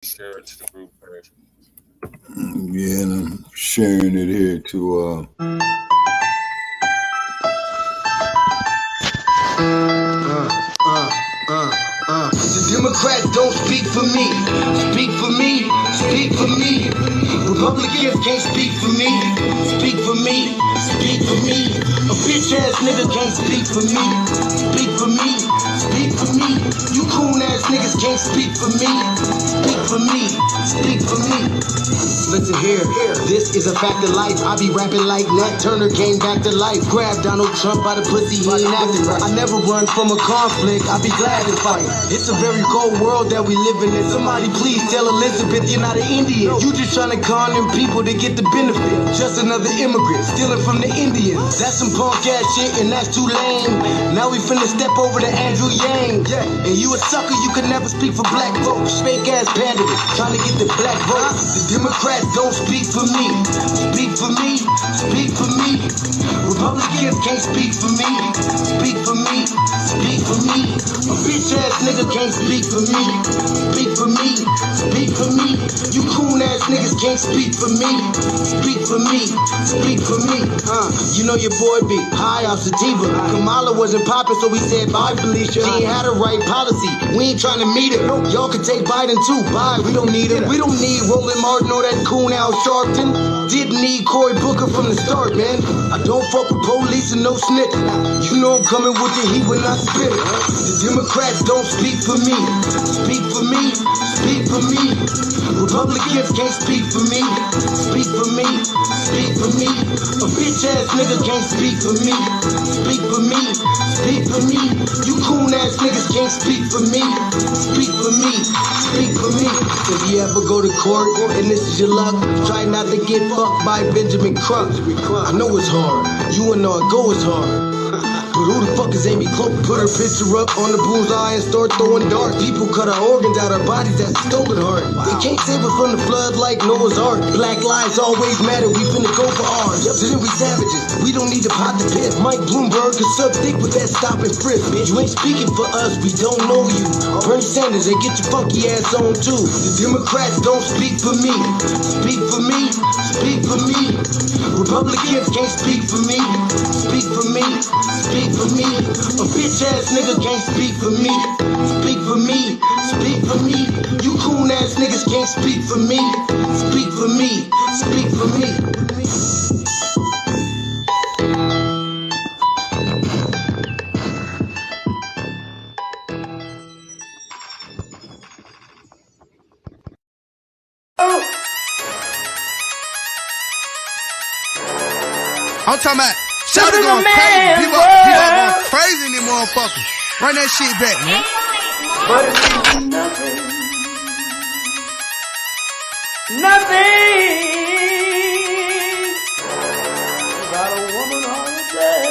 share it to the group page. Yeah, and I'm sharing it here to The Democrats don't speak for me. Speak for me. Speak for me. Republicans can't speak for me. Speak for me. Speak for me. A bitch ass nigga can't speak for me. Speak for me. Speak for me. You coon ass niggas can't speak for me. Speak for me. Speak for me. Listen here, this is a fact of life. I be rapping like Nat Turner came back to life. Grab Donald Trump by the pussy, he ain't acting right. I never run from a conflict, I be glad to fight. It's a very cold world that we live in. Somebody please tell Elizabeth you're not an Indian. You just trying to con them people to get the benefit. Just another immigrant, stealing from the Indians. That's some punk ass shit and that's too lame. Now we finna step over to Andrew Yang. And you a sucker, you could never speak for black folks. Fake ass pandemic, trying to get the black vote. The Democrats don't speak for me. Speak for me. Speak for me. Republicans can't speak for me. Speak for me. Speak for me. A bitch ass nigga can't speak for me. Speak for me. Speak for me. You coon ass niggas can't speak for me. Speak for me. Speak for me. You know your boy be high off sativa. Kamala wasn't popping, so we said bye, Felicia. She ain't had a right policy. We ain't trying to meet her. Y'all can take Biden too. Bye. We don't need him. We don't need Roland Martin or that coon Al Sharpton. Didn't need Cory Booker from the start, man. I don't fuck with police and no snitch. You know I'm coming with the heat when I spit it. The Democrats don't speak for me. Speak for me. Speak for me. Republicans can't speak for me. Speak for me. Speak for me. A bitch ass nigga can't speak for me. Speak for me. Speak for me. You coon ass niggas can't speak for me. Speak for me. Speak for me. If you ever go to court and this is your luck, try not to get fucked by Benjamin Crump. I know it's hard. You and go is hard. But who the fuck is Amy Cloak? Put her picture up on the bullseye and start throwing darts. People cut our organs out our bodies, that's a stolen heart. They can't save us from the flood like Noah's Ark. Black lives always matter, we finna go for ours. So then we savages, we don't need to pot the piss. Mike Bloomberg can suck dick with that stop and frisk. You ain't speaking for us, we don't know you. Bernie Sanders, and get your funky ass on too. The Democrats don't speak for me. Speak for me. Speak for me. Republicans can't speak for me. Speak for me. Speak for me. A bitch ass nigga can't speak for me. Speak for me. Speak for me. You coon ass niggas can't speak for me. Speak for me. Speak for me. I'm talking about Shawty going crazy. People going crazy in them motherfuckers. Run that shit back, man. But it's nothing. Nothing. Got a woman on the day.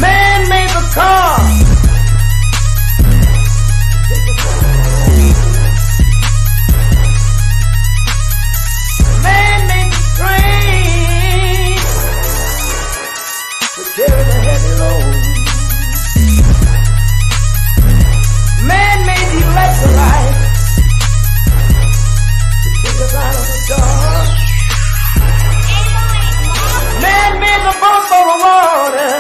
Man made the car. Carry the heavy load. Man made the electrolyte to kick us out of the dark. Man made the boat for the water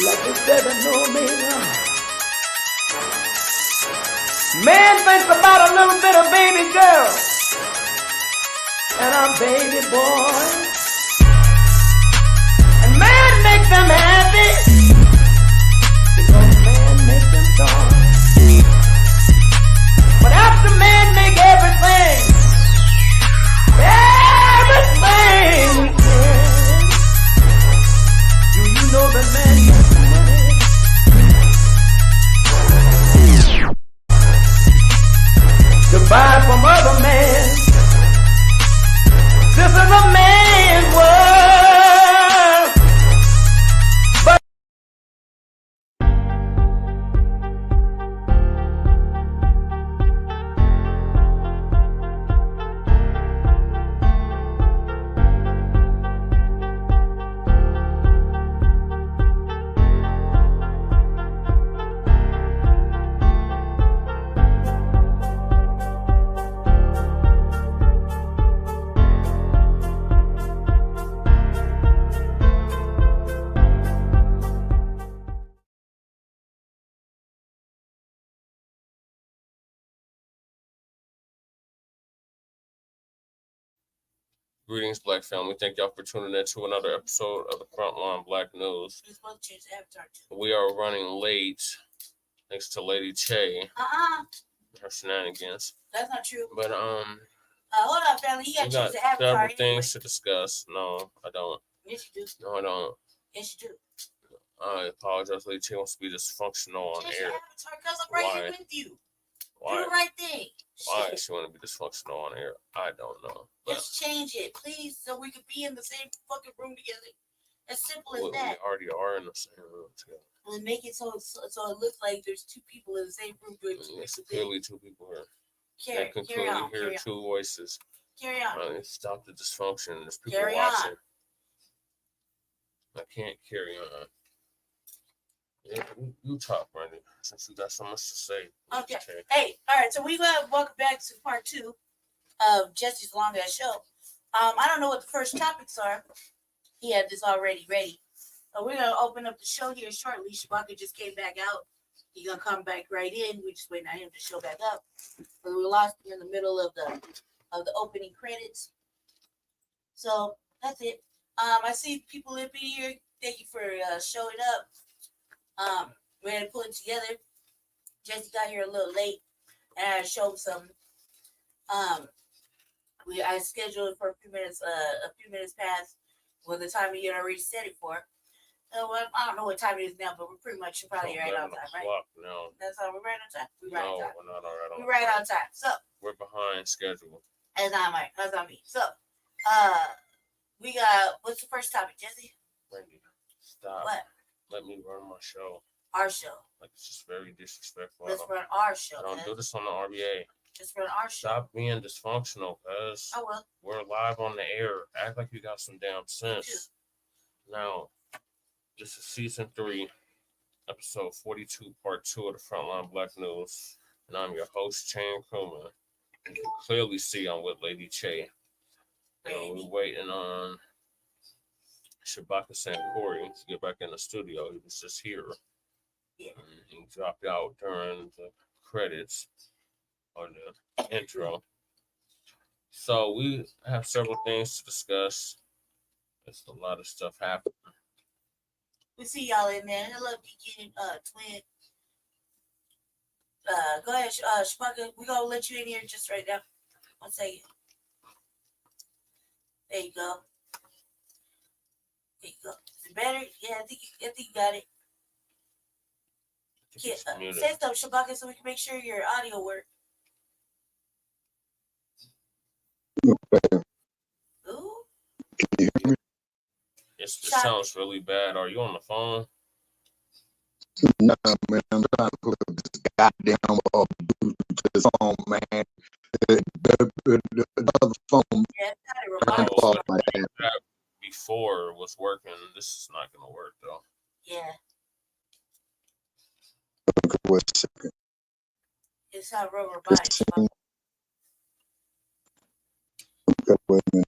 like the 7 Man thinks about a little bit of baby girl and a baby boy. Man make them happy because man make them strong. But after man make everything we can, do you know that man makes money? To buy from other men. This is a man's world. Greetings, Black family. Thank y'all for tuning in to another episode of the Frontline Black News. We are running late thanks to Lady Che. Her shenanigans. That's not true. But hold on, family. You we got got several things to discuss. No, I don't. Yes, you do. No, I don't. Yes, you do. I apologize. Lady Che wants to be dysfunctional on air. Because I'm right here with you. Why? Do the right thing. Why she want to be dysfunctional on air? I don't know. Just change it, please, so we could be in the same fucking room together. As simple as that. We already are in the same room together. Well, make it so it looks like there's two people in the same room doing It's clearly two people here. They can clearly hear two voices. Carry on. Stop the dysfunction. There's people Carry watching. On. I can't carry on. Yeah, you talk, Randy, since you got so much to say. Okay. Hey, all right. So we got to welcome back to part 2 of Jesse's long ass show. I don't know what the first topics are. He had this already ready. We're gonna open up the show here shortly. Shabaka just came back out. He's gonna come back right in. We're just waiting on him to show back up. But we lost him in the middle of the opening credits. So that's it. I see people up in here. Thank you for showing up. We're gonna pull it together. Jesse got here a little late, and I showed him some. I scheduled it for a few minutes past. Well, the time he had already set it for. Well, I don't know what time it is now, but we're pretty much probably right on time, right? No. That's how we're right on time. We're right on time. We're not right on time. We're right on time. So we're behind schedule. That's on me. So, we got what's the first topic, Jesse? Randy, stop. What? Let me run my show. Our show. Like, it's just very disrespectful. Let's run our show. I don't do this on the RBA. Just run our show. Stop being dysfunctional, cuz. Oh, well. We're live on the air. Act like you got some damn sense. Now, this is season 3, episode 42, part 2 of the Frontline Black News. And I'm your host, Chain Kruma. You can clearly see I'm with Lady Che. And we're waiting on Shabaka Sankori to get back in the studio. He was just here. Yeah. And he dropped out during the credits or the intro. So we have several things to discuss. There's a lot of stuff happening. We see y'all in there. Hello, DK, twin. Go ahead, Shabaka. We're gonna let you in here just right now. 1 second. There you go. There you go. Is it better? Yeah, I think you got it. Yeah, say stuff, Shabaka, so we can make sure your audio works. Ooh. Can you hear me? It sounds really bad. Are you on the phone? No, man. I'm trying to put this goddamn Bluetooth to this phone, man. The other phone. Yeah, before was working. This is not going to work, though. Yeah. Okay, wait a second. It's how rubber bites. Okay, wait a minute.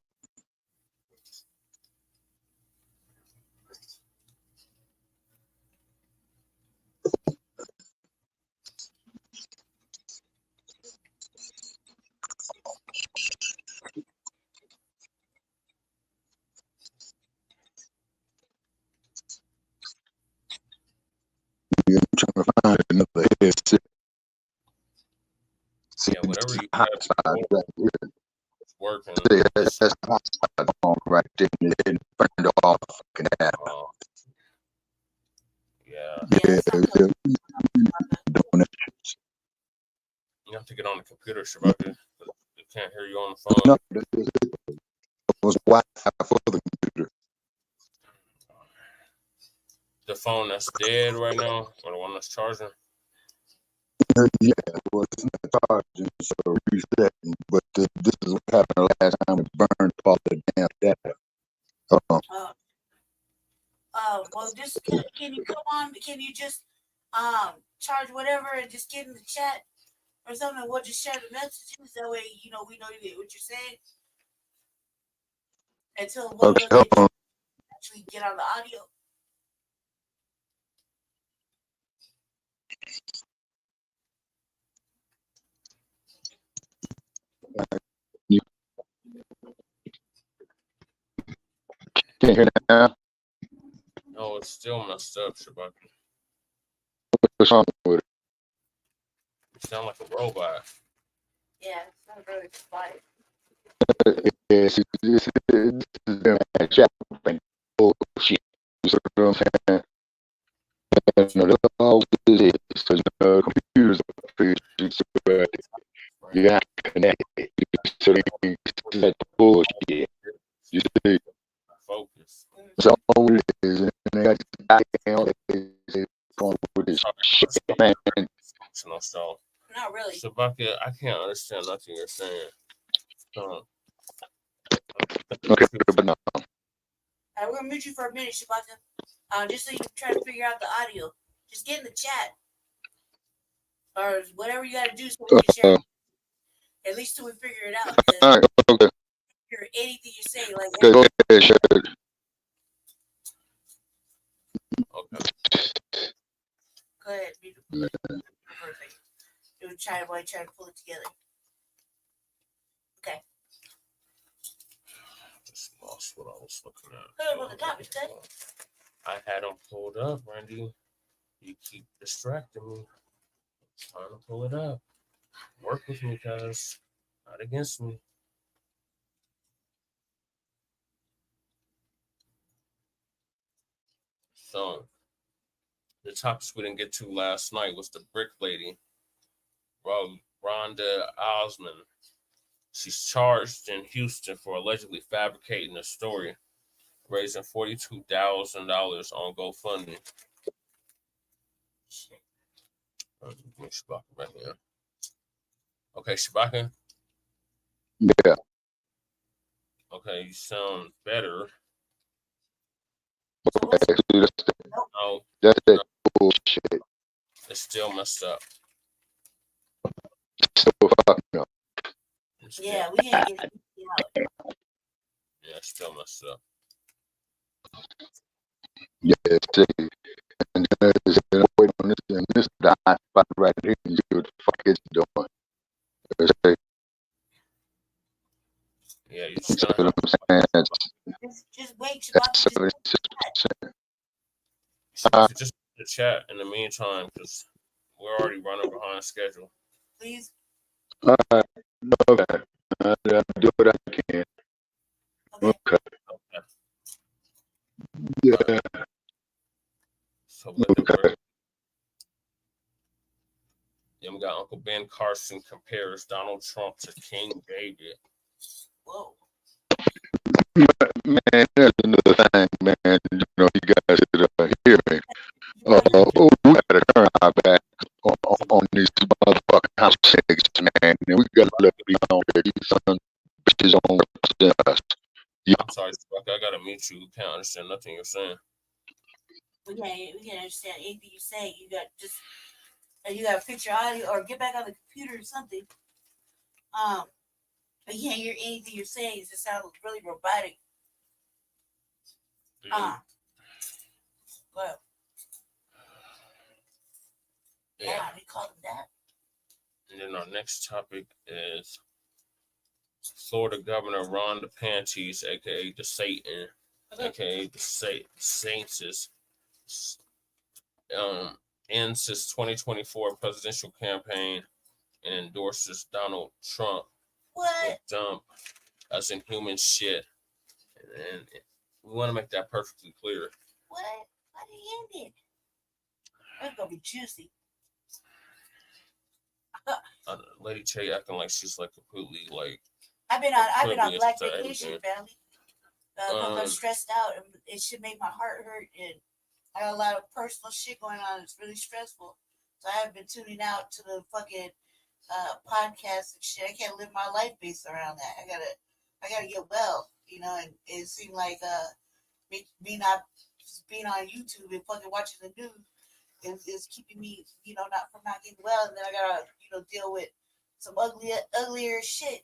I'm trying to find another headset. Yeah, whatever you have right here. It's working. That's the hotspot phone right there. And it burned off fucking app. Yeah. You have to get on the computer, Shabaka. You can't hear you on the phone. No, it was Wi-Fi for the computer. The phone that's dead right now, or the one that's charging? Yeah, well, it's not charging, so resetting. But this is what happened last time. It burned all the damn data. Well, just can you come on? Can you just charge whatever and just get in the chat or something? We'll just share the messages. That way, we know what you're saying. Until one of us actually get on the audio. now? No, it's still messed up, Shabaka. What's wrong with You sound like a robot. Yeah, it's not really spotted. it? This is them chat thing. Bullshit. You see what I'm saying? And that's all it is. So, computers are free. You got to connect it. So they can set the bullshit. You see? Focus. That's all it is. And they got this goddamn going with this shit, man. Functional, so Not really. Shabaka, I can't understand nothing you're saying. Okay, but no. All right, we're gonna mute you for a minute, Shabaka. Just so you can try to figure out the audio. Just get in the chat. Or whatever you gotta do so we can share. At least till we figure it out. All right, okay. Hear anything you say, like Okay, go ahead, share it. Okay. go ahead, mute it. Perfect. It was trying to pull it together. Okay. Just lost what I was looking at. Put it on the top, it's good. I had them pulled up, Randy. You keep distracting me. It's time to pull it up. Work with me, cuz. Not against me. So, the topics we didn't get to last night was the Bricc lady, Roda Osman. She's charged in Houston for allegedly fabricating a story, raising $42,000 on GoFundMe. Shabaka right here. Okay, Shabaka. Yeah. Okay, you sound better. Okay, so No, that's that bullshit. it's still messed up. So fucking up. Yeah, we didn't get it out. Yeah, it's still messed up. Yeah, see. And then wait on this and this die spot right here and see what the fuck it's doing. See Yeah, you just gonna what have I'm saying? Just wait, That's Shabaka. 76%. to just the chat in the meantime, because we're already running behind schedule. Please. All right. Okay. I'll do what I can. Okay. Okay. Okay. Yeah. So let the Okay. work. Then we got Uncle Ben Carson compares Donald Trump to King David. Whoa. Man, there's another thing, man. You know, you guys should hear me. We gotta turn our back on these motherfucking house niggas, man. And we gotta let it be known that these son bitches don't represent us. Yeah. I'm sorry, Shabaka, I gotta mute you. You can't understand nothing you're saying. We can't understand anything you say. You got to fix your audio or get back on the computer or something. But you can't hear anything you're saying. It just sounds really robotic. Well, yeah, we call them that. And then our next topic is Florida Governor Ron DePanties, aka DeSatan, aka DeSantis, ends his 2024 presidential campaign and endorses Donald Trump. What? Dump us inhuman shit. And we want to make that perfectly clear. What? Why did he end it? That's gonna be juicy. Lady Che acting like she's like completely like. I've been on oblivious Blacc to vacation, everything. family. I'm stressed out, and it should make my heart hurt. And I got a lot of personal shit going on. It's really stressful, so I haven't been tuning out to the fucking podcasts and shit. I can't live my life based around that. I gotta get well, you know. And it seemed like me not just being on YouTube and fucking watching the news is keeping me, you know, not getting well. And then I gotta, you know, deal with some uglier shit.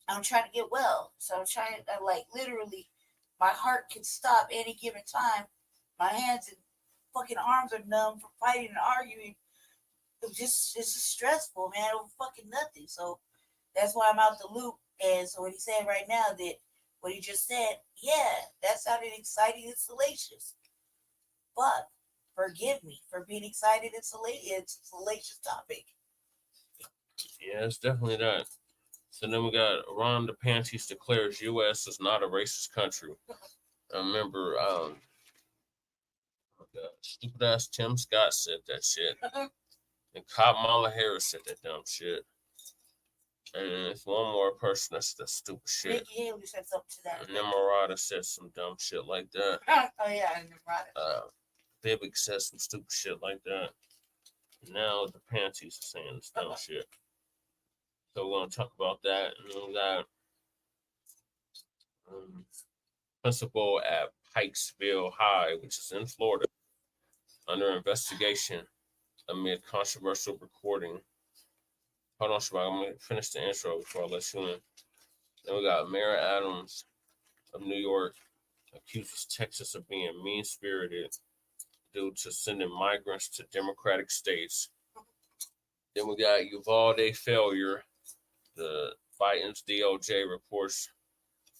I'm trying to get well, so I'm trying. Like literally, my heart can stop any given time. My hands and fucking arms are numb from fighting and arguing. It's just stressful, man. Over fucking nothing. So that's why I'm out the loop. And so what he's saying right now, that what he just said, Yeah, that sounded exciting and salacious. But forgive me for being excited and salacious. It's a salacious topic. Yeah, it's definitely that. So then we got Ron DePanties declares U.S. is not a racist country. I remember, stupid ass Tim Scott said that shit, and Kamala Harris said that dumb shit. And it's one more person that's the stupid shit. Nikki Haley said something to that. And then Roda said some dumb shit like that. Oh yeah, and then Roda. Bibic said some stupid shit like that. And now the panties are saying this dumb shit. So we're gonna talk about that. And then we got principal at Pikesville High, which is in Florida, under investigation amid controversial recording. Hold on, Shabbat. I'm gonna finish the intro before I let you in. Then we got Mayor Adams of New York accuses Texas of being mean-spirited due to sending migrants to Democratic states. Then we got Uvalde failure. The Biden's DOJ reports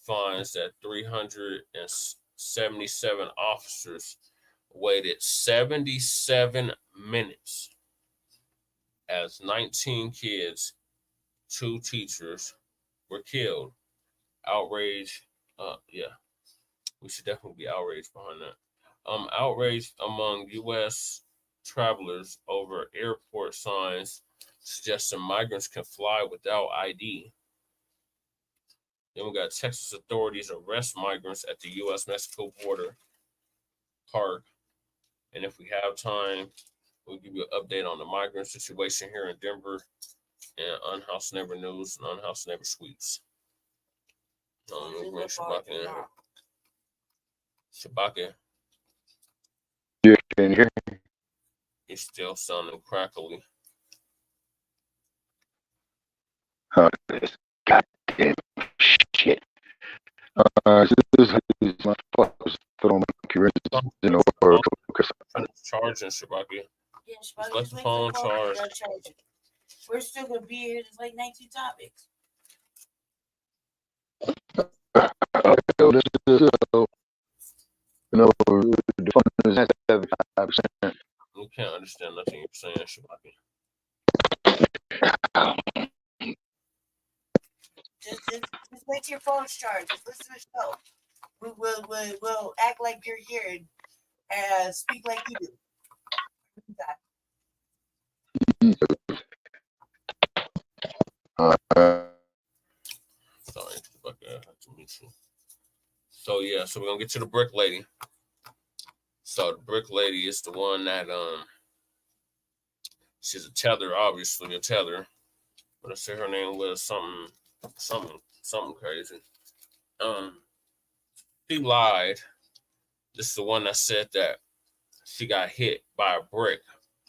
finds that 377 officers waited 77 minutes as 19 kids, 2 teachers were killed. Outrage, we should definitely be outraged behind that. Outrage among U.S. travelers over airport signs suggesting migrants can fly without ID. Then we got Texas authorities arrest migrants at the U.S.-Mexico border park. And if we have time, we'll give you an update on the migrant situation here in Denver and Unhoused Neighbor News and Unhoused Neighbor Sweeps. We'll bring Shabaka in here. Shabaka, Yeah, can you hear me? you're still sounding crackly. This goddamn shit. This is my fault. Put on my computer in order. Charging, Shabaka. Yeah, Shabaka, Let just the wait phone for charge. to charge it. We're still gonna be here. There's like 19 topics. You know, the phone is at 75%. We can't understand nothing you're saying, Shabaka. Just wait till your phone's charged. Just listen to the show. We'll act like you're here and speak like you do. Sorry, Shabaka, I have to meet you. So yeah, so we're gonna get to the Bricc lady. So the Bricc lady is the one that she's a tether, obviously a tether. But I say her name was something crazy. She lied. This is the one that said that she got hit by a brick.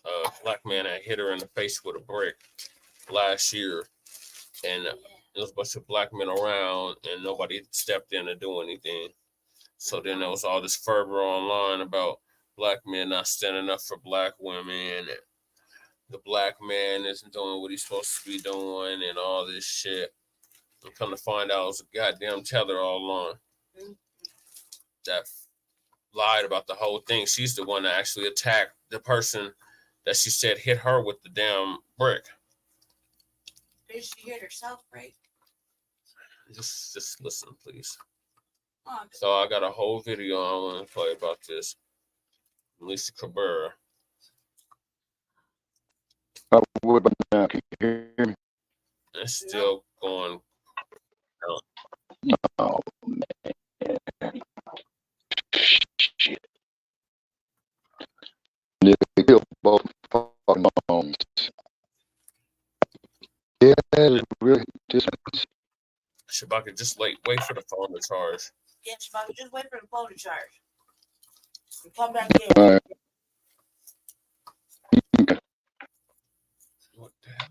A black man had hit her in the face with a brick last year, and there was a bunch of black men around, and nobody stepped in to do anything. So then there was all this fervor online about black men not standing up for black women, and the black man isn't doing what he's supposed to be doing, and all this shit. And come to find out, it was a goddamn tether all along that lied about the whole thing. She's the one that actually attacked the person that she said hit her with the damn brick. Did she hit herself, right? Just listen, please. Oh, So I got a whole video I want to play about this. Lisa Cabrera. What about now? Can you hear me? It's still going. Oh, man. Shit. They killed both fucking moms. Yeah, it's really just. Shabaka, just wait for the phone to charge. yeah, Shabaka, just wait for the phone to charge. And come back in. What the hell?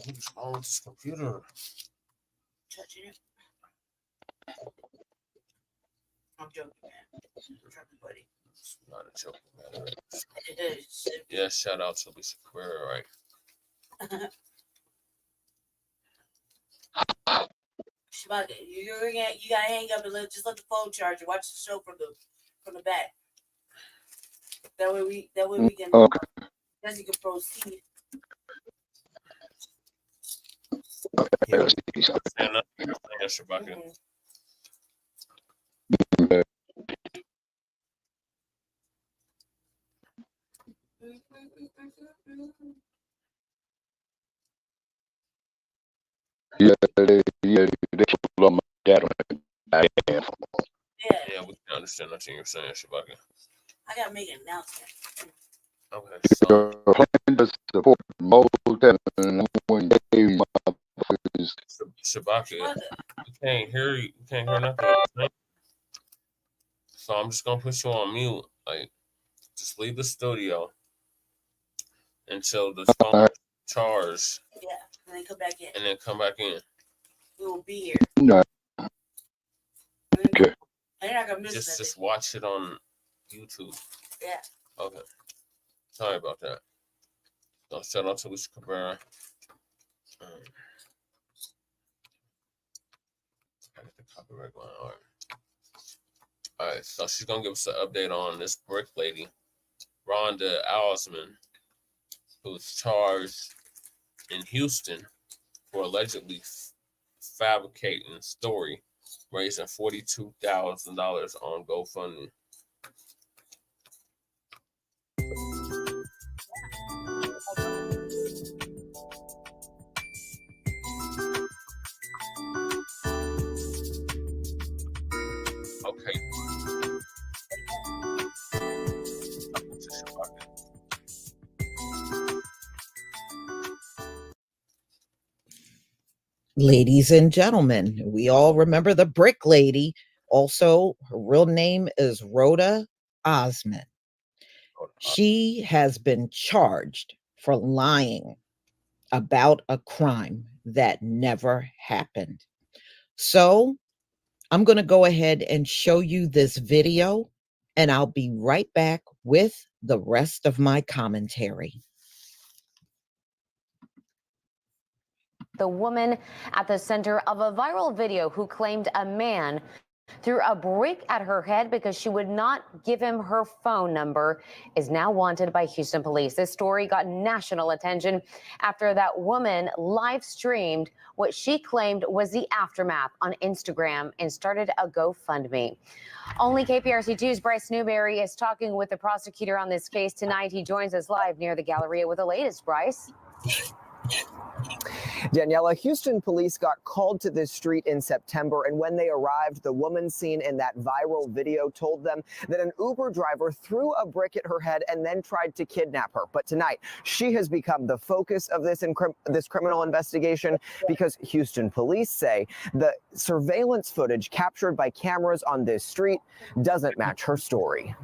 What's wrong with this computer? Touching it. I'm joking, man. I'm joking, buddy. It's not a joke, man. Yeah, shout out to Lisa Cabrera, right? Shabaka, you gotta hang up and just let the phone charge and watch the show from the back. That way we can Okay. then you can proceed. Yeah, Let's see something. stand up. Yeah, Shabaka. Yeah, they pulled on my dad on that damn phone. Yeah, Yeah, we can understand nothing you're saying, Shabaka. I gotta make an announcement. Okay, so Your plan does support motel and when they motherfuckers. Shabaka, Shabaka, we can't hear you. We can't hear nothing you're saying. So I'm just gonna put you on mute. Like, just leave the studio until the phone Alright, is charged, yeah, and then come back in. and then come back in. We will be here. no, And okay. you're not gonna miss Just watch it on YouTube. Yeah. Okay. Sorry about that. So shout out to Lisa Cabrera. I get the copyright going. All right. So she's gonna give us an update on this Bricc lady, Rhonda Osman, who's charged in Houston for allegedly fabricating a story, raising $42,000 on GoFundMe. Okay. Ladies and gentlemen, we all remember the Bricc lady. Also, her real name is Roda Osman. She has been charged for lying about a crime that never happened. So I'm going to go ahead and show you this video, and I'll be right back with the rest of my commentary. The woman at the center of a viral video who claimed a man threw a brick at her head because she would not give him her phone number is now wanted by Houston police. This story got national attention after that woman live streamed what she claimed was the aftermath on Instagram and started a GoFundMe. Only KPRC2's Bryce Newberry is talking with the prosecutor on this case tonight. He joins us live near the Galleria with the latest. Bryce. Daniela, Houston police got called to this street in September, and when they arrived, the woman seen in that viral video told them that an Uber driver threw a brick at her head and then tried to kidnap her. But tonight, she has become the focus of this criminal investigation because Houston police say the surveillance footage captured by cameras on this street doesn't match her story.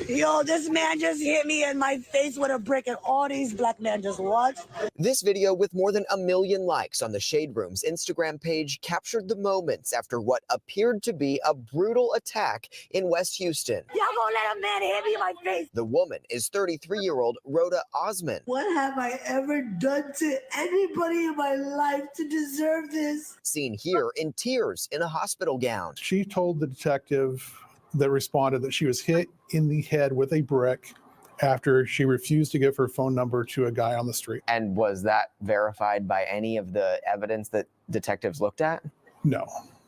Yo, this man just hit me in my face with a brick, and all these black men just watched. This video, with more than 1 million likes on the Shade Room's Instagram page, captured the moments after what appeared to be a brutal attack in West Houston. Y'all gonna let a man hit me in my face? The woman is 33-year-old Roda Osman. What have I ever done to anybody in my life to deserve this? Seen here in tears in a hospital gown. She told the detective that responded that she was hit in the head with a brick after she refused to give her phone number to a guy on the street. And was that verified by any of the evidence that detectives looked at? No,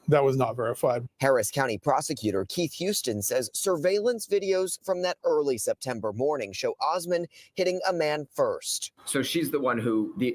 that was not verified. Harris County prosecutor Keith Houston says surveillance videos from that early September morning show Osman hitting a man first. So she's the one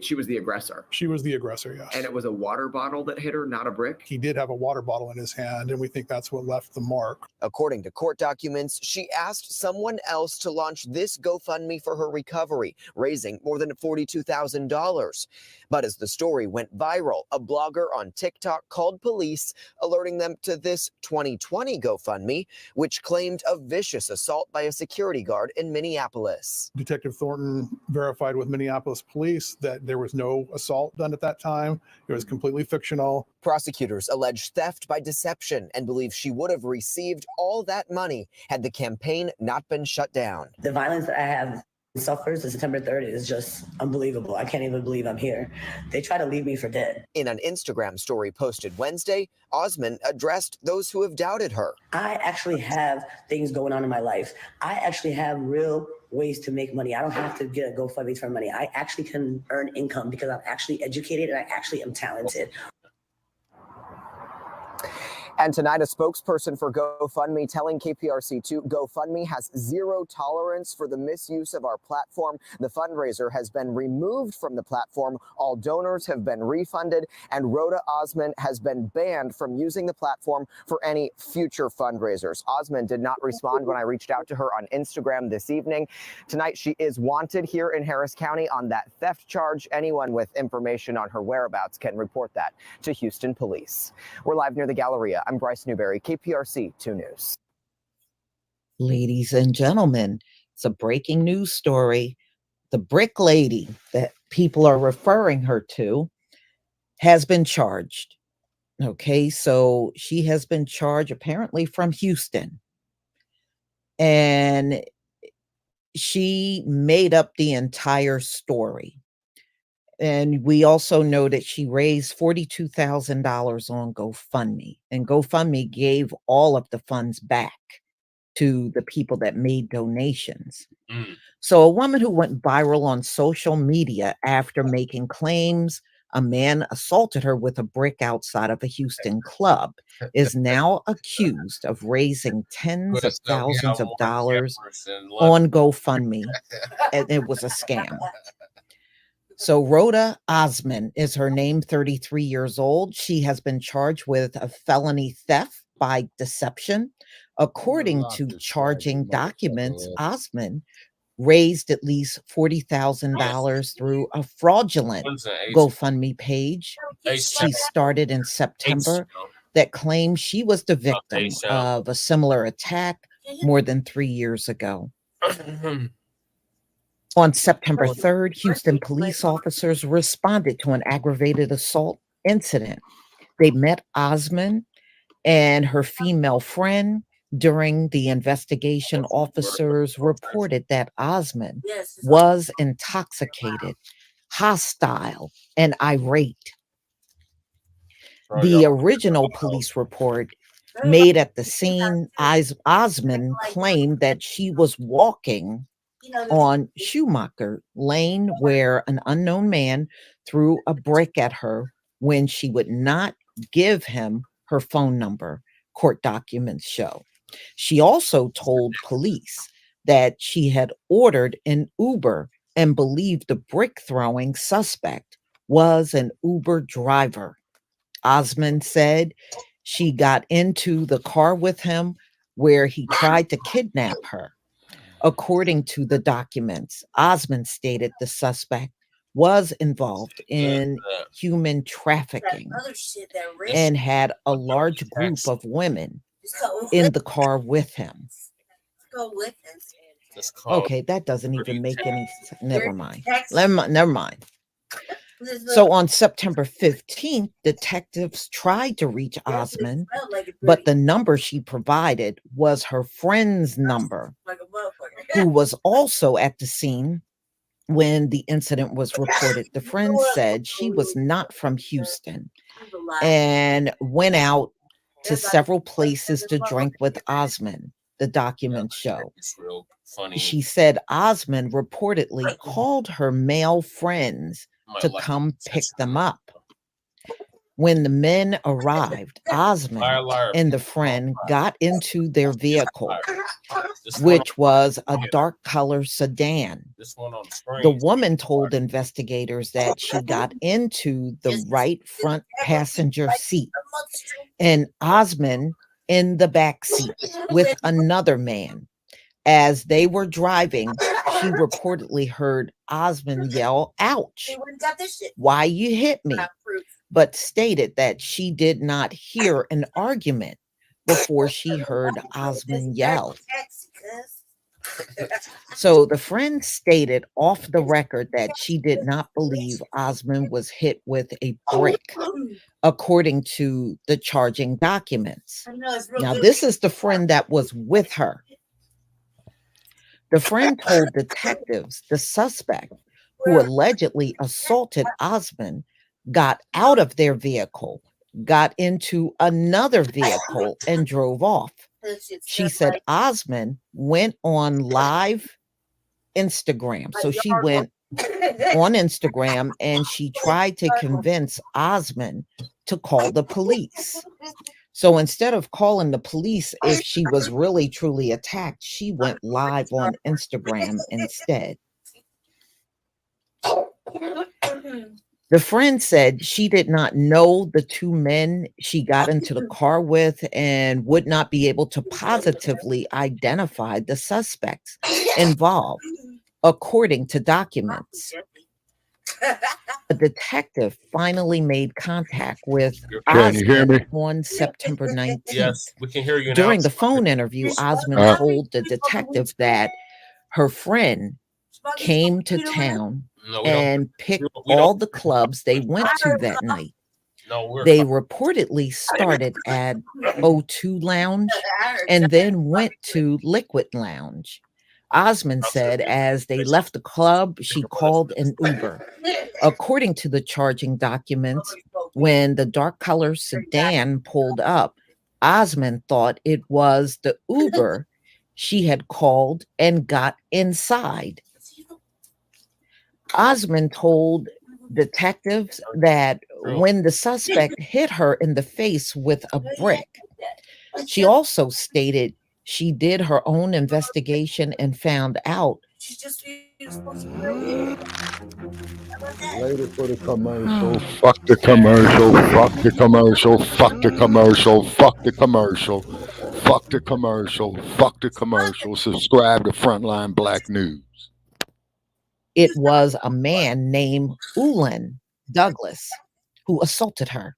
she was the aggressor. She was the aggressor, yes. And it was a water bottle that hit her, not a brick? He did have a water bottle in his hand, and we think that's what left the mark. According to court documents, she asked someone else to launch this GoFundMe for her recovery, raising more than $42,000. But as the story went viral, a blogger on TikTok called police, alerting them to this 2020 GoFundMe, which claimed a vicious assault by a security guard in Minneapolis. Detective Thornton verified with Minneapolis police that there was no assault done at that time. It was completely fictional. Prosecutors allege theft by deception and believe she would have received all that money had the campaign not been shut down. The violence that I have suffers, and September 3rd is just unbelievable. I can't even believe I'm here. They try to leave me for dead. In an Instagram story posted Wednesday, Osman addressed those who have doubted her. I actually have things going on in my life. I actually have real ways to make money. I don't have to get a GoFundMe for money. I actually can earn income because I'm actually educated and I actually am talented. And tonight, a spokesperson for GoFundMe telling KPRC2 GoFundMe has zero tolerance for the misuse of our platform. The fundraiser has been removed from the platform. All donors have been refunded, and Roda Osman has been banned from using the platform for any future fundraisers. Osman did not respond when I reached out to her on Instagram this evening. Tonight, she is wanted here in Harris County on that theft charge. Anyone with information on her whereabouts can report that to Houston Police. We're live near the Galleria. I'm Bryce Newberry, KPRC 2 News. Ladies and gentlemen, it's a breaking news story. The Bricc lady that people are referring her to has been charged. Okay, so she has been charged apparently from Houston. And she made up the entire story. And we also know that she raised $42,000 on GoFundMe, and GoFundMe gave all of the funds back to the people that made donations. So a woman who went viral on social media after making claims a man assaulted her with a brick outside of a Houston club is now accused of raising tens of thousands of dollars on GoFundMe, and it was a scam. So Roda Osman is her name, 33 years old. She has been charged with a felony theft by deception. According to charging documents, Osman raised at least $40,000 through a fraudulent GoFundMe page she started in September that claims she was the victim of a similar attack more than 3 years ago. On September 3rd, Houston police officers responded to an aggravated assault incident. They met Osman and her female friend. During the investigation, officers reported that Osman was intoxicated, hostile, and irate. The original police report made at the scene, Osman claimed that she was walking on Schumacher Lane where an unknown man threw a brick at her when she would not give him her phone number, court documents show. She also told police that she had ordered an Uber and believed the brick throwing suspect was an Uber driver. Osman said she got into the car with him where he tried to kidnap her. According to the documents, Osman stated the suspect was involved in human trafficking and had a large group of women in the car with him. Okay, that doesn't even make any sense. Never mind. Never mind. So on September 15th, detectives tried to reach Osman, but the number she provided was her friend's number, who was also at the scene when the incident was reported. The friend said she was not from Houston and went out to several places to drink with Osman, the documents show. She said Osman reportedly called her male friends to come pick them up. When the men arrived, Osman and the friend got into their vehicle, which was a dark color sedan. The woman told investigators that she got into the right front passenger seat and Osman in the back seat with another man. As they were driving, she reportedly heard Osman yell, "Ouch, why you hit me?" but stated that she did not hear an argument before she heard Osman yell. So the friend stated off the record that she did not believe Osman was hit with a brick, according to the charging documents. Now, this is the friend that was with her. The friend told detectives the suspect, who allegedly assaulted Osman, got out of their vehicle, got into another vehicle, and drove off. She said Osman went on live Instagram. So she went on Instagram and she tried to convince Osman to call the police. So instead of calling the police if she was really truly attacked, she went live on Instagram instead. The friend said she did not know the two men she got into the car with and would not be able to positively identify the suspects involved, according to documents. A detective finally made contact with Can you hear me? on September 19th. Yes, we can hear you now. During the phone interview, Osman told the detective that her friend came to town and picked all the clubs they went to that night. They reportedly started at O2 Lounge and then went to Liquid Lounge. Osman said as they left the club, she called an Uber. According to the charging documents, when the dark color sedan pulled up, Osman thought it was the Uber she had called and got inside. Osman told detectives that when the suspect hit her in the face with a brick, she also stated she did her own investigation and found out. Later for the commercial. Fuck the commercial. Fuck the commercial. Fuck the commercial. Fuck the commercial. Fuck the commercial. Fuck the commercial. Subscribe to Frontline Black News. It was a man named Ulan Douglas who assaulted her.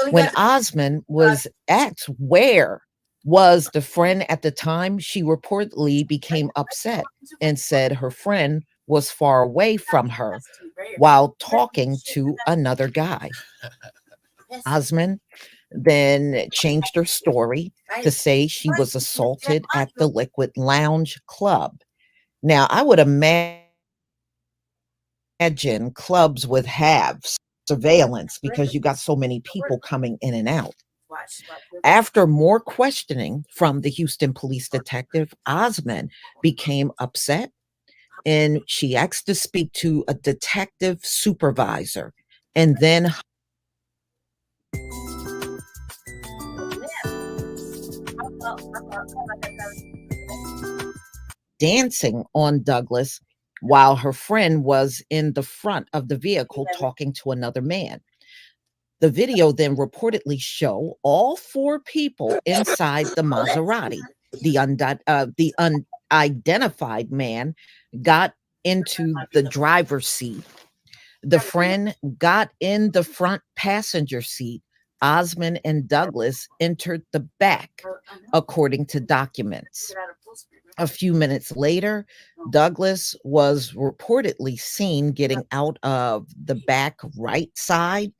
When Osman was asked where was the friend at the time, she reportedly became upset and said her friend was far away from her while talking to another guy. Osman then changed her story to say she was assaulted at the Liquid Lounge Club. Now, I would imagine clubs would have surveillance because you got so many people coming in and out. After more questioning from the Houston police detective, Osman became upset and she asked to speak to a detective supervisor and then dancing on Douglas while her friend was in the front of the vehicle talking to another man. The video then reportedly show all four people inside the Maserati. The unidentified man got into the driver's seat. The friend got in the front passenger seat. Osman and Douglas entered the back, according to documents. A few minutes later, Douglas was reportedly seen getting out of the back right side,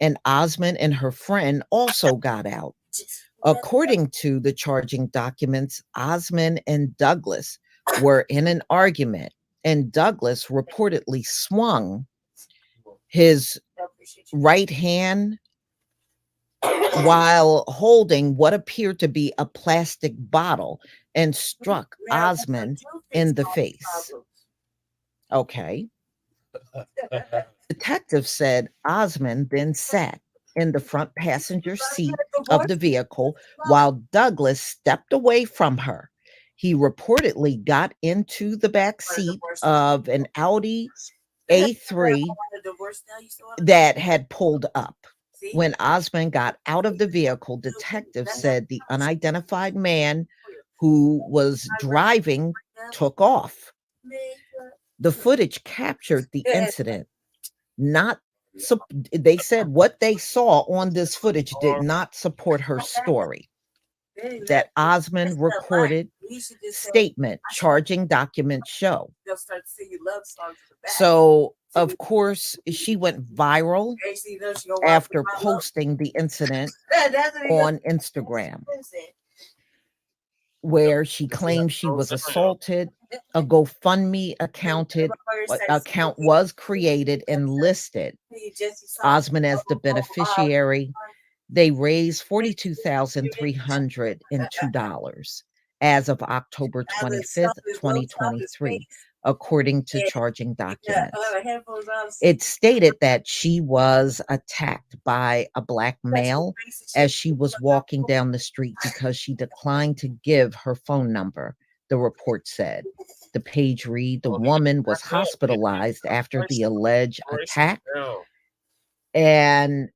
and Osman and her friend also got out. According to the charging documents, Osman and Douglas were in an argument, and Douglas reportedly swung his right hand while holding what appeared to be a plastic bottle and struck Osman in the face. Okay. Detective said Osman then sat in the front passenger seat of the vehicle while Douglas stepped away from her. He reportedly got into the back seat of an Audi A3 that had pulled up. When Osman got out of the vehicle, detectives said the unidentified man who was driving took off. The footage captured the incident. They said what they saw on this footage did not support her story. That Osman recorded statement charging documents show. So, of course, she went viral after posting the incident on Instagram. where she claimed she was assaulted. A GoFundMe account was created and listed Osman as the beneficiary. They raised $42,302 as of October 25th, 2023, according to charging documents. It stated that she was attacked by a black male as she was walking down the street because she declined to give her phone number, the report said. The page read, the woman was hospitalized after the alleged attack, and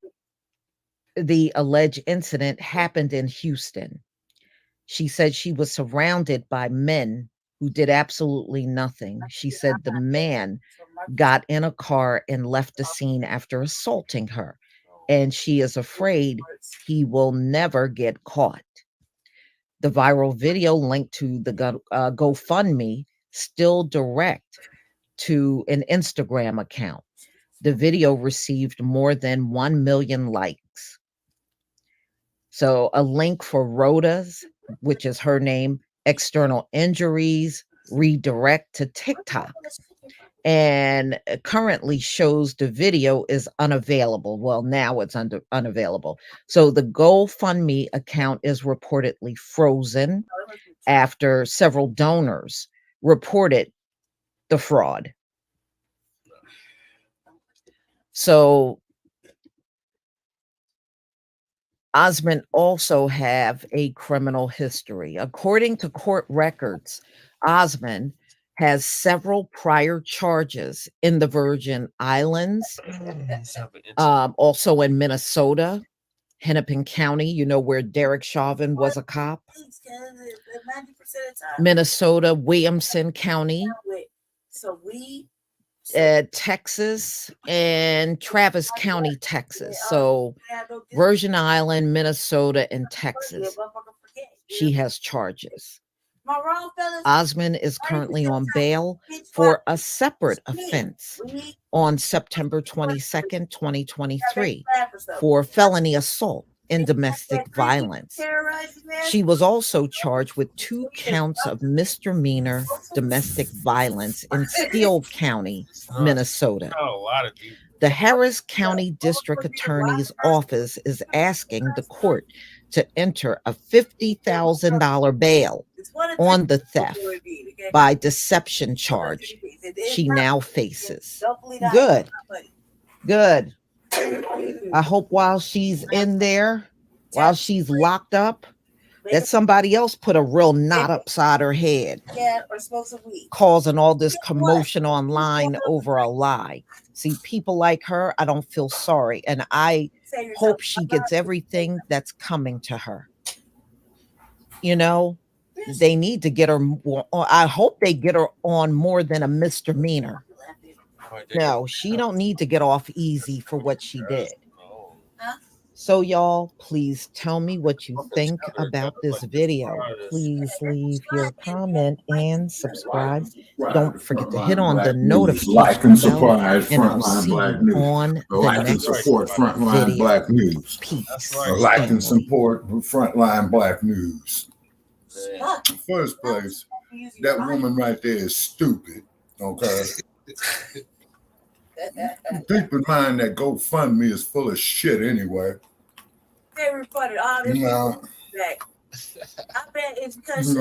the alleged incident happened in Houston. She said she was surrounded by men who did absolutely nothing. She said the man got in a car and left the scene after assaulting her, and she is afraid he will never get caught. The viral video linked to the GoFundMe still direct to an Instagram account. The video received more than 1 million likes. So a link for Roda's, which is her name, external injuries, redirect to TikTok, and currently shows the video is unavailable. Well, now it's unavailable. So the GoFundMe account is reportedly frozen after several donors reported the fraud. So Osman also have a criminal history. According to court records, Osman has several prior charges in the Virgin Islands, also in Minnesota, Hennepin County, you know, where Derek Chauvin was a cop. Minnesota, Williamson County, Texas, and Travis County, Texas. So Virgin Island, Minnesota, and Texas. She has charges. Osman is currently on bail for a separate offense on September 22nd, 2023, for felony assault and domestic violence. She was also charged with 2 counts of misdemeanor domestic violence in Steele County, Minnesota. The Harris County District Attorney's Office is asking the court to enter a $50,000 bail on the theft by deception charge she now faces. Good. Good. I hope while she's in there, while she's locked up, that somebody else put a real knot upside her head, causing all this commotion online over a lie. See, people like her, I don't feel sorry, and I hope she gets everything that's coming to her. You know, they need to get her, I hope they get her on more than a misdemeanor. No, she don't need to get off easy for what she did. So y'all, please tell me what you think about this video. Please leave your comment and subscribe. Don't forget to hit on the notification bell, and I'll see you on the next support Frontline video. Black News. Peace. Like and support Frontline Black News. First place, that woman right there is stupid. Okay. Keep in mind that GoFundMe is full of shit anyway. They reported all this back. I bet it's because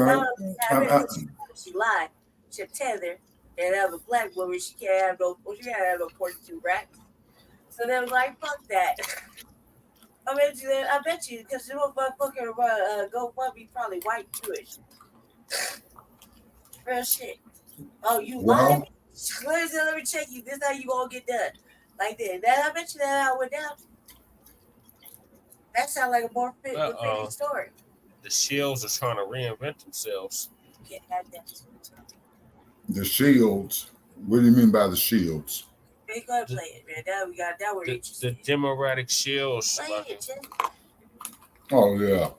she lied. She tethered and have a black woman. She can't have no 42 racks. So they was like, fuck that. I bet you, because the motherfucker GoFundMe probably white Jewish. Real shit. Oh, you lied? Let me check you. This how you gonna get done. Like that. I bet you that how it went down. That sounds like a more fitting story. The Shields are trying to reinvent themselves. The Shields? What do you mean by the Shields? They gonna play it, man. The Democratic Shields. Oh, yeah.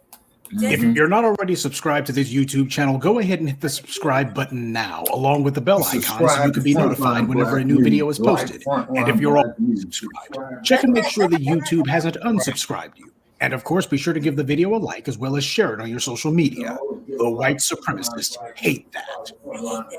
If you're not already subscribed to this YouTube channel, go ahead and hit the subscribe button now, along with the bell icon, so you can be notified whenever a new video is posted. And if you're already subscribed, check and make sure that YouTube hasn't unsubscribed you. And of course, be sure to give the video a like as well as share it on your social media. The white supremacists hate that.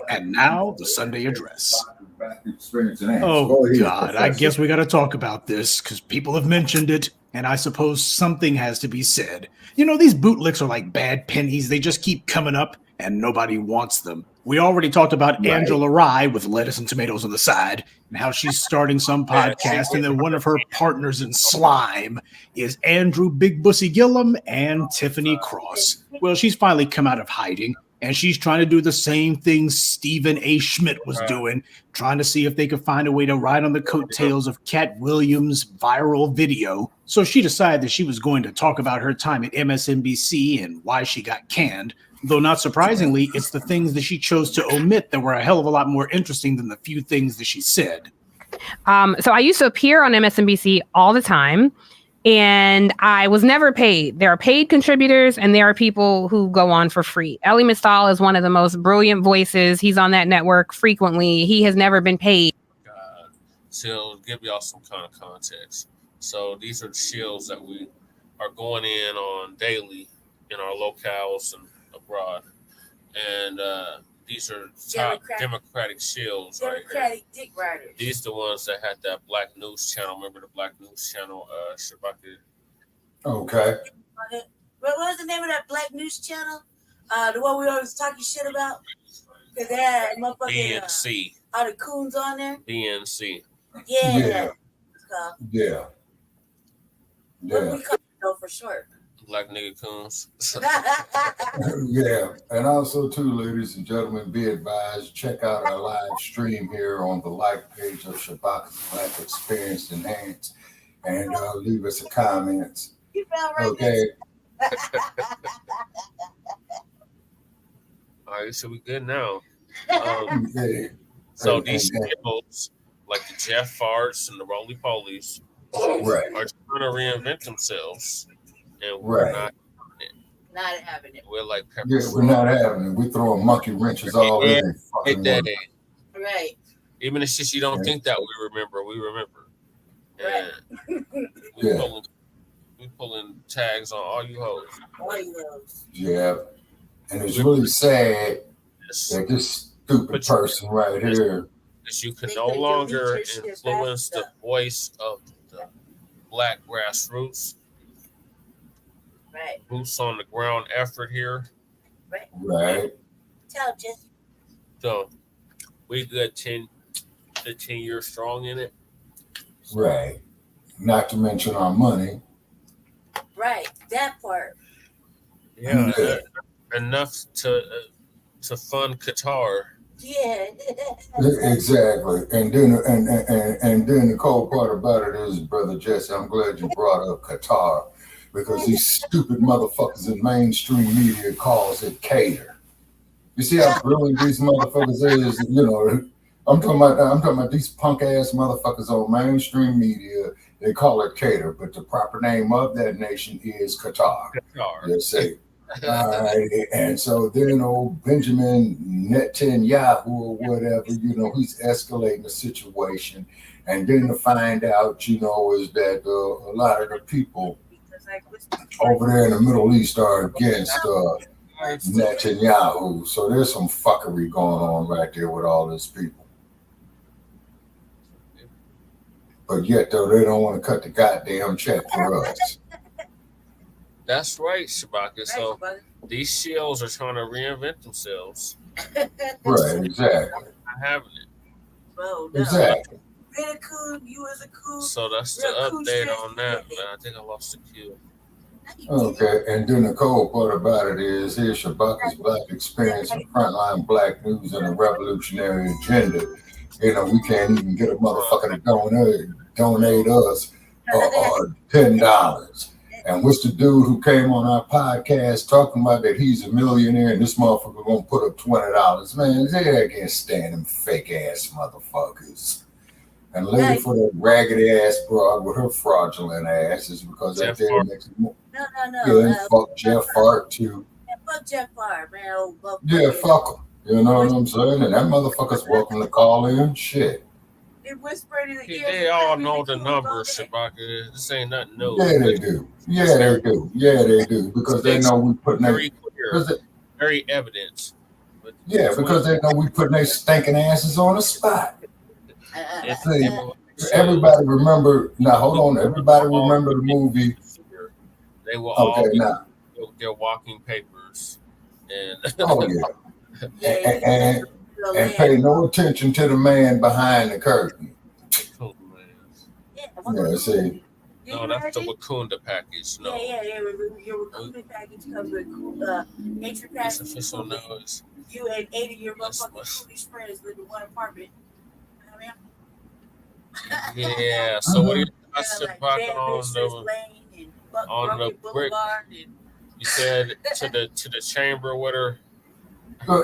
And now, the Sunday address. Oh, God, I guess we got to talk about this because people have mentioned it, and I suppose something has to be said. You know, these bootlicks are like bad pennies. They just keep coming up, and nobody wants them. We already talked about Angela Rye with lettuce and tomatoes on the side, and how she's starting some podcast, and then one of her partners in slime is Andrew Big Bussy Gillum and Tiffany Cross. Well, she's finally come out of hiding, and she's trying to do the same thing Stephen A. Schmidt was doing, trying to see if they could find a way to ride on the coattails of Cat Williams' viral video. So she decided that she was going to talk about her time at MSNBC and why she got canned. Though not surprisingly, it's the things that she chose to omit that were a hell of a lot more interesting than the few things that she said. So I used to appear on MSNBC all the time, and I was never paid. There are paid contributors, and there are people who go on for free. Elie Mystal is one of the most brilliant voices. He's on that network frequently. He has never been paid. To give y'all some kind of context. So these are the shields that we are going in on daily in our locales and abroad, and these are top Democratic shields. Democratic dick riders. These are the ones that had that Black News channel. Remember the Black News channel? Shabaka. Okay. What was the name of that Black News channel? The one we always talking shit about? Because they had motherfucking BNC. All the coons on there. BNC. Yeah. Yeah. What do we call it for short? Black nigga coons. Yeah, and also too, ladies and gentlemen, be advised, check out our live stream here on the like page of Shabaka's Black Experience Enhanced, and leave us a comment. Okay. All right, so we good now. Okay. So these shields, like the Jeff Farts and the Roly Polies, right, are trying to reinvent themselves. And we're not having it. We're like pepper. Yeah, we're not having it. We're throwing monkey wrenches all in. Right. Even the shit you don't think that we remember. Right. And we pulling tags on all you hoes. Yeah. And it's really sad that this stupid person right here. That you can no longer influence the voice of the Black grassroots. Right. Boots on the ground effort here. Right. Tell Jesse. So we got 10 years strong in it. Right. Not to mention our money. Right. That part. Yeah. Enough to fund Qatar. Yeah. Exactly. And then the cold part about it is, Brother Jesse, I'm glad you brought up Qatar. Because these stupid motherfuckers in mainstream media calls it cater. You see how brilliant these motherfuckers is? You know, I'm talking about these punk ass motherfuckers on mainstream media. They call it cater, but the proper name of that nation is Qatar. You see. And so then old Benjamin Netanyahu or whatever, you know, he's escalating the situation. And then to find out, you know, is that a lot of the people over there in the Middle East are against Netanyahu. So there's some fuckery going on right there with all these people. But yet, though, they don't want to cut the goddamn check for us. That's right, Shabaka. So these shields are trying to reinvent themselves. Right, exactly. Not having it. Bro, no. Exactly. Been a coon, you was a coon. So that's the update on that, man. I think I lost the cue. Okay, and then the cold part about it is here's Shabaka's Black Experience and Frontline Black News and the Revolutionary Agenda. You know, we can't even get a motherfucker to donate us $10. And what's the dude who came on our podcast talking about that he's a millionaire and this motherfucker gonna put up $20? Man, they can't stand them fake ass motherfuckers. And later for that raggedy ass broad with her fraudulent ass is because that there makes more. No. Yeah, fuck Jeff Hart too. Yeah, fuck Jeff Hart, man. Old yeah, fuck him. You know what I'm saying? And that motherfucker's welcome to call in. Shit. and whispered in the ear. They all know the numbers, Shabaka. This ain't nothing new. Yeah, they do. Yeah, they do. Yeah, they do. Because they know we putting very clear, very evident. But yeah, because they know we putting their stinking asses on the spot. See, everybody remember. Now, hold on. Everybody remember the movie. They will all okay, be now. Their walking papers. And oh yeah. And pay no attention to the man behind the curtain. Yeah, see. No, that's the Wakunda package. No. Yeah. Your Wakunda package comes with entry pass. Official knows. You and 80 of your motherfucking foolish friends live in one apartment. Yeah. So what do you on the brick? You said to the chamber with her.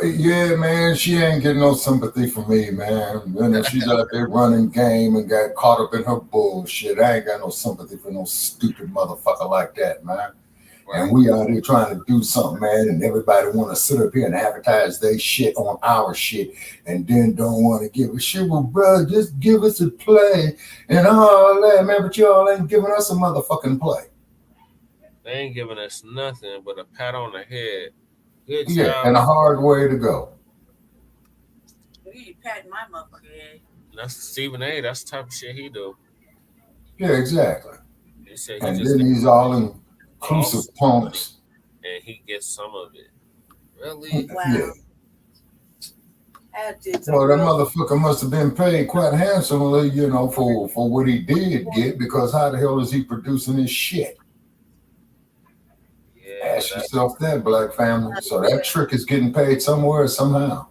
Yeah, man, she ain't getting no sympathy from me, man. You know, she's out there running game and got caught up in her bullshit. I ain't got no sympathy for no stupid motherfucker like that, man. Right. And we out here trying to do something, man, and everybody want to sit up here and advertise they shit on our shit and then don't want to give a shit. Well, bro, just give us a play and all that, man, but y'all ain't giving us a motherfucking play. They ain't giving us nothing but a pat on the head. Good yeah, job. And a hard way to go. You ain't patting my motherfucker head. That's Stephen A. That's the type of shit he do. Yeah, exactly. And then he's all inclusive punks. And he gets some of it. Really? Wow. Yeah. Well, that motherfucker must have been paid quite handsomely, you know, for what he did get, because how the hell is he producing this shit? Ask yourself that, black family. So that trick is getting paid somewhere, somehow.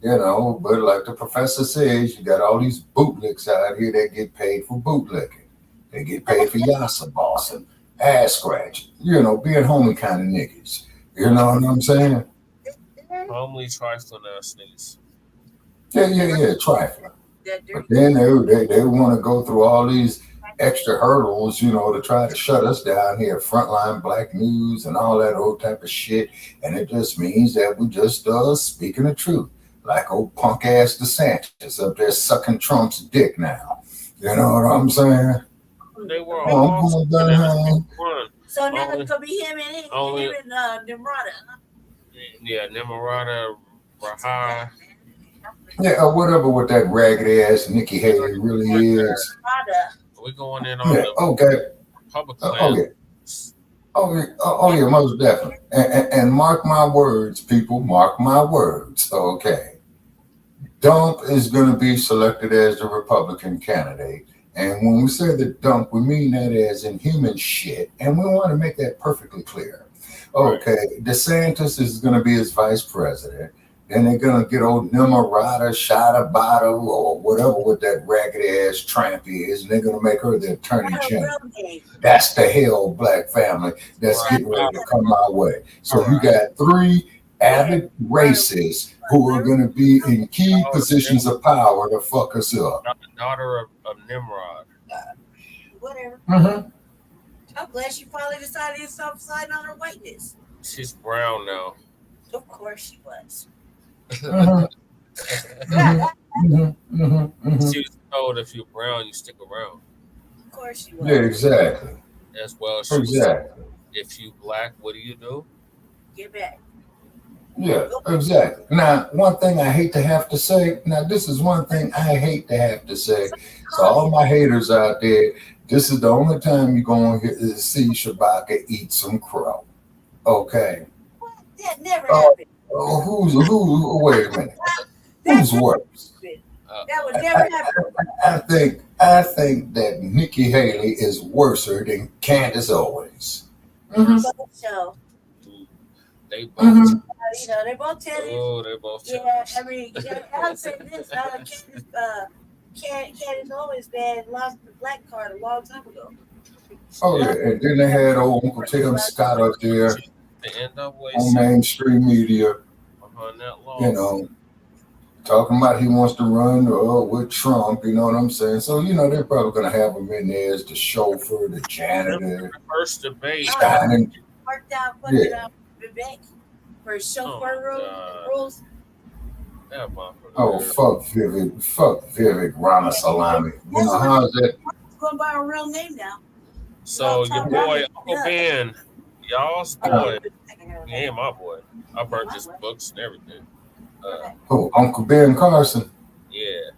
You know, but like the professor says, you got all these bootlicks out here that get paid for bootlicking. They get paid for yassa bossing, ass scratching, you know, being homie kind of niggas. You know what I'm saying? Homely trifling ass niggas. Yeah, trifling. But then they want to go through all these extra hurdles, you know, to try to shut us down here, Frontline Black News and all that old type of shit. And it just means that we just speaking the truth, like old punk ass DeSantis up there sucking Trump's dick now. You know what I'm saying? They were all so now it's gonna be him and Nimrata. Yeah, Nimrata, Raha. Yeah, or whatever with that raggedy ass Nikki Haley really is. We're going in on the public plan. Oh yeah, most definitely. And mark my words, people, mark my words. Okay. Dump is going to be selected as the Republican candidate. And when we say the dump, we mean that as in human shit. And we want to make that perfectly clear. Okay, DeSantis is going to be his vice president. Then they're going to get old Nimrata, Shadabata, or whatever what that raggedy ass tramp is, and they're going to make her the attorney general. That's the hell, black family, that's getting ready to come our way. So you got 3 avid racists who are going to be in key positions of power to fuck us up. The daughter of Nimrod. Whatever. Mm-hmm. I'm glad she finally decided to stop sliding on her whiteness. She's brown now. Of course she was. She was told if you're brown, you stick around. Of course she was. Yeah, exactly. As well, she said, if you black, what do you do? Get back. Yeah, exactly. Now, one thing I hate to have to say, this is one thing I hate to have to say. So all my haters out there, this is the only time you're going to see Shabaka eat some crow. Okay. That never happened. Who? Wait a minute. Who's worse? That would never happen. I think that Nikki Haley is worser than Candace Owens. Mm-hmm. So they both, they both tell you. Oh, they both. Yeah, I mean, I'll say this: Candace Owens lost the black card a long time ago. Oh yeah, and then they had old Uncle Tim Scott up there on mainstream media, you know, talking about he wants to run with Trump, you know what I'm saying? So, you know, they're probably going to have him in there as the chauffeur, the janitor. First debate. Worked out, put it out, Bricc for chauffeur rules. That motherfucker. Oh, fuck Vivek Ramaswamy. You know, how is that? Going by a real name now. So your boy Uncle Ben, y'all's boy, he ain't my boy. I burnt his books and everything. Oh, Uncle Ben Carson. Yeah,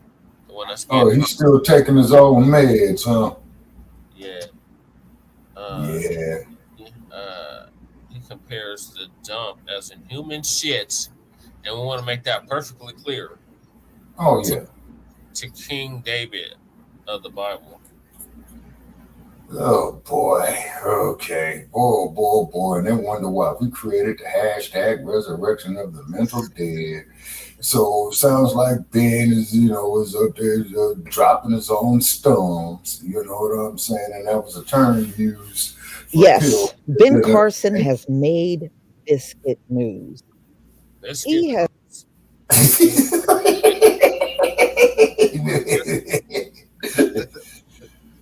the one that's he's still taking his own meds, huh? Yeah. Yeah. He compares the dump as inhuman shit, and we want to make that perfectly clear. Oh yeah. To King David of the Bible. Oh boy. Okay. Boy. And then wonder why we created the hashtag resurrection of the mental dead. So sounds like Ben is, is up there dropping his own stones. You know what I'm saying? And that was a term used. Yes, Ben Carson has made biscuit news. He has.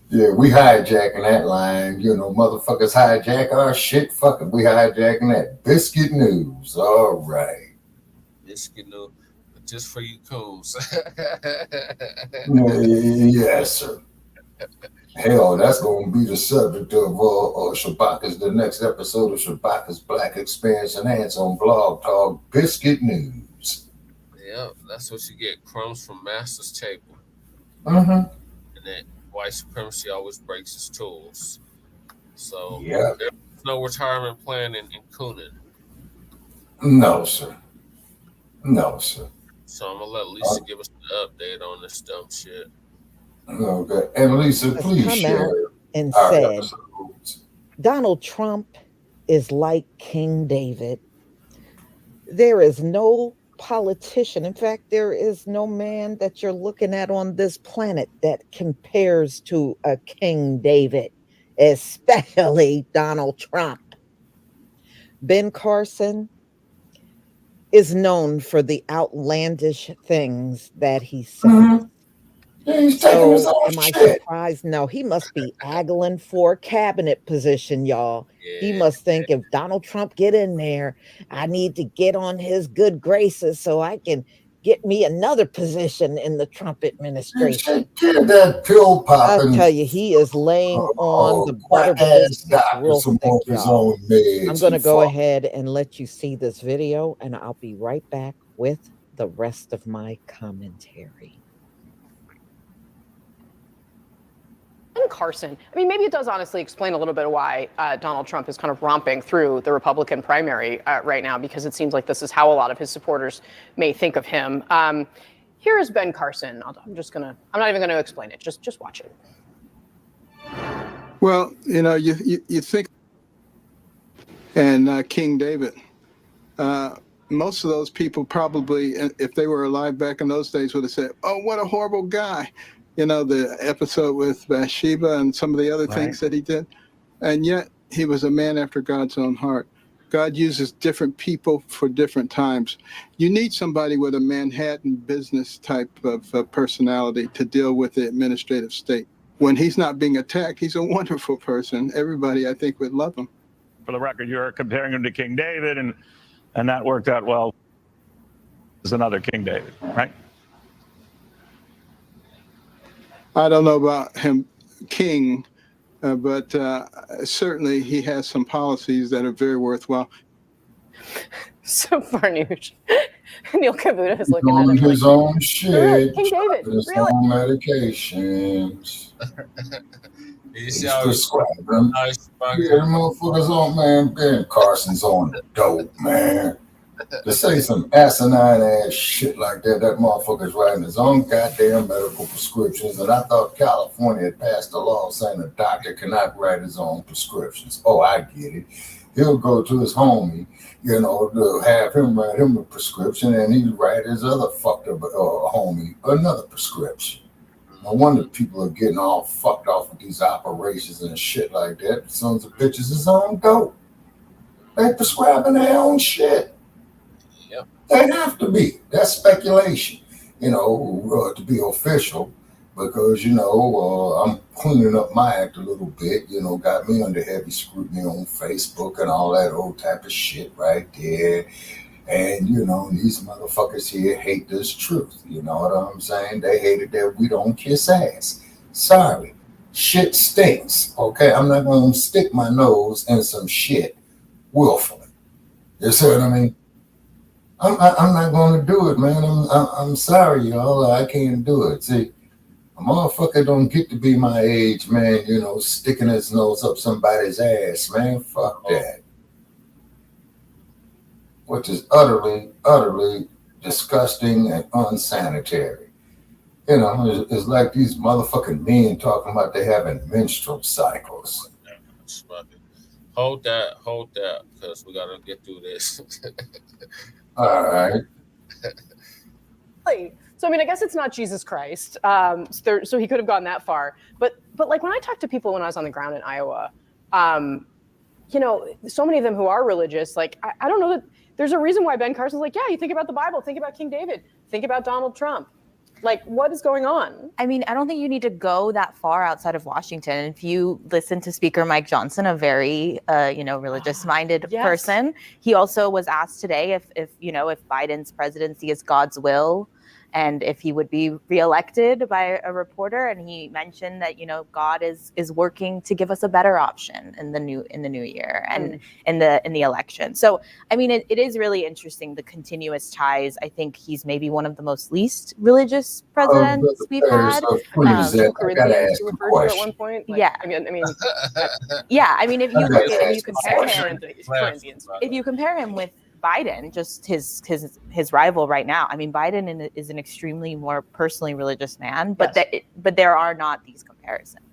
Yeah, we hijacking that line. Motherfuckers hijack our shit. Fuck it, we hijacking that. Biscuit news. All right. Biscuit news, just for you coons. Yes, sir. Hell, that's going to be the subject of Shabaka's, the next episode of Shabaka's Black Expansion Ants on Blog Talk, Biscuit News. Yeah, that's what you get, crumbs from master's table. Mm-hmm. And that white supremacy always breaks its tools. So there's no retirement plan in Coonan. No, sir. No, sir. So I'm going to let Lisa give us an update on this dumb shit. Okay, and Lisa, please come share out and our said episodes. Donald Trump is like King David. There is no politician. In fact, there is no man that you're looking at on this planet that compares to a King David, especially Donald Trump. Ben Carson is known for the outlandish things that he says. Mm-hmm. Yeah, he's taking his own am I shit. surprised? No, he must be angling for a cabinet position, y'all. He must think if Donald Trump get in there, I need to get on his good graces so I can get me another position in the Trump administration. That pill popping. I'll tell you, he is laying on the butter biscuits real thick, y'all. I'm going to go ahead and let you see this video, and I'll be right back with the rest of my commentary. Carson. I mean, maybe it does honestly explain a little bit why Donald Trump is kind of romping through the Republican primary right now, because it seems like this is how a lot of his supporters may think of him. Here is Ben Carson. I'm not even going to explain it. Just watch it. Well, you think, and King David, most of those people probably, if they were alive back in those days, would have said, "Oh, what a horrible guy." The episode with Bathsheba and some of the other things that he did. And yet he was a man after God's own heart. God uses different people for different times. You need somebody with a Manhattan business type of personality to deal with the administrative state. When he's not being attacked, he's a wonderful person. Everybody, I think, would love him. For the record, you're comparing him to King David, and that worked out well. There's another King David, right? I don't know about him, King, but certainly he has some policies that are very worthwhile. So Farnoosh. Neil Cavuto is looking on at him his like, own shit, King David, his really? own medications. He's prescribing. Yeah, the motherfuckers on, man. Ben Carson's on the dope, man. To say some asinine ass shit like that, that motherfucker's writing his own goddamn medical prescriptions. And I thought California had passed a law saying a doctor cannot write his own prescriptions. Oh, I get it. He'll go to his homie, to have him write him a prescription, and he'd write his other fucked up homie another prescription. No wonder people are getting all fucked off with these operations and shit like that. Sons of bitches is on dope. They prescribing their own shit. They have to be. That's speculation, to be official, because, I'm cleaning up my act a little bit, got me under heavy scrutiny on Facebook and all that old type of shit right there. And, you know, these motherfuckers here hate this truth. You know what I'm saying? They hated that we don't kiss ass. Sorry. Shit stinks. Okay? I'm not going to stick my nose in some shit willfully. You see what I mean? I'm not going to do it, man. I'm sorry, y'all. I can't do it. See, a motherfucker don't get to be my age, man, you know, sticking his nose up somebody's ass, man. Fuck that. Which is utterly, utterly disgusting and unsanitary. You know, it's like these motherfucking men talking about they having menstrual cycles. Hold that, because we gotta get through this. All right. So I mean, I guess it's not Jesus Christ. So he could have gone that far. But like when I talk to people when I was on the ground in Iowa, you know, so many of them who are religious, like I don't know that there's a reason why Ben Carson's like, yeah, you think about the Bible, think about King David, think about Donald Trump. Like, what is going on? I mean, I don't think you need to go that far outside of Washington. If you listen to Speaker Mike Johnson, a very, religious-minded person, he also was asked today if Biden's presidency is God's will, and if he would be reelected by a reporter, and he mentioned that God is working to give us a better option in the new year and in the election. So I mean, it is really interesting, the continuous ties. I think he's maybe one of the most least religious presidents we've had. Corinthians referred to at one point. Like, yeah, I mean, yeah. I mean, if you look at, if you compare him with Biden, just his rival right now. I mean, Biden is an extremely more personally religious man, but but there are not these comparisons.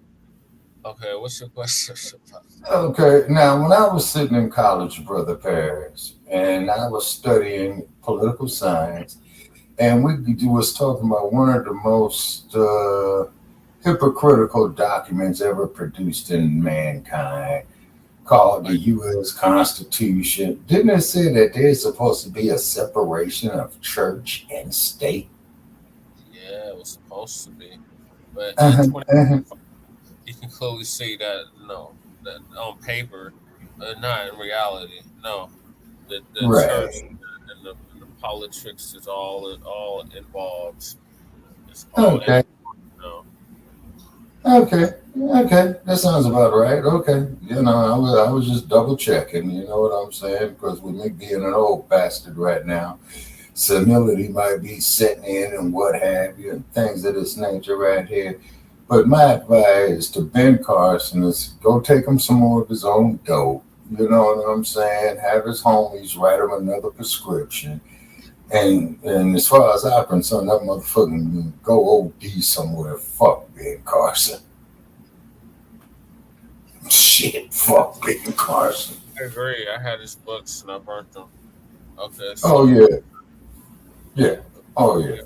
Okay, what's your question? Okay, now when I was sitting in college, Brother Paris, and I was studying political science, and we was talking about one of the most hypocritical documents ever produced in mankind, called the U.S. Constitution. Didn't it say that there's supposed to be a separation of church and state? Yeah, it was supposed to be. But you can clearly see that, that on paper, not in reality. No, the church and the politics is all involved. It's all Okay, that sounds about right. Okay, I was just double checking. You know what I'm saying? Because with me being an old bastard right now, senility might be setting in and what have you, and things of this nature right here. But my advice to Ben Carson is go take him some more of his own dope. You know what I'm saying? Have his homies write him another prescription. And as far as I'm concerned, that motherfucking go OD somewhere. Fuck Ben Carson. Shit, fuck Ben Carson. I agree. I had his books and I burnt them. Okay. So, oh yeah. Yeah. Oh yeah.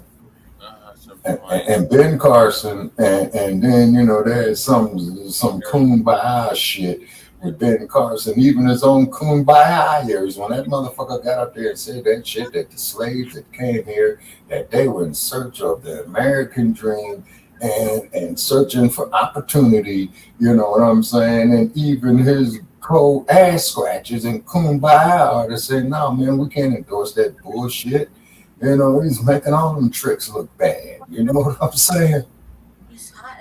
And Ben Carson, and then there's some kumbaya shit with Ben Carson, even his own kumbaya years, when that motherfucker got up there and said that shit, that the slaves that came here, that they were in search of the American dream and searching for opportunity, you know what I'm saying? And even his co-ass scratches and kumbaya artists say, no, man, we can't endorse that bullshit. He's making all them tricks look bad. You know what I'm saying?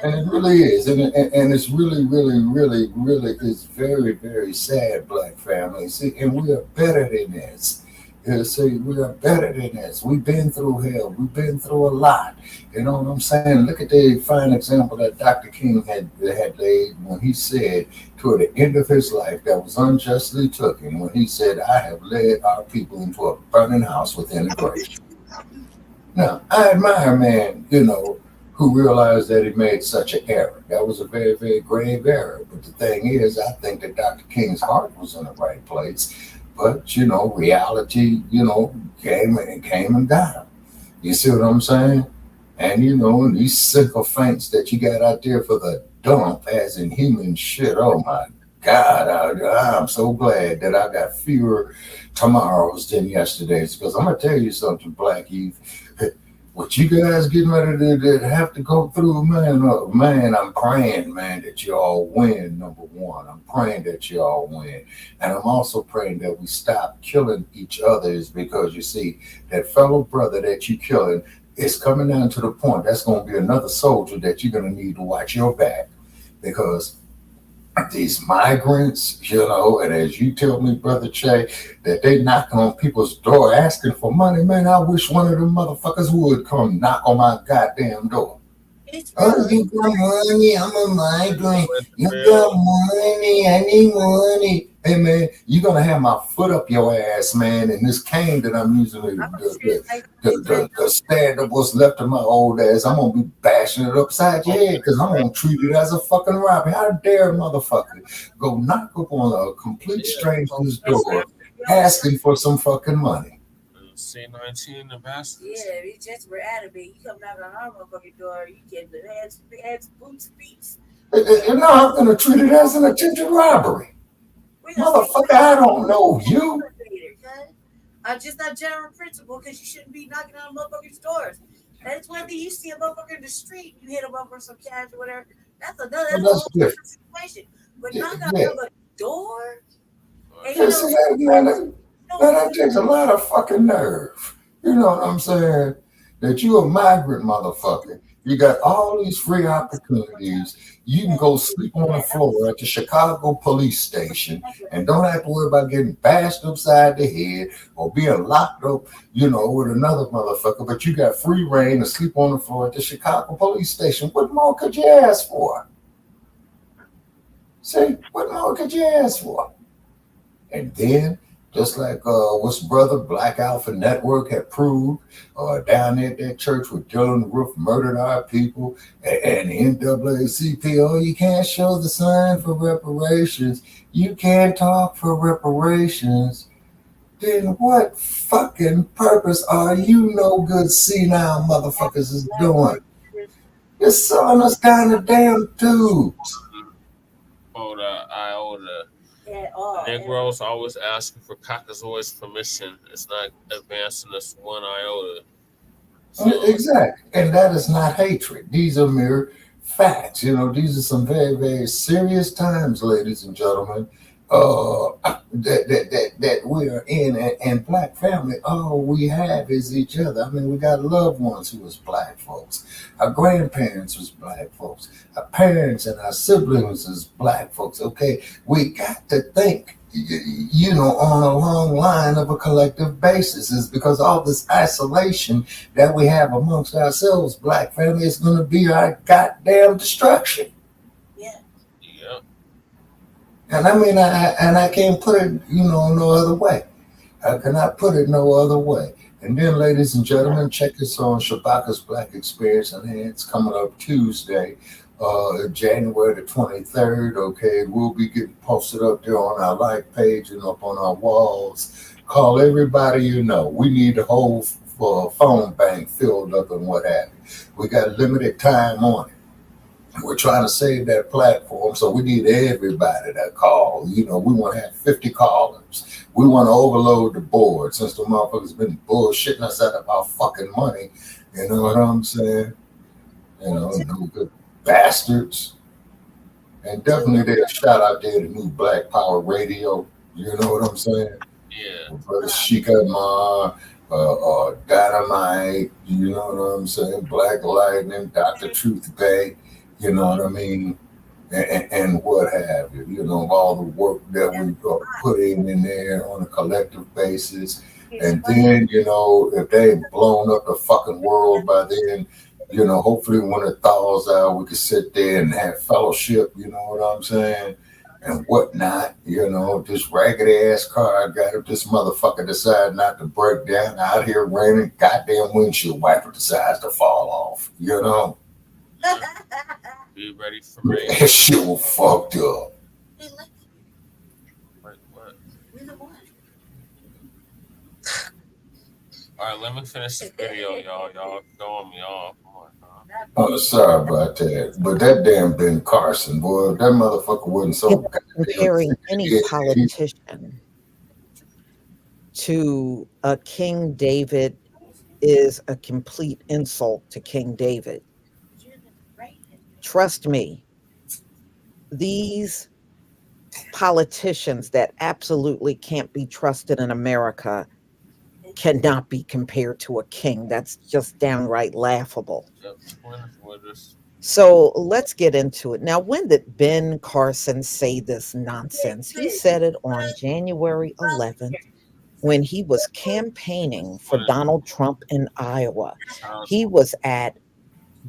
And it really is. And it's really, really, really, really is very, very sad, Black family. See, and we are better than this. See, we are better than this. We've been through hell. We've been through a lot. You know what I'm saying? Look at the fine example that Dr. King had laid when he said toward the end of his life that was unjustly taken, when he said, I have led our people into a burning house with integration. Now, I admire a man, who realized that he made such an error. That was a very, very grave error. But the thing is, I think that Dr. King's heart was in the right place. But, reality, came and got him. You see what I'm saying? And, these sycophants that you got out there for the dump as in human shit, oh my God, I'm so glad that I got fewer tomorrows than yesterdays. Because I'm going to tell you something, Black Youth. what you guys getting ready to have to go through, man, man, I'm praying, man, that you all win, number one. I'm praying that you all win. And I'm also praying that we stop killing each other, is because you see, that fellow brother that you killing is coming down to the point that's going to be another soldier that you're going to need to watch your back, because these migrants, you know, and as you tell me, Brother Che, that they knocking on people's door asking for money, man, I wish one of them motherfuckers would come knock on my goddamn door. Oh, you got money, I'm a migrant. You got money, I need money. Hey, man, you're going to have my foot up your ass, man, and this cane that I'm using, the stand up what's left of my old ass, I'm going to be bashing it upside your head because I'm going to treat it as a fucking robbery. How dare a motherfucker go knock up on a complete stranger's door asking for some fucking money? C-19 ambassadors. Yeah, we just were adamant. You come knock on our motherfucking door, you get the hands, boots, feet. No, I'm going to treat it as an attempted robbery. Motherfucker, I don't know you. Just that general principle, because you shouldn't be knocking on motherfuckers' doors. That's one thing. You see a motherfucker in the street, you hit him up for some cash or whatever. That's a whole different situation. But knocking on a door, and you know, that takes a lot of fucking nerve. You know what I'm saying? That you a migrant motherfucker. You got all these free opportunities. You can go sleep on the floor at the Chicago police station and don't have to worry about getting bashed upside the head or being locked up, you know, with another motherfucker. But you got free reign to sleep on the floor at the Chicago police station. What more could you ask for? See, what more could you ask for? And then, just like what's brother Black Alpha Network had proved down there at that church where Dylan Roof murdered our people, and the NAACP, oh, you can't show the sign for reparations. You can't talk for reparations. Then what fucking purpose are you no good senile motherfuckers is doing? You're selling us down the damn tubes. Iota. Negroes always asking for Caucasoid's permission. It's not advancing us one iota. So, exactly. And that is not hatred. These are mere facts. You know, these are some very, very serious times, ladies and gentlemen, that we are in. And Black family, all we have is each other. I mean, we got loved ones who was Black folks. Our grandparents was Black folks. Our parents and our siblings is Black folks. Okay, we got to think, you know, on a long line of a collective basis. Is because all this isolation that we have amongst ourselves, Black family, is going to be our goddamn destruction. yeah. And I mean, I can't put it, you know, no other way. I cannot put it no other way. And then, ladies and gentlemen, check us on Shabaka's Black Experience, and it's coming up Tuesday, January the 23rd. Okay, we'll be getting posted up there on our like page and up on our walls. Call everybody you know. We need the whole phone bank filled up and what have you. We got limited time on it. We're trying to save that platform, so we need everybody that call. You know, we want to have 50 callers. We want to overload the board since the motherfuckers been bullshitting us out of our fucking money. You know what I'm saying? You know, no good bastards. And definitely there's a shout out there to new Black Power Radio. You know what I'm saying? Yeah. Brother Sheikah Ma, Dynamite, you know what I'm saying? Black Lightning, Dr. Truth Bay. You know what I mean? And what have you. You know, all the work that we put in there on a collective basis. And then, you know, if they ain't blown up the fucking world by then, you know, hopefully when it thaws out, we can sit there and have fellowship, you know what I'm saying? And whatnot, you know, this ragged ass car I got, if this motherfucker decide not to break down out here raining, goddamn windshield wiper decides to fall off, you know? Be ready for me. That shit was fucked up. Wait, what? All right, let me finish this video, y'all. Y'all throwing me off. Oh, sorry about that. But that damn Ben Carson, boy, that motherfucker wasn't so comparing any politician to a King David is a complete insult to King David. Trust me, these politicians that absolutely can't be trusted in America cannot be compared to a king. That's just downright laughable. So let's get into it. Now, when did Ben Carson say this nonsense? He said it on January 11th when he was campaigning for Donald Trump in Iowa. He was at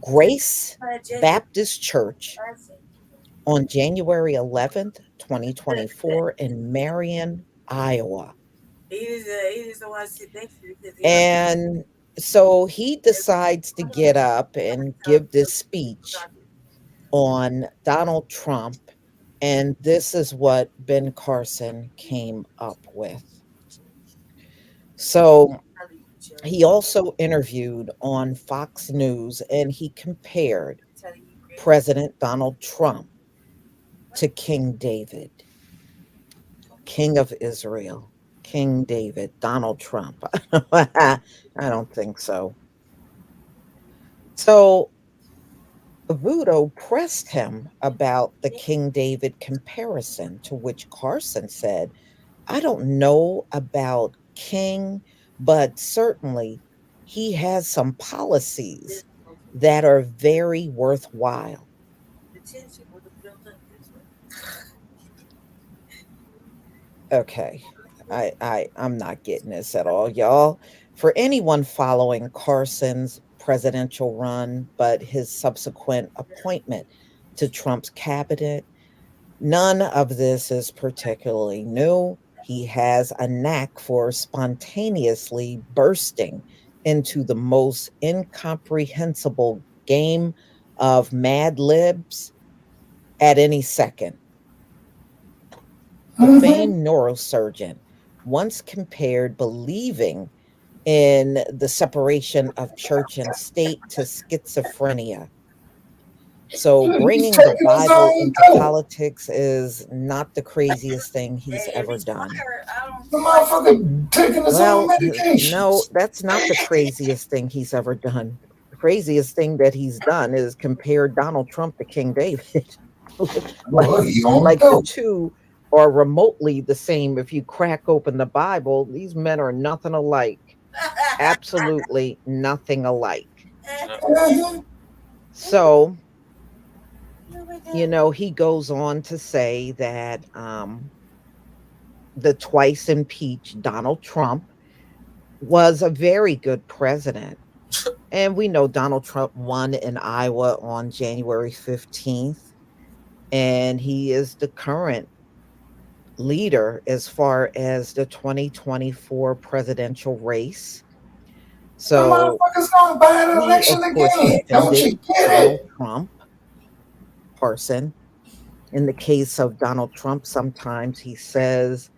Grace Baptist Church on January 11th, 2024 in Marion, Iowa. And so he decides to get up and give this speech on Donald Trump. And this is what Ben Carson came up with. So he also interviewed on Fox News and he compared President Donald Trump to King David, King of Israel. King David, Donald Trump. I don't think so. So Voodoo pressed him about the King David comparison, to which Carson said, I don't know about King, but certainly he has some policies that are very worthwhile. Okay. I'm not getting this at all, y'all. For anyone following Carson's presidential run, but his subsequent appointment to Trump's cabinet, none of this is particularly new. He has a knack for spontaneously bursting into the most incomprehensible game of Mad Libs at any second. The famed neurosurgeon once compared believing in the separation of church and state to schizophrenia. So bringing the Bible into politics is not the craziest thing he's ever done. The motherfucker taking his own medication. No, that's not the craziest thing he's ever done. The craziest thing that he's done is compare Donald Trump to King David. like the two are remotely the same. If you crack open the Bible, these men are nothing alike. Absolutely nothing alike. So, he goes on to say that the twice impeached Donald Trump was a very good president. And we know Donald Trump won in Iowa on January 15th. And he is the current leader as far as the 2024 presidential race. So, the motherfucker's gonna buy an election again. Don't you get Donald it? Trump, Carson. In the case of Donald Trump, sometimes he says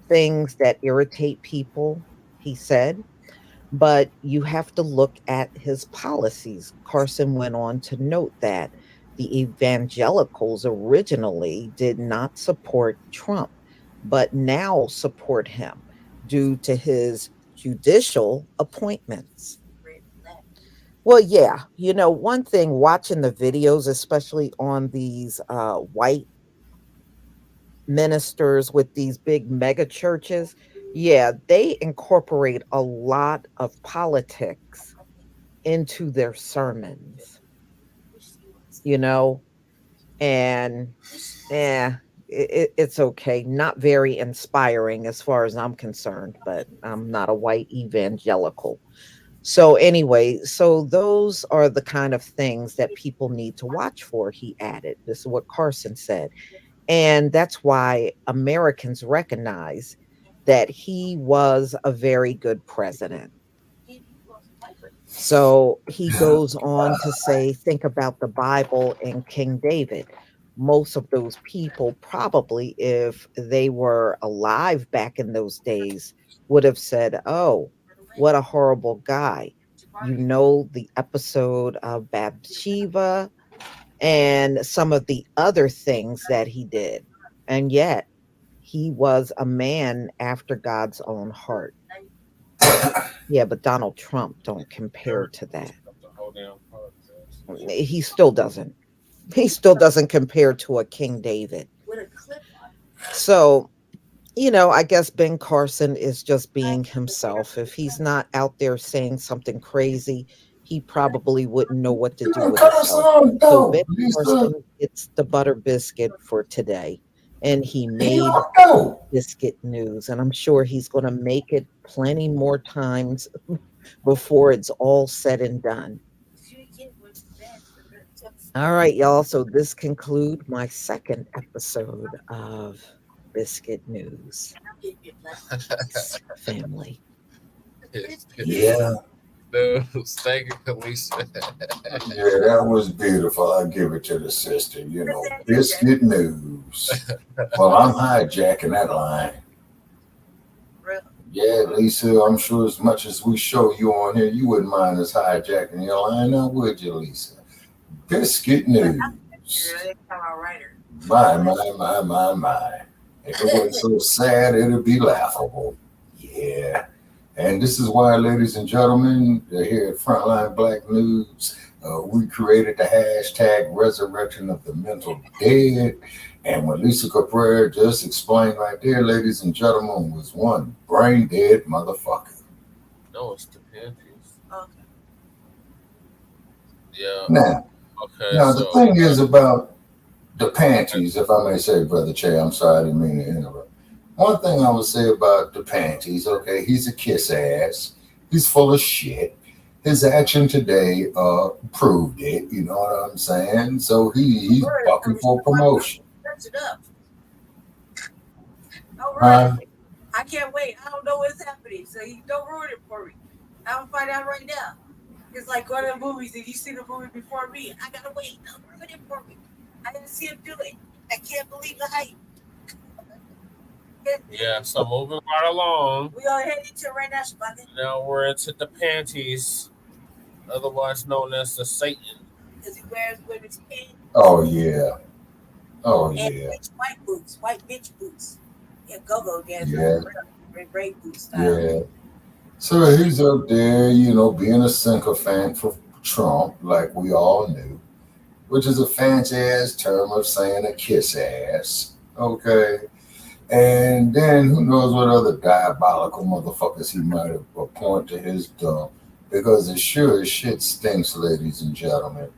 things that irritate people, he said, but you have to look at his policies. Carson went on to note that the evangelicals originally did not support Trump, but now support him due to his judicial appointments. Well, yeah, one thing watching the videos, especially on these white ministers with these big mega churches, yeah, they incorporate a lot of politics into their sermons, and it's okay. Not very inspiring as far as I'm concerned, but I'm not a white evangelical. So anyway, so those are the kind of things that people need to watch for, he added. This is what Carson said. And that's why Americans recognize that he was a very good president. So he goes on to say, think about the Bible and King David. Most of those people probably, if they were alive back in those days, would have said, oh, what a horrible guy. The episode of Bathsheba and some of the other things that he did. And yet he was a man after God's own heart. Yeah, but Donald Trump don't compare to that. The whole damn podcast. He still doesn't. He still doesn't compare to a King David. With a clip on. So, I guess Ben Carson is just being himself. If he's not out there saying something crazy, he probably wouldn't know what to do with himself. So Ben Carson gets the butter biscuit for today. And he made biscuit news. And I'm sure he's going to make it plenty more times before it's all said and done. All right, y'all. So this concludes my second episode of Biscuit News. Family. Yeah. Thank you, Lisa. Yeah, that was beautiful. I give it to the sister. Biscuit News. Well, I'm hijacking that line. Yeah, Lisa, I'm sure as much as we show you on here, you wouldn't mind us hijacking your line, now would you, Lisa? Biscuit News. My. If it wasn't so sad, it'd be laughable. Yeah. And this is why, ladies and gentlemen, here at Frontline Black News, we created the hashtag Resurrection of the Mental Dead. And what Lisa Cabrera just explained right there, ladies and gentlemen, was one brain dead motherfucker. No, it's DePanties. Okay. Yeah. Now, the thing is about DePanties, if I may say, Brother Che, I'm sorry, I didn't mean to interrupt. One thing I would say about DePanties, okay, he's a kiss ass. He's full of shit. His action today proved it, you know what I'm saying? So he's fucking for promotion. It up. All right. I can't wait. I don't know what's happening, so you don't ruin it for me. I'll find out right now. It's like going to the movies. Did you see the movie before me? I gotta wait. Don't ruin it for me. I didn't see him do it. I can't believe the hype. Yeah, so moving right along. We are heading to right now, Shabbat. Now we're into DePanties, otherwise known as the Satan. Because he wears women's pants. Oh, yeah. Oh, and yeah. White boots, white bitch boots. Yeah, go dance. Yeah. Great boot style. Yeah. So he's up there, being a sycophant for Trump, like we all knew, which is a fancy ass term of saying a kiss ass. Okay. And then who knows what other diabolical motherfuckers he might have appointed to his dump, because it sure as shit stinks, ladies and gentlemen.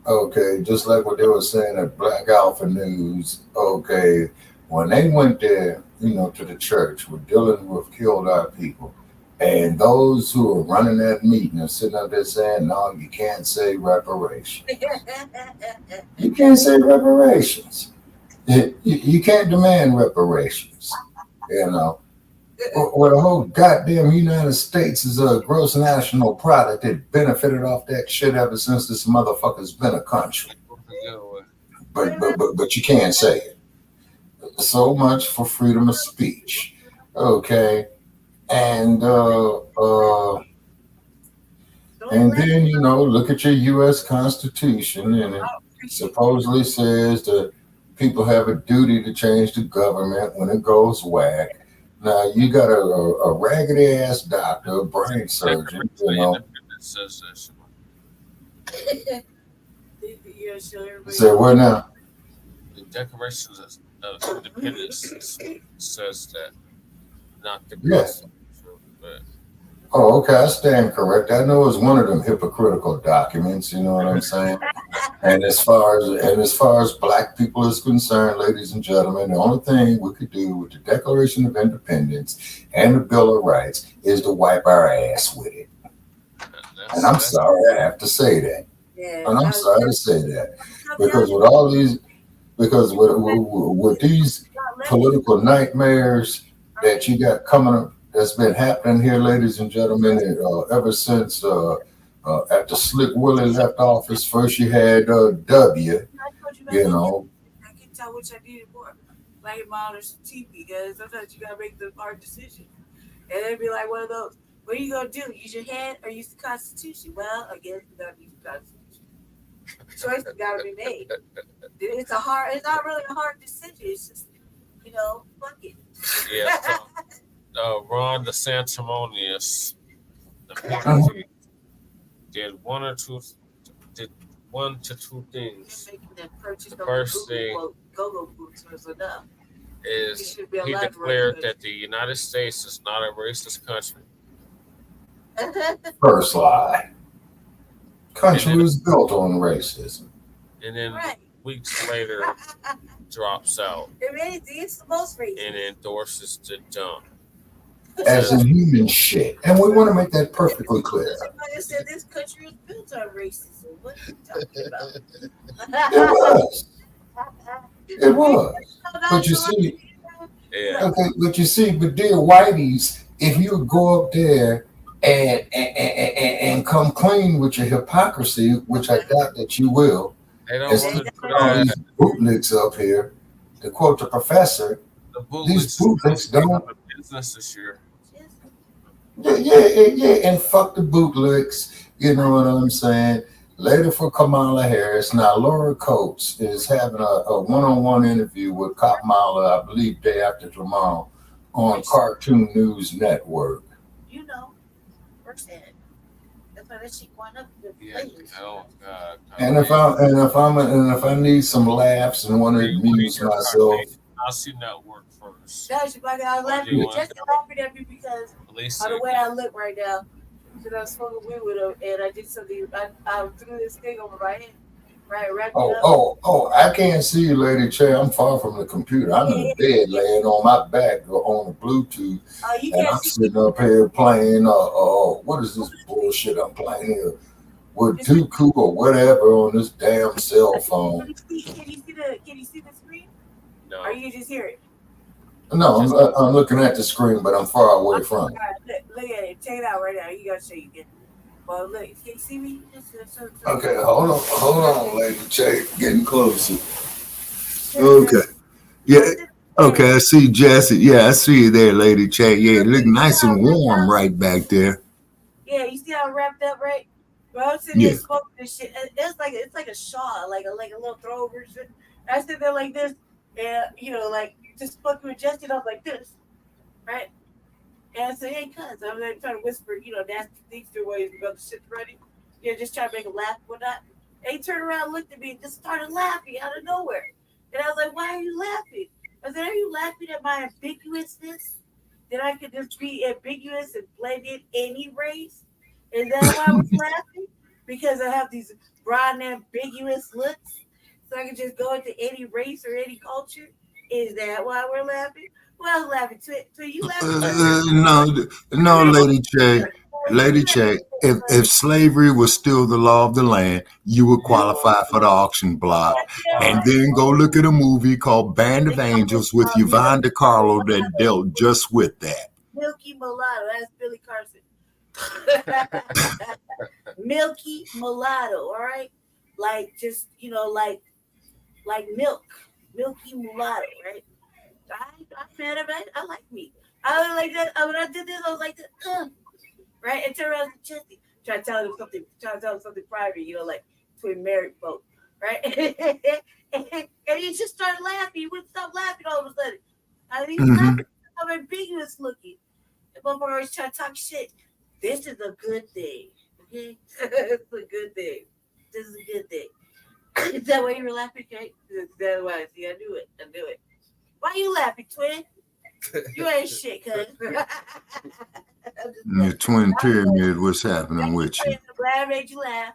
Okay, just like what they were saying at Black Alpha News. Okay, when they went there, to the church, we're dealing with killed our people. And those who are running that meeting are sitting up there saying, no, you can't say reparations. You can't say reparations. You can't demand reparations. Well, the whole goddamn United States is a gross national product that benefited off that shit ever since this motherfucker's been a country. But you can't say it. So much for freedom of speech. Okay. And then, look at your U.S. Constitution, and it supposedly says that people have a duty to change the government when it goes whack. Now, you got a raggedy ass doctor, a brain surgeon, Say what now? The Declaration of Independence says that, not the Yes. Oh, okay, I stand correct. I know it's one of them hypocritical documents, you know what I'm saying? And as far as black people is concerned, ladies and gentlemen, the only thing we could do with the Declaration of Independence and the Bill of Rights is to wipe our ass with it. And I'm sorry I have to say that. And I'm sorry to say that. Because with all these, with these political nightmares that you got coming up, that's been happening here, ladies and gentlemen, ever since after Slick Willie left office. First you had W, I can tell which I needed more. Like monitors TV, because sometimes you gotta make the hard decision. And it'd be like one of those, what are you gonna do? Use your head or use the Constitution? Well, I guess you gotta use the Constitution. Choice gotta be made. It's not really a hard decision. It's just, fuck it. Yeah. Ron DeSantis The Patriots did one to two things. The first thing is he declared that the United States is not a racist country. First lie. Country was built on racism. And then weeks later drops out It's the most racist. and endorses the dump. As a human shit. And we want to make that perfectly clear. Somebody said this country is built on racism. What are you talking about? It was. It was. But you see, okay, but dear whiteys, if you go up there and come clean with your hypocrisy, which I doubt that you will, as these bootlicks up here, to quote the professor, these bootlicks don't. Business this year. Yeah, and fuck the bootlicks. You know what I'm saying? Later for Kamala Harris. Now, Laura Coates is having a one-on-one interview with Kamala, I believe, day after tomorrow on Cartoon News Network. You know, firsthand. That's why that shit going up. Yeah. Oh God. And if I need some laughs and want to amuse myself, I'll see network first. Gosh, like I was laughing, just laughing at me because of the way I look right now. Because I was smoking weed with him, and I did something. I threw this thing over my head, right? Wrapped it up. Oh! I can't see you, Lady Chair. I'm far from the computer. I'm in the bed, laying on my back on the Bluetooth, and I'm sitting up here playing. What is this bullshit I'm playing here? With Dooku or whatever on this damn cell phone. Can you see the screen? No. Or you just hear it? No, I'm looking at the screen, but I'm far away from it. Look at it. Check it out right now. You gotta show you again. Well, look. Can you see me? Okay, hold on, Lady Chair. Getting closer. Okay. Yeah. Okay, I see Jesse. Yeah, I see you there, Lady Chair. Yeah, it look nice and warm right back there. Yeah, you see how I'm wrapped up, right? Well, I'm sitting there smoking this shit. It's like a shawl, like a little throwover shit. I sit there like this, and like just fucking with Justin. I was like this, right? And I said, "Hey, cuz," I'm like trying to whisper, nasty things to ways about the shit ready. Just trying to make him laugh, whatnot. And he turned around, looked at me, and just started laughing out of nowhere. And I was like, "Why are you laughing?" I said, "Are you laughing at my ambiguousness? That I could just be ambiguous and blend in any race? Is that why we're laughing? Because I have these broad and ambiguous looks, so I can just go into any race or any culture? Is that why we're laughing?" Well, I was laughing to it. So you laughing? No, Lady Che. If slavery was still the law of the land, you would qualify for the auction block, and then go look at a movie called Band of Angels with Uvalde that dealt just with that. Milky mulatto. That's Billy Carson. Milky mulatto. All right, like just like milk. Milky mulatto. Right. I'm mad about it. I like me. I was like that. When I did this, I was like, right? And turn around to Jesse, try to tell him something private, like between married folk, right? and he just started laughing. He wouldn't stop laughing all of a sudden. He was laughing. I'm ambiguous looking. And before I was trying to talk shit, this is a good thing. Okay? It's a good thing. This is a good thing. Is that why you were laughing, Kate? That's why. See, I knew it. Why you laughing, twin? You ain't shit, cuz. The twin pyramid, what's happening with you? I'm glad I made you laugh.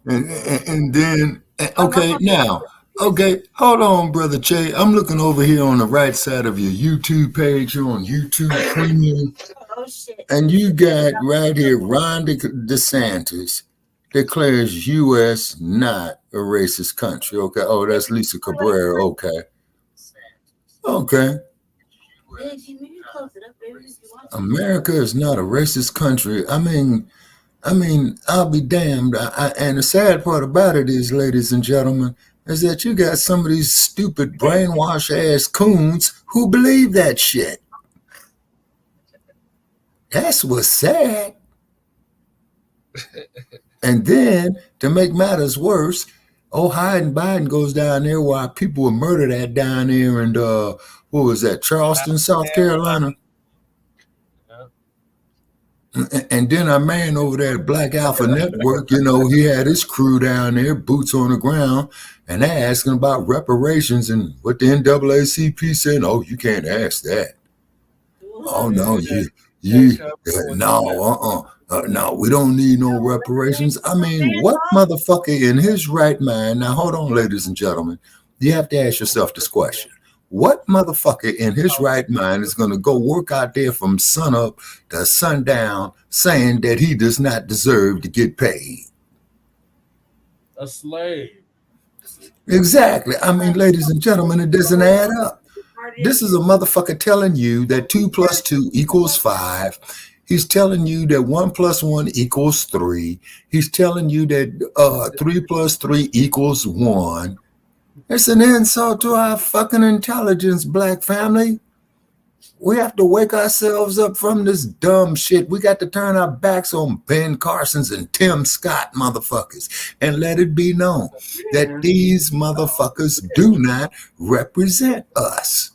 And then, okay, now, okay, hold on, Brother Che. I'm looking over here on the right side of your YouTube page. You're on YouTube Premium. Oh, shit. And you got right here, Ron DeSantis declares U.S. not a racist country. Okay. Oh, that's Lisa Cabrera. Okay. America is not a racist country. I mean, I'll be damned. And the sad part about it is, ladies and gentlemen, is that you got some of these stupid brainwash ass coons who believe that shit. That's what's sad. And then, to make matters worse, Oh, Biden goes down there while people were murdered at down there, and what was that, Charleston, South Carolina? And then our man over there at Black Alpha Network, you know, he had his crew down there, boots on the ground, and they're asking about reparations, and what the NAACP said, oh, you can't ask that. Oh, no, no, we don't need no reparations. I mean, what motherfucker in his right mind? Now, hold on, ladies and gentlemen. You have to ask yourself this question. What motherfucker in his right mind is going to go work out there from sunup to sundown saying that he does not deserve to get paid? A slave. Exactly. I mean, ladies and gentlemen, it doesn't add up. This is a motherfucker telling you that 2 + 2 = 5. He's telling you that 1 + 1 = 3. He's telling you that 3 + 3 = 1. It's an insult to our fucking intelligence, black family. We have to wake ourselves up from this dumb shit. We got to turn our backs on Ben Carson's and Tim Scott motherfuckers and let it be known that these motherfuckers do not represent us.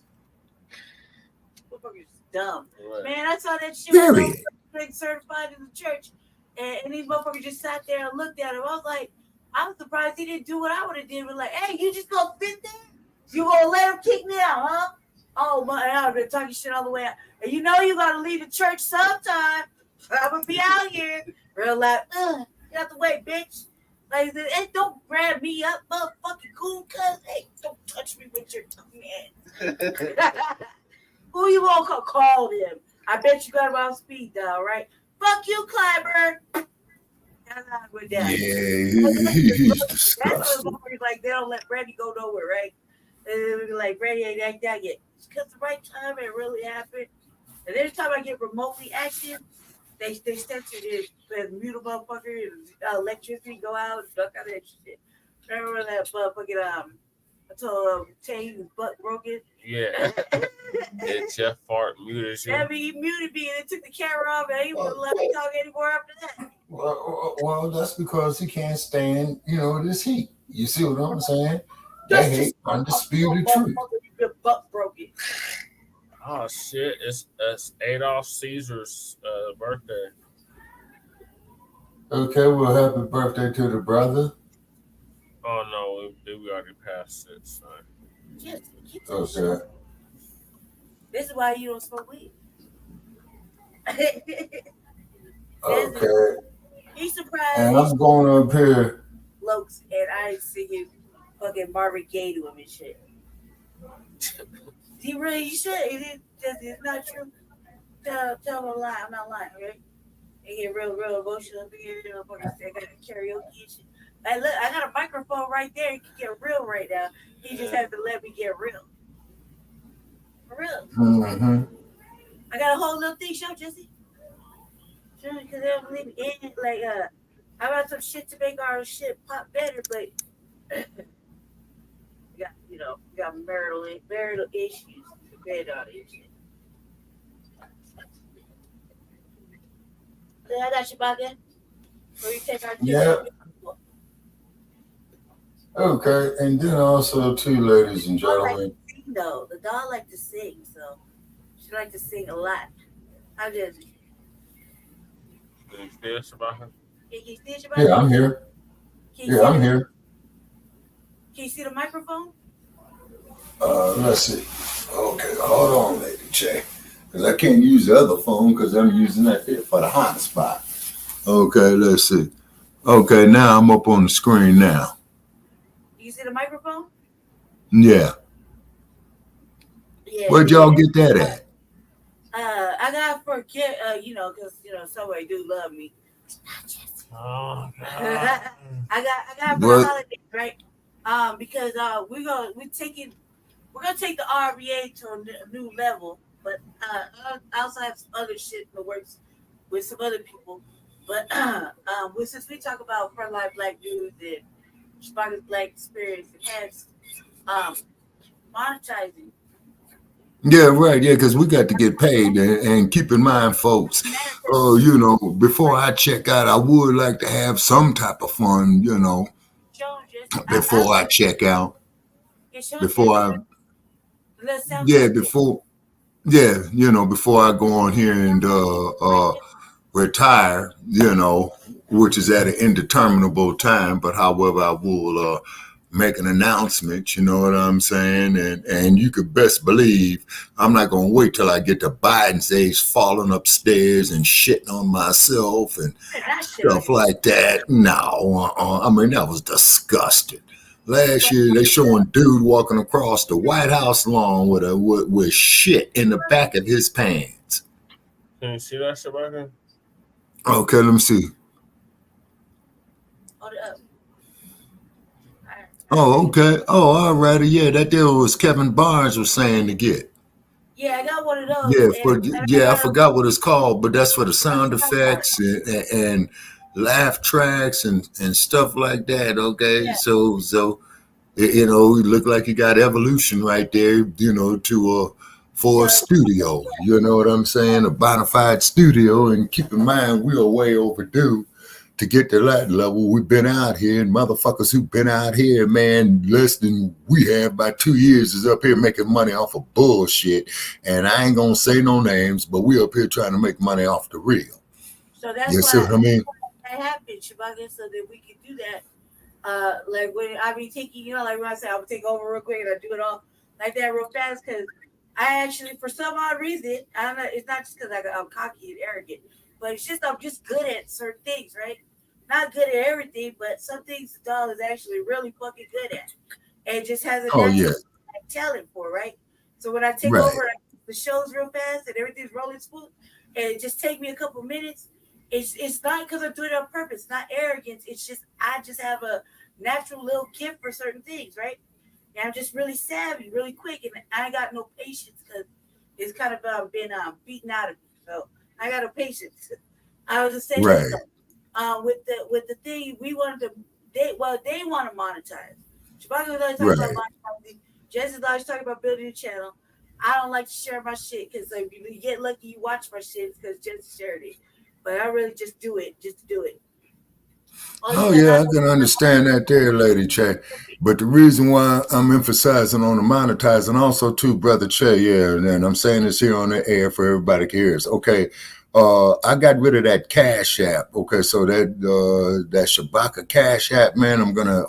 Dumb. Man, I saw that shit Period. certified in the church, and these motherfuckers just sat there and looked at him. I was like, I was surprised he didn't do what I would have did. But like, hey, you just gonna fit there? You gonna let him kick me out, huh? Oh my, I've been talking shit all the way out. And you know you gotta leave the church sometime. I'm gonna be out here real loud. Get out the way, bitch. Like, hey, don't grab me up, motherfucking cool, cuz. Hey, don't touch me with your tongue, man. Who you gonna call him? I bet you got him on speed dial, right? Fuck you, Clyburn. Yeah, he's disgusting. That's what like they don't let Brandy go nowhere, right? And like Brandy ain't act that yet. Because the right time it really happened. And every time I get remotely active, they censor it and mute a motherfucker and electricity go out and duck out of that shit. Remember when that motherfucking I told Tay his butt broken? Yeah. And Jeff Fart muted you. I mean, he muted me and it took the camera off and he wouldn't let me talk anymore after that. Well, that's because he can't stand, this heat. You see what I'm saying? They hate undisputed truth. Your butt broken. Oh shit! It's Adolf Caesar's birthday. Okay, well, happy birthday to the brother. Oh no, we already passed it. So. Yes. Okay. This is why you don't smoke weed. Okay. He's surprised. And I'm going up here. Lokes, and I ain't singing fucking Marvin Gaye to him and shit. He really, you should. It's not true. Tell him a lie. I'm not lying, right? They get real emotional up here. I got karaoke and shit. Hey, look, I got a microphone right there. He can get real right now. He just has to let me get real. For real. Mm-hmm. I got a whole little thing show, Jesse. Sure, because they don't believe me. And like, I got some shit to make our shit pop better, but got marital issues to bed on it. Yeah, I got you, Baga. Where you take our Okay, and then also too, ladies and gentlemen. Though the dog like to sing, so she like to sing a lot. How does it? Can you see us about her? Can you see it? Yeah, I'm here. Yeah, I'm here. Can you see the microphone? Let's see. Okay, hold on, Lady J. Because I can't use the other phone because I'm using that there for the hotspot. Okay, let's see. Okay, now I'm up on the screen now. You see the microphone? Yeah. Yeah. Where'd y'all get that at? I got for because somebody do love me. Oh, I got for the holidays, right? Because we're gonna take the RBA to a new level, but I also have some other shit in the works with some other people. But since we talk about frontline black dudes and Spark's black experience, enhanced monetizing. Yeah, right. Yeah, because we got to get paid. And keep in mind, folks, before I check out, I would like to have some type of fun, Jones, before I check out. Before I, before I go on here and retire, which is at an indeterminable time. But however, I will make an announcement, you know what I'm saying? And you could best believe I'm not going to wait till I get to Biden's age falling upstairs and shitting on myself and stuff like that. No, I mean, that was disgusting. Last year, they showing dude walking across the White House lawn with shit in the back of his pants. Can you see that shit right here? Okay, let me see. Hold it up. Oh, okay. Oh, all righty. Yeah, that deal was Kevin Barnes was saying to get. Yeah, I got one of those. I forgot what it's called, but that's for the sound effects and laugh tracks and stuff like that. Okay, yeah. So it looked like you got evolution right there. For a studio. You know what I'm saying? A bona fide studio, and keep in mind we are way overdue to get to that level. We've been out here, and motherfuckers who've been out here, man, less than we have by 2 years is up here making money off of bullshit. And I ain't gonna say no names, but we up here trying to make money off the real. So that's why I mean? That happened, Shabaka, so that we can do that. Like when I be taking, like when I say I would take over real quick and I do it all like that real fast, because I actually, for some odd reason, I don't know, it's not just because I'm cocky and arrogant, but it's just I'm just good at certain things, right? Not good at everything, but some things the doll is actually really fucking good at, and just has a natural talent for, right? So when I take over the shows real fast and everything's rolling smooth, and it just take me a couple minutes, it's not because I'm doing it on purpose, not arrogance. It's just I just have a natural little gift for certain things, right? And I'm just really savvy, really quick, and I got no patience because it's kind of been beaten out of me. So I got no patience. I was just saying, with the thing we wanted to, they want to monetize. Chewbacca was always talking about monetizing. Jesse's always talking about building a channel. I don't like to share my shit because if you get lucky, you watch my shit because Jesse shared it. But I really just do it just to do it. Oh yeah, I can understand that there, Lady Che. But the reason why I'm emphasizing on the monetizing also too, Brother Che, and I'm saying this here on the air for everybody to hear. Okay, I got rid of that Cash App. Okay, so that Shabaka Cash App, man, I'm gonna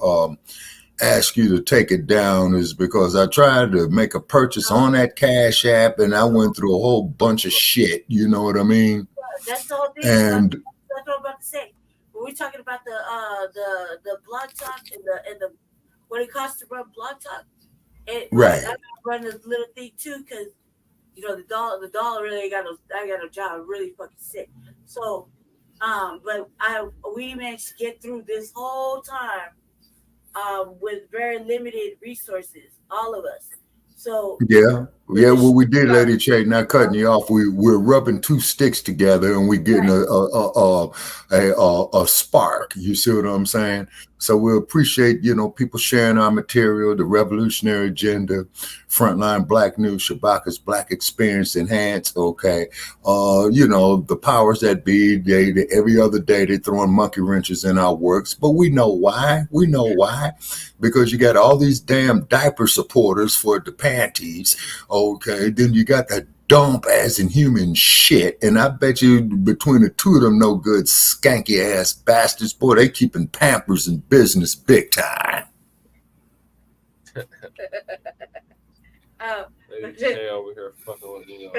ask you to take it down, is because I tried to make a purchase on that Cash App and I went through a whole bunch of shit. You know what I mean? That's the whole thing. And that's what I'm about to say. We're talking about the blog talk and the what it costs to run blog talk. Right. I run this little thing too because the dollar really ain't got no job. I'm really fucking sick. So but we managed to get through this whole time with very limited resources, all of us. So what we did, Lady Che, not cutting you off. We're rubbing two sticks together and we're getting a spark. You see what I'm saying? So we appreciate people sharing our material, the revolutionary agenda, frontline Black news, Shabaka's Black experience enhanced. Okay, the powers that be, they every other day they throwing monkey wrenches in our works, but we know why. Because you got all these damn diaper supporters for DePanties. Okay, then you got that dump ass inhuman shit, and I bet you between the two of them no good skanky ass bastards, boy, they keeping Pampers in business big time. Over here fucking with me.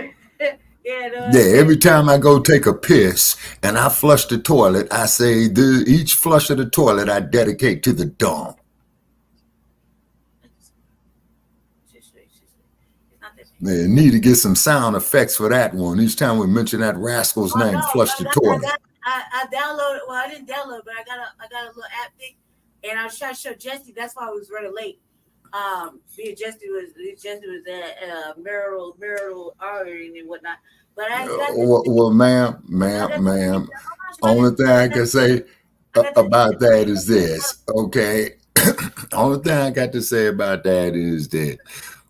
Every time I go take a piss and I flush the toilet, I say each flush of the toilet I dedicate to the dump. They need to get some sound effects for that one. Each time we mention that rascal's name, flush the toilet. I downloaded. Well, I didn't download, but I got a little app thing, and I was trying to show Jesse. That's why I was running late. Jesse was at marital arguing and whatnot. But ma'am. Only thing I can say about that is this. Okay, only thing I got to say about that is that.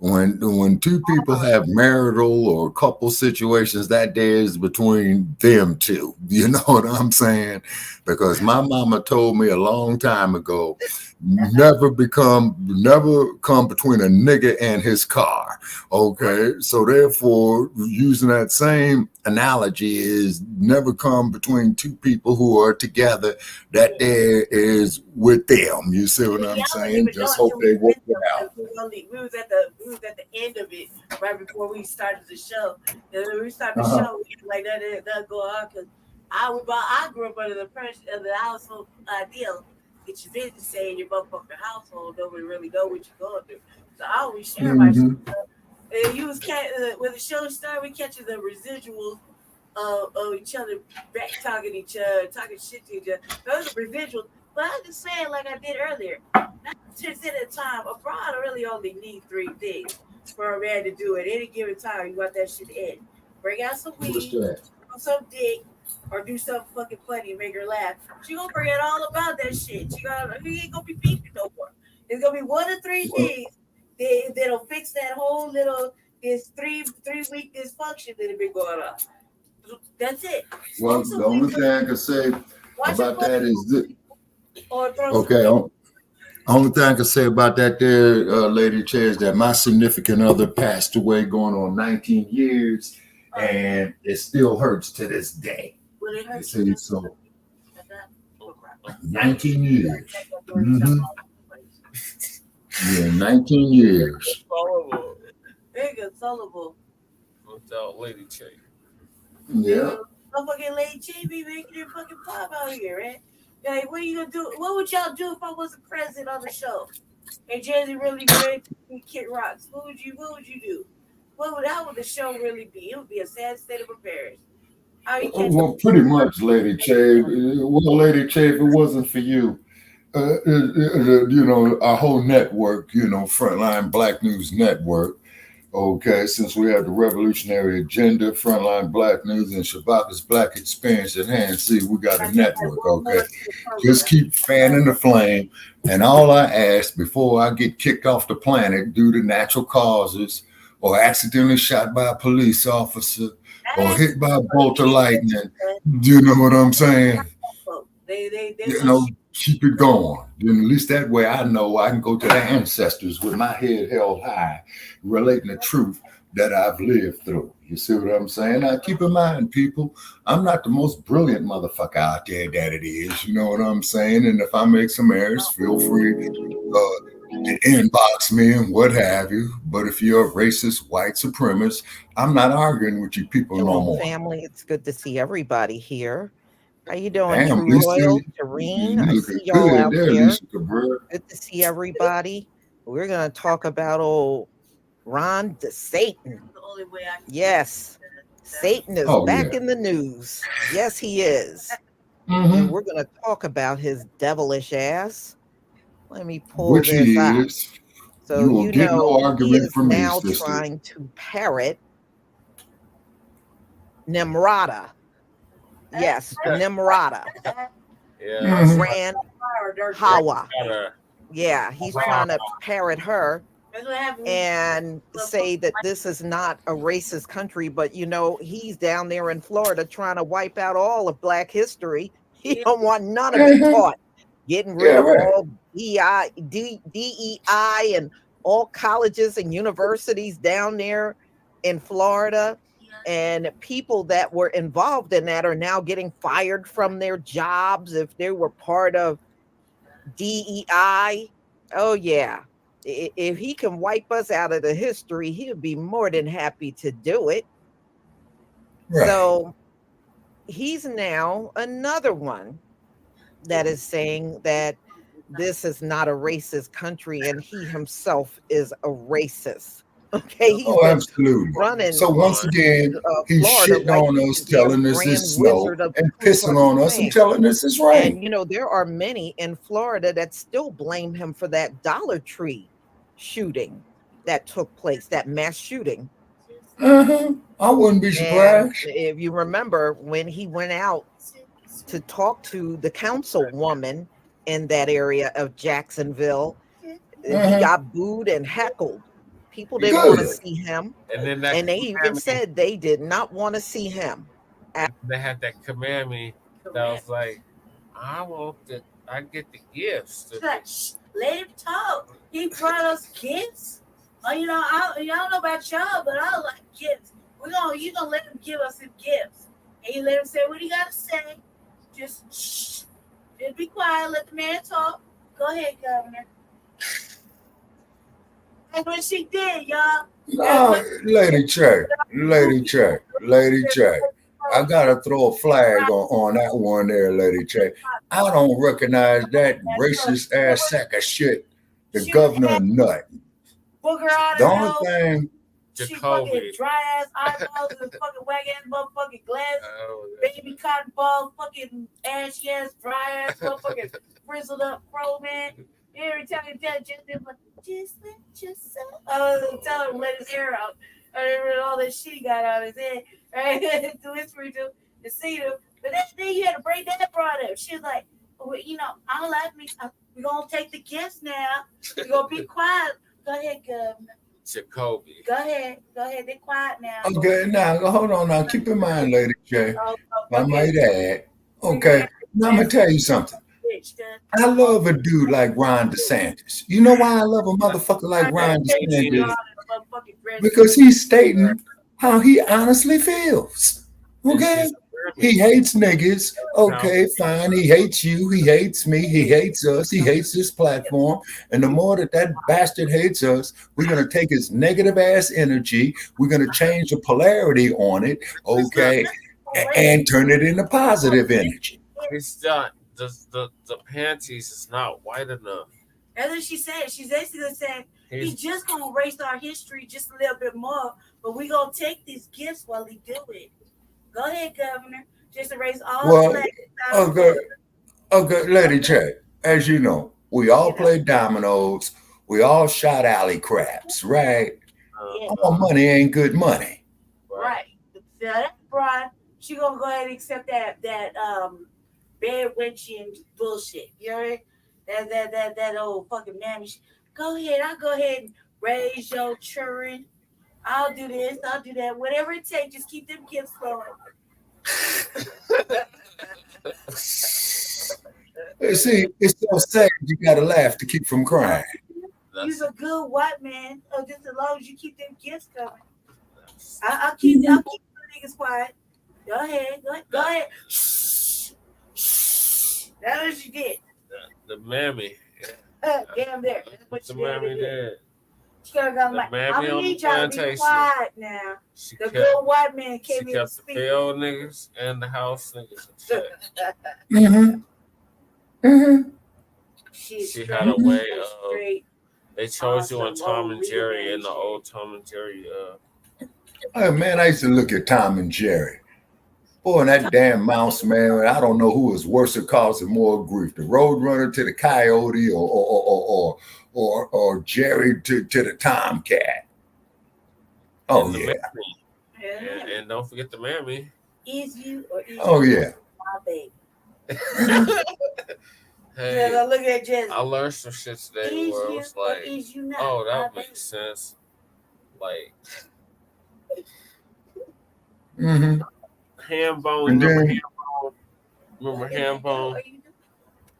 When two people have marital or couple situations, that day is between them two. You know what I'm saying? Because my mama told me a long time ago never come between a nigga and his car. Okay, so therefore, using that same analogy is never come between two people who are together that there is with them. You see what I'm saying? Just hope they work it out. We was at the end of it right before we started the show. And when we started the show, we was like that go on because I grew up under the pressure of the household ideal. Get your business say in your motherfucking household. Nobody really know what you're going through. So I always share my shit. And you was when the show started, we catching the residuals of each other, back talking each other, talking shit to each other. Those are residuals. But I'm just saying, like I did earlier, 9% of the time, a broad really only needs 3 things for a man to do at any given time. You want that shit to end. Bring out some weed, some dick, or do something fucking funny, make her laugh. She gonna forget all about that shit. He ain't gonna be beefing no more. It's gonna be 1 of 3 things that'll fix that whole little this 3-week dysfunction that'll be going on. That's it. Well, the only thing I can say about that is this. Okay. Only thing I can say about that there, Lady Chair, is that my significant other passed away going on 19 years, and it still hurts to this day. Well, it hurts. You see, so 19 years. Yeah, 19 years. Inconsolable. Without Lady Chair. Yeah. Motherfucking Lady Chair be making it fucking pop out here, right? Like, what are you gonna do? What would y'all do if I wasn't president on the show? And Jersey really ready to kick rocks? What would you do? How would the show really be? It would be a sad state of affairs. Well, pretty much, Lady Chair. Well, Lady Chair, if it wasn't for you, our whole network, Frontline Black News Network. Okay, since we have the revolutionary agenda, Frontline Black News, and Shabaka's Black Experience at hand, see, we got a network, okay? Just keep fanning the flame. And all I ask before I get kicked off the planet due to natural causes or accidentally shot by a police officer or hit by a bolt of lightning, you know what I'm saying? Keep it going. Then at least that way I know I can go to the ancestors with my head held high, relating the truth that I've lived through. You see what I'm saying? Now keep in mind, people, I'm not the most brilliant motherfucker out there that it is. You know what I'm saying? And if I make some errors, feel free to inbox me and what have you. But if you're a racist white supremacist, I'm not arguing with you people no more. Family, it's good to see everybody here. How you doing, Damn, True Royal, Tareen? I see y'all out there. Good to see everybody. We're going to talk about old Ron DeSatan. Yes, Satan is back in the news. Yes, he is. And we're going to talk about his devilish ass. Let me pull this out. So he is now trying to parrot Nimrata. Yes, Nimrata. Yeah. Grand Hawa. Yeah, he's trying to parrot her and say that this is not a racist country, but he's down there in Florida trying to wipe out all of Black history. He don't want none of it taught. Getting rid of all DEI and all colleges and universities down there in Florida. And people that were involved in that are now getting fired from their jobs if they were part of DEI. Oh, yeah. If he can wipe us out of the history, he'll be more than happy to do it. Right. So he's now another one that is saying that this is not a racist country and he himself is a racist. Okay, he's absolutely. Running. So once again, he's shitting on us, telling us it's snow, and pissing on us and telling us it's rain. And there are many in Florida that still blame him for that Dollar Tree shooting that took place, that mass shooting. I wouldn't be surprised. If you remember when he went out to talk to the councilwoman in that area of Jacksonville, he got booed and heckled. People didn't want to see him, and they even said they did not want to see him. They had that command me that was like, I get the gifts. Let him talk. He brought us gifts. You know, I don't know about y'all, but I like gifts. You gonna let him give us some gifts, and you let him say what he gotta say. Just shh. Just be quiet. Let the man talk. Go ahead, Governor. That's what she did, y'all. No, Lady Check. I gotta throw a flag on that one there, Lady Check. I don't recognize that racist ass sack of shit, the governor nut. Booger out The of only nose. thing, She fucking dry ass eyeballs and fucking wag ass motherfucking glass, baby cotton ball, fucking ashy ass, dry ass, motherfucking frizzled up fro, man. Every time you tell just let yourself. Tell him let his hair out. All that shit he got out of his head, right? To whisper to see him. But then you had to break that broad up. She was like, well, you know, I don't like me. We're gonna take the gifts now. We're gonna be quiet. Go ahead, Governor. Jacoby. Go ahead. Be quiet now. okay, now hold on now. Keep in mind, Lady Check, I might add. Okay, now I'm gonna tell you something. I love a dude like Ron DeSantis. You know why I love a motherfucker like Ron DeSantis? Because he's stating how he honestly feels. Okay? He hates niggas. Okay, fine. He hates you. He hates me. He hates us. He hates this platform. And the more that bastard hates us, we're going to take his negative ass energy. We're going to change the polarity on it. Okay? And turn it into positive energy. He's not. The panties is not white enough. That's what she said. She's basically saying he's just gonna erase our history just a little bit more, but we gonna take these gifts while he do it. Go ahead, Governor. Just erase all the okay, Lady Check. As you know, we all played dominoes. We all shot alley craps, right? All money ain't good money. Right. So that broad, she gonna go ahead and accept that bed wenching bullshit. You heard? That old fucking mammy. Go ahead. I'll go ahead and raise your children. I'll do this. I'll do that. Whatever it takes, just keep them gifts flowing. See, it's so sad you gotta laugh to keep from crying. You're a good white man. Just as long as you keep them gifts coming. I'll keep the niggas quiet. Go ahead. That's what she did. The mammy. Damn there. That's what the mammy did. She could have gone like, I'm gonna need y'all to be quiet now. The good white man came in to speak. She kept the field niggas and the house niggas and shit. She had a way of. They chose you on Tom and Jerry in the old Tom and Jerry. Oh man, I used to look at Tom and Jerry. Boy, and that damn mouse, man, I don't know who was worse or causing more grief, the Roadrunner to the Coyote or Jerry to the Tomcat. Oh, yeah. And don't forget the mammy. Is you or is oh, you yeah. my baby? Hey, yeah, look at Jesse. I learned some shit today where it was like, oh, that makes sense. Like, ham bone. Remember ham bone?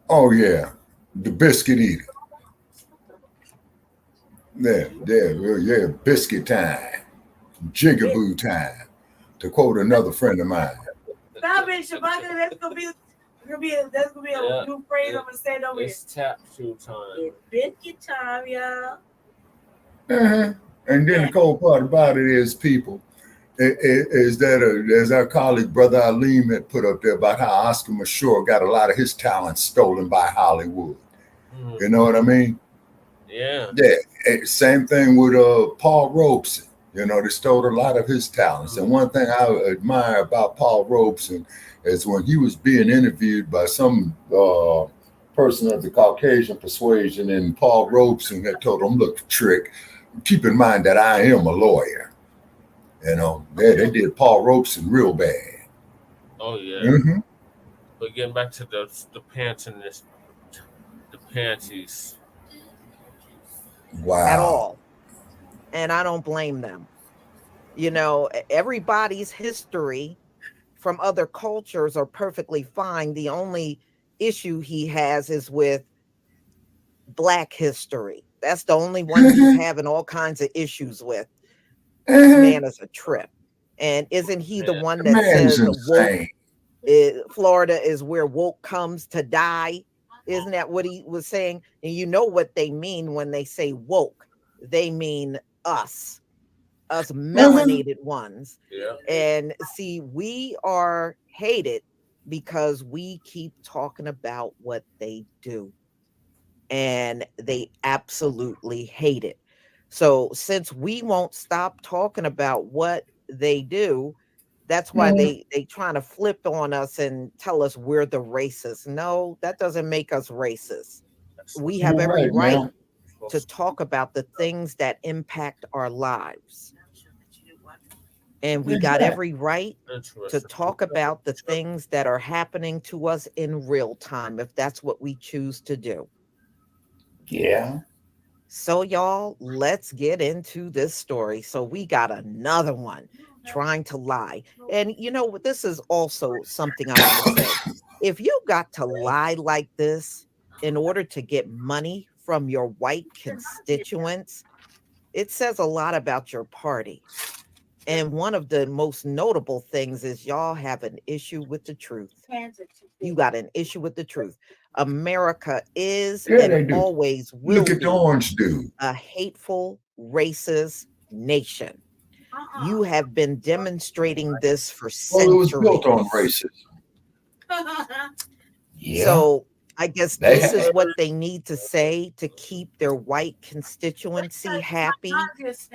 Oh yeah, the biscuit eater. Yeah, biscuit time, jigaboo time. To quote another friend of mine. Stop it, Shabaka. That's gonna be a new phrase I'm gonna say over here. It's tap shoe time. It's biscuit time, y'all. And then the cold part about it is, people, is that as our colleague Brother Aleem had put up there about how Oscar Mashore got a lot of his talent stolen by Hollywood. You know what I mean? Yeah. Same thing with Paul Robeson. You know, they stole a lot of his talents. And one thing I admire about Paul Robeson is when he was being interviewed by some person of the Caucasian persuasion, and Paul Robeson had told him, look, Trick, keep in mind that I am a lawyer. You know, they did Paul Robeson real bad. Oh, yeah. But getting back to the pants and the panties. Wow. At all. And I don't blame them. You know, everybody's history from other cultures are perfectly fine. The only issue he has is with Black history. That's the only one he's having all kinds of issues with. This man is a trip. And isn't he the one that man's says woke, insane. Florida is where woke comes to die? Isn't that what he was saying? And you know what they mean when they say woke. They mean us melanated ones. Yeah. And see, we are hated because we keep talking about what they do. And they absolutely hate it. So since we won't stop talking about what they do, that's why they trying to flip on us and tell us we're the racists. No, that doesn't make us racist. We have You're every right, right man. to talk about the things that impact our lives. And we got every right to talk about the things that are happening to us in real time, if that's what we choose to do. Yeah. So, y'all, let's get into this story. So, we got another one trying to lie. And you know what? This is also something I want to say. If you got to lie like this in order to get money from your white constituents, it says a lot about your party. And one of the most notable things is y'all have an issue with the truth. You got an issue with the truth. America is Yeah, they and do. always will Look at be the orange dude. a hateful, racist nation. You have been demonstrating this for Well, it was built on centuries. racism. Yeah. So I guess They this is have- what they need to say to keep their white constituency happy,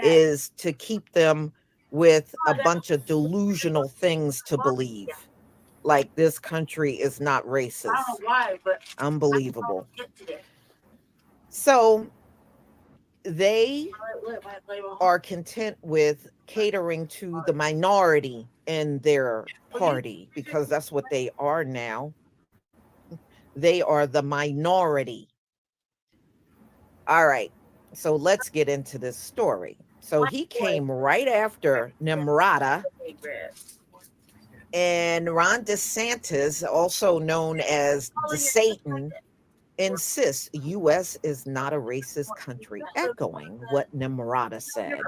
is to keep them with a bunch of delusional things to believe. Like this country is not racist. Unbelievable. So they are content with catering to the minority in their party because that's what they are now. They are the minority. All right. So let's get into this story. So he came right after Nimrata, and Ron DeSantis, also known as DeSatan, insists U.S. is not a racist country, echoing what Nimrata said.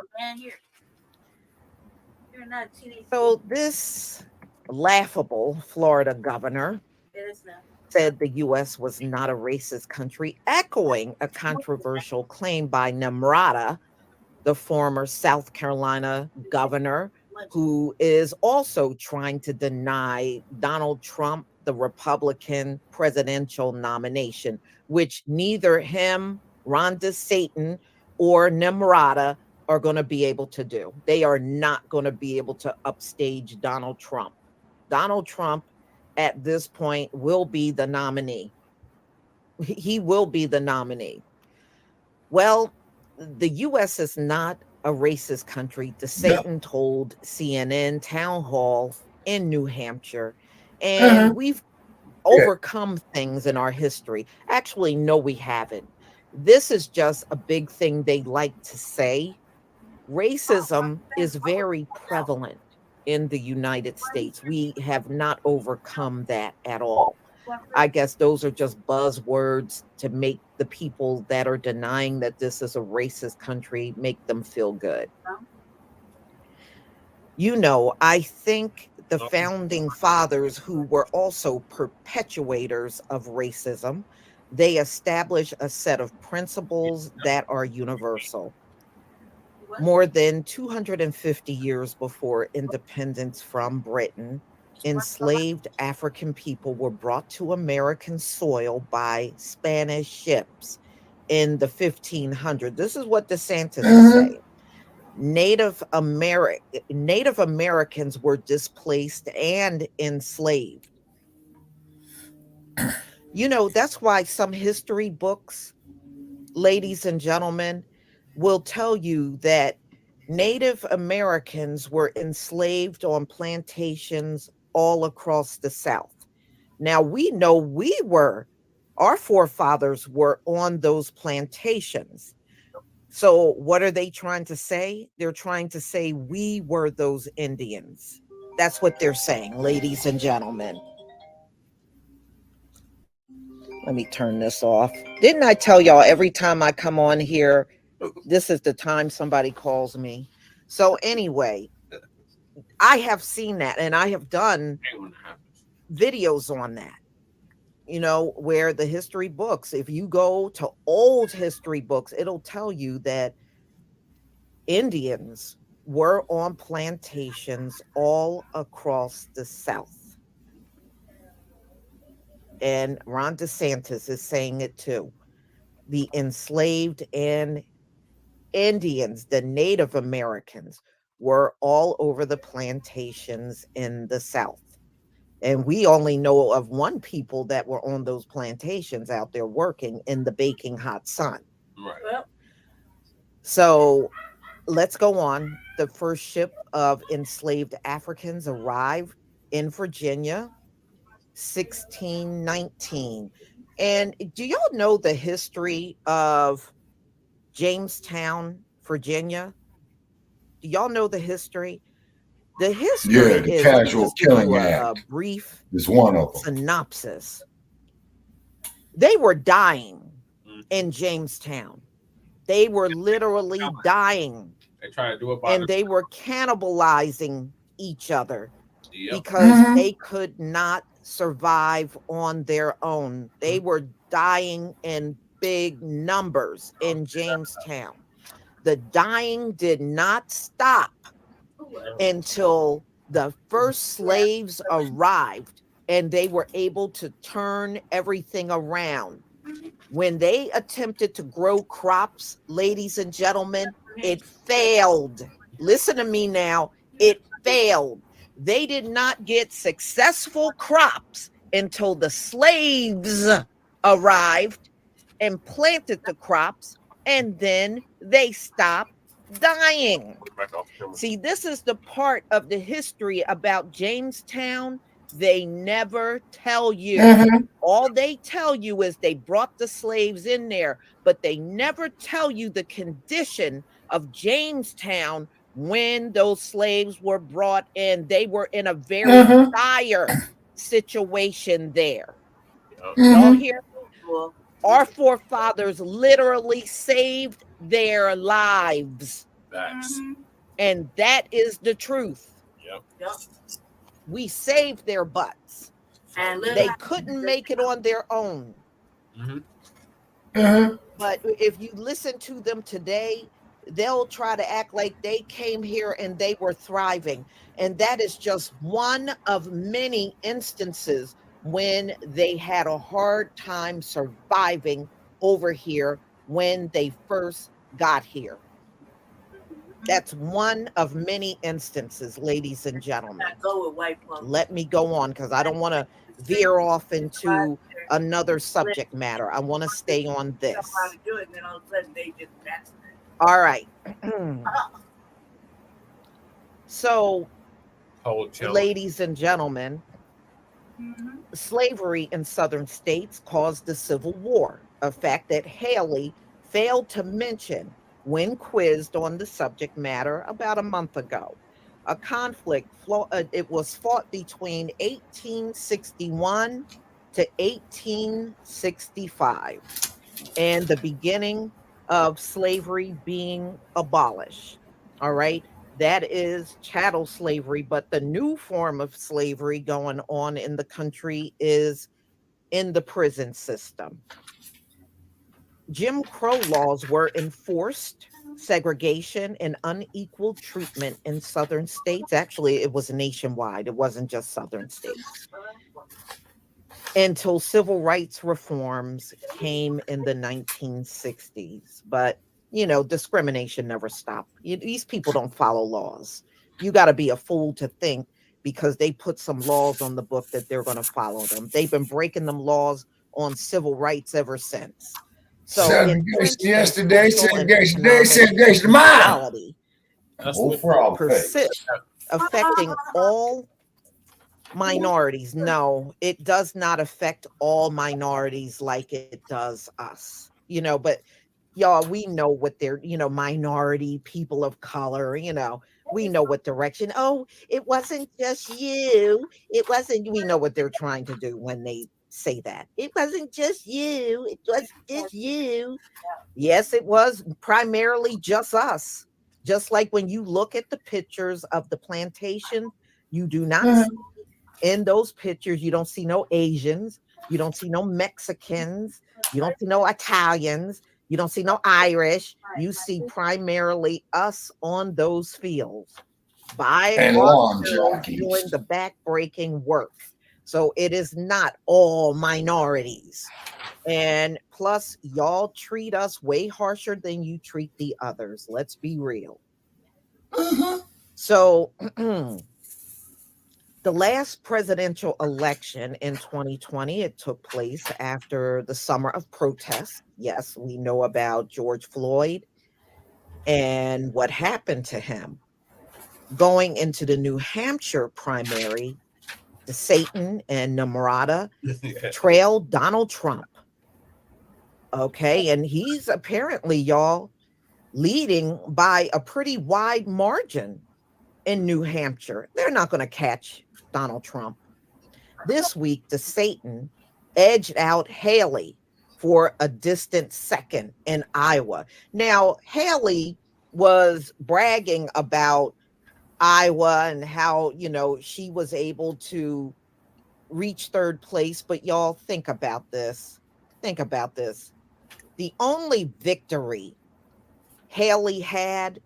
So this laughable Florida governor said the U.S. was not a racist country, echoing a controversial claim by Nimrata, the former South Carolina governor, who is also trying to deny Donald Trump the Republican presidential nomination, which neither him, Ron DeSatan, or Nimrata are going to be able to do. They are not going to be able to upstage Donald Trump. Donald Trump, at this point, will be the nominee. He will be the nominee. Well, the U.S. is not a racist country. DeSatan told CNN town hall in New Hampshire, and we've overcome things in our history. Actually, no, we haven't. This is just a big thing they like to say. Racism is very prevalent in the United States. We have not overcome that at all. I guess those are just buzzwords to make the people that are denying that this is a racist country make them feel good. You know, I think the founding fathers, who were also perpetuators of racism, they established a set of principles that are universal. More than 250 years before independence from Britain, enslaved African people were brought to American soil by Spanish ships in the 1500s. This is what DeSantis is saying. Native Americans were displaced and enslaved. You know, that's why some history books, ladies and gentlemen, will tell you that Native Americans were enslaved on plantations all across the South. Now, we know our forefathers were on those plantations. So what are they trying to say? They're trying to say we were those Indians. That's what they're saying, ladies and gentlemen. Let me turn this off. Didn't I tell y'all every time I come on here, this is the time somebody calls me? So anyway, I have seen that and I have done videos on that, you know, where the history books, if you go to old history books, it'll tell you that Indians were on plantations all across the South. And Ron DeSantis is saying it too. The enslaved and Indians, the Native Americans, were all over the plantations in the South. And we only know of one people that were on those plantations out there working in the baking hot sun. Right. Well, So let's go on. The first ship of enslaved Africans arrived in Virginia, 1619. And do y'all know the history of Jamestown, Virginia? Do y'all know the history? The history Yeah, the is, let me Casual just give you Killing a Act brief is one of them. synopsis. They were dying in Jamestown. They were literally dying. They try to do it by And they were cannibalizing each other Yep. because they could not survive on their own. They were dying in big numbers in Jamestown. The dying did not stop until the first slaves arrived and they were able to turn everything around. When they attempted to grow crops, ladies and gentlemen, it failed. Listen to me now. It failed. They did not get successful crops until the slaves arrived and planted the crops, and then they stopped dying. See, this is the part of the history about Jamestown they never tell you. All they tell you is they brought the slaves in there, but they never tell you the condition of Jamestown when those slaves were brought in. They were in a very dire situation there. Y'all hear? Our forefathers literally saved their lives. Facts. And that is the truth. Yep. We saved their butts. And they couldn't make it on their own. But if you listen to them today, they'll try to act like they came here and they were thriving. And that is just one of many instances when they had a hard time surviving over here when they first got here. That's one of many instances, ladies and gentlemen. Let me go on because I don't want to veer off into another subject matter. I want to stay on this. All right. So, ladies and gentlemen, slavery in southern states caused the Civil War, a fact that Haley failed to mention when quizzed on the subject matter about a month ago. A conflict, it was fought between 1861 to 1865 and the beginning of slavery being abolished. All right. That is chattel slavery, but the new form of slavery going on in the country is in the prison system. Jim Crow laws were enforced, segregation and unequal treatment in southern states. Actually, it was nationwide. It wasn't just southern states. Until civil rights reforms came in the 1960s. But, you know, discrimination never stopped. These people don't follow laws. You got to be a fool to think because they put some laws on the book that they're going to follow them. They've been breaking them laws on civil rights ever since. So yesterday, segregation tomorrow. Persist, affecting all minorities. No, it does not affect all minorities like it does us. You know, but y'all, we know what they're, you know, minority, people of color, you know, we know what direction. Oh, it wasn't just you. It wasn't, we know what they're trying to do when they say that. It wasn't just you. It was just you. Yes, it was primarily just us. Just like when you look at the pictures of the plantation, you do not see in those pictures, you don't see no Asians, you don't see no Mexicans, you don't see no Italians, you don't see no Irish. You see primarily us on those fields by And lawn ourselves jockeys. doing the back-breaking work. So it is not all minorities. And plus, y'all treat us way harsher than you treat the others. Let's be real. So the last presidential election in 2020, it took place after the summer of protests. Yes, we know about George Floyd and what happened to him. Going into the New Hampshire primary, DeSatan and Roda trailed Donald Trump. Okay, and he's apparently, y'all, leading by a pretty wide margin in New Hampshire. They're not going to catch Donald Trump. This week, DeSatan edged out Haley for a distant second in Iowa. Now, Haley was bragging about Iowa and how, you know, she was able to reach third place. But y'all, think about this. Think about this. The only victory Haley had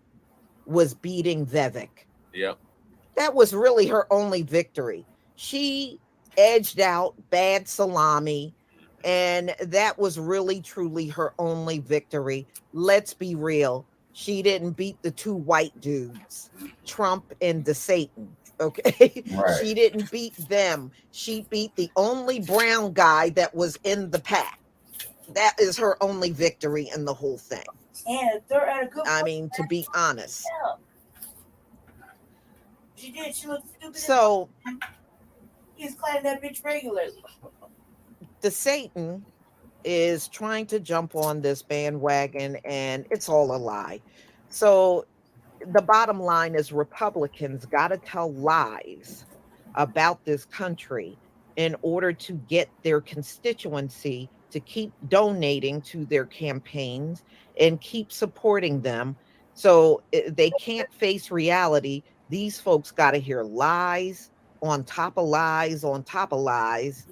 was beating Vivek. Yep. That was really her only victory. She edged out bad salami, and that was really, truly her only victory. Let's be real. She didn't beat the two white dudes, Trump and DeSatan. Okay. Right. She didn't beat them. She beat the only brown guy that was in the pack. That is her only victory in the whole thing. And they're at a good I mean, to be honest. She did. She looked stupid. So He's cleaning that bitch regularly. DeSatan is trying to jump on this bandwagon, and it's all a lie. So the bottom line is Republicans got to tell lies about this country in order to get their constituency to keep donating to their campaigns and keep supporting them. So they can't face reality. These folks got to hear lies on top of lies on top of lies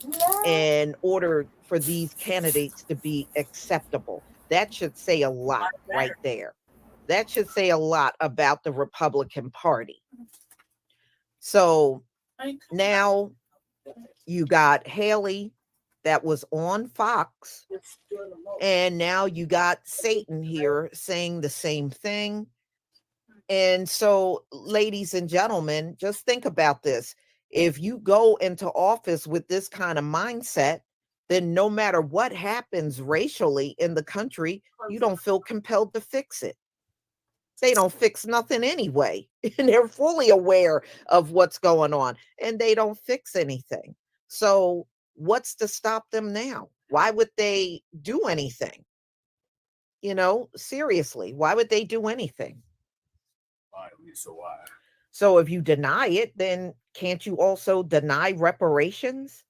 in order for these candidates to be acceptable. That should say a lot right there. That should say a lot about the Republican Party. So now you got Haley that was on Fox, and now you got Satan here saying the same thing. And so, ladies and gentlemen, just think about this. If you go into office with this kind of mindset, then no matter what happens racially in the country, you don't feel compelled to fix it. They don't fix nothing anyway. And they're fully aware of what's going on, and they don't fix anything. So what's to stop them now? Why would they do anything? You know, seriously, why would they do anything? Why, Lisa? Why? So if you deny it, then can't you also deny reparations?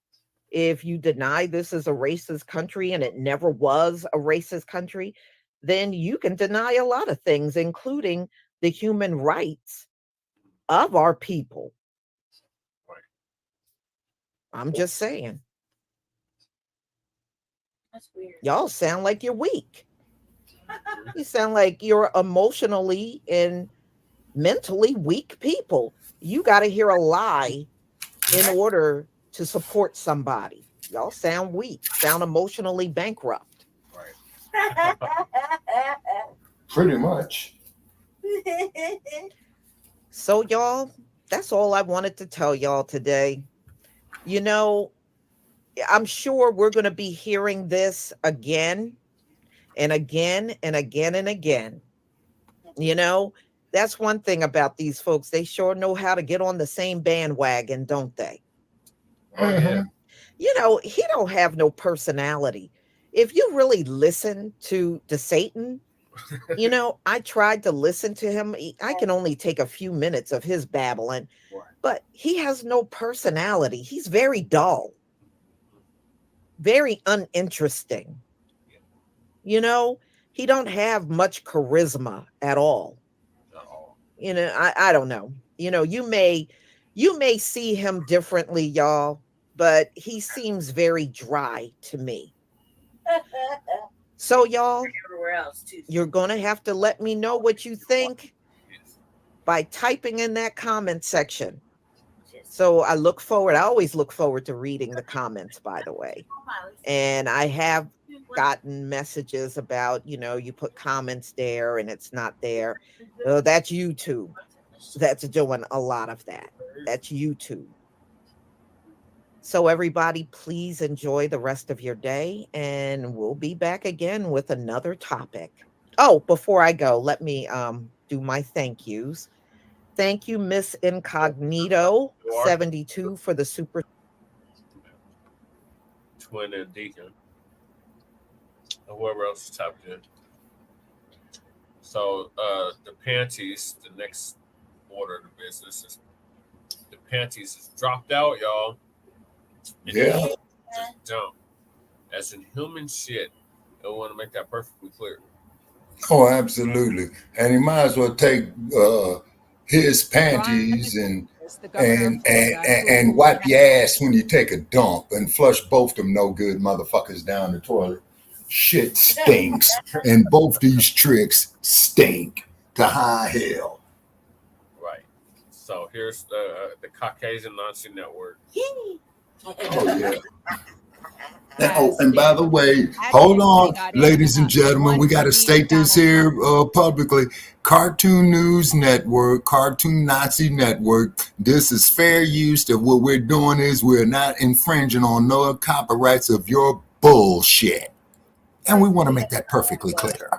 If you deny this is a racist country and it never was a racist country, then you can deny a lot of things, including the human rights of our people. I'm just saying. That's weird. Y'all sound like you're weak. You sound like you're emotionally and mentally weak people. You got to hear a lie in order to support somebody. Y'all sound weak, sound emotionally bankrupt. Pretty much. So y'all, that's all I wanted to tell y'all today. You know, I'm sure we're going to be hearing this again and again and again and again. You know, that's one thing about these folks. They sure know how to get on the same bandwagon, don't they? Mm-hmm. You know, he don't have no personality. If you really listen to DeSatan, you know, I tried to listen to him. I can only take a few minutes of his babbling, but he has no personality. He's very dull. very uninteresting. You know, he don't have much charisma at all. You know, I don't know. You know, you may see him differently, y'all, but he seems very dry to me. So y'all, Everywhere else too. you're gonna have to let me know what you think by typing in that comment section. So I always look forward to reading the comments, by the way. And I have gotten messages about, you know, you put comments there and it's not there. That's YouTube. That's doing a lot of that. That's YouTube. So everybody, please enjoy the rest of your day, and we'll be back again with another topic. Oh, before I go, let me do my thank yous. Thank you, Miss Incognito 72 for the super Twin and Deacon. And whoever else tapped in. So DePanties, the next order of the business is DePanties is dropped out, y'all. And Yeah. Dumb. That's inhuman shit. I want to make that perfectly clear. Oh, absolutely. And he might as well take his panties and wipe your ass when you take a dump and flush both them no good motherfuckers down the toilet. Shit stinks. And both these tricks stink to high hell. Right. So here's the Caucasian Nazi Network. Oh, yeah. And by the way, hold on, ladies and gentlemen, we got to state this here publicly. Cartoon News Network, Cartoon Nazi Network, this is fair use. That what we're doing is we're not infringing on no copyrights of your bullshit. And we want to make that perfectly clear.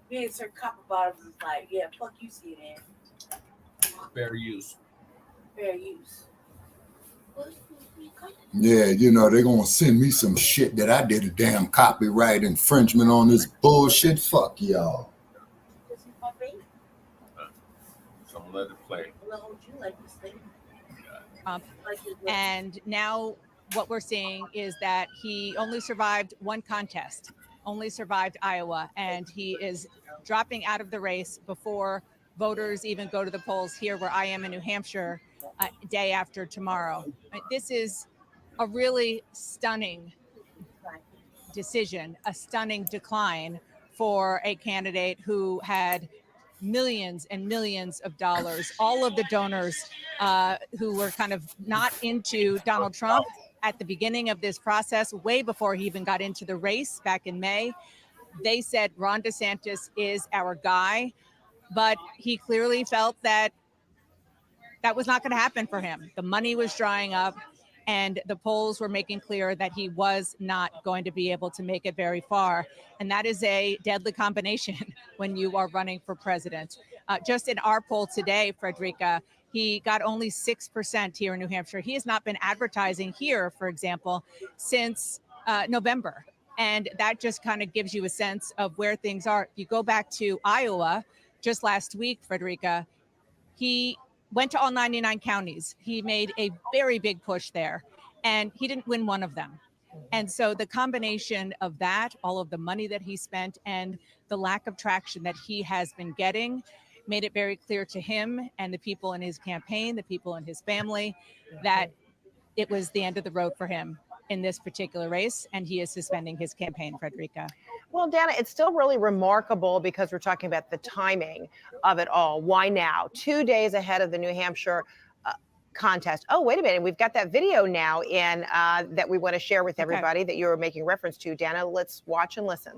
Me and Sir Copper Bottoms is like, yeah, fuck you, CNN. Fair use. Fair use. Yeah, you know, they're going to send me some shit that I did a damn copyright infringement on this bullshit. Fuck y'all. So I'm let it play. And now what we're seeing is that he only survived one contest, only survived Iowa, and he is dropping out of the race before voters even go to the polls here where I am in New Hampshire day after tomorrow. This is a really stunning decision, a stunning decline for a candidate who had millions and millions of dollars. All of the donors who were kind of not into Donald Trump at the beginning of this process, way before he even got into the race back in May, they said Ron DeSantis is our guy, but he clearly felt that that was not going to happen for him. The money was drying up, and the polls were making clear that he was not going to be able to make it very far. And that is a deadly combination when you are running for president. Just in our poll today, Frederica, he got only 6% here in New Hampshire. He has not been advertising here, for example, since November. And that just kind of gives you a sense of where things are. If you go back to Iowa, just last week, Frederica, he went to all 99 counties. He made a very big push there, and he didn't win one of them. And so the combination of that, all of the money that he spent, and the lack of traction that he has been getting made it very clear to him and the people in his campaign, the people in his family, that it was the end of the road for him in this particular race, and he is suspending his campaign, Frederica. Well, Dana, it's still really remarkable because we're talking about the timing of it all. Why now? 2 days ahead of the New Hampshire contest. Oh, wait a minute. We've got that video now in that we want to share with everybody that you were making reference to. Dana, let's watch and listen.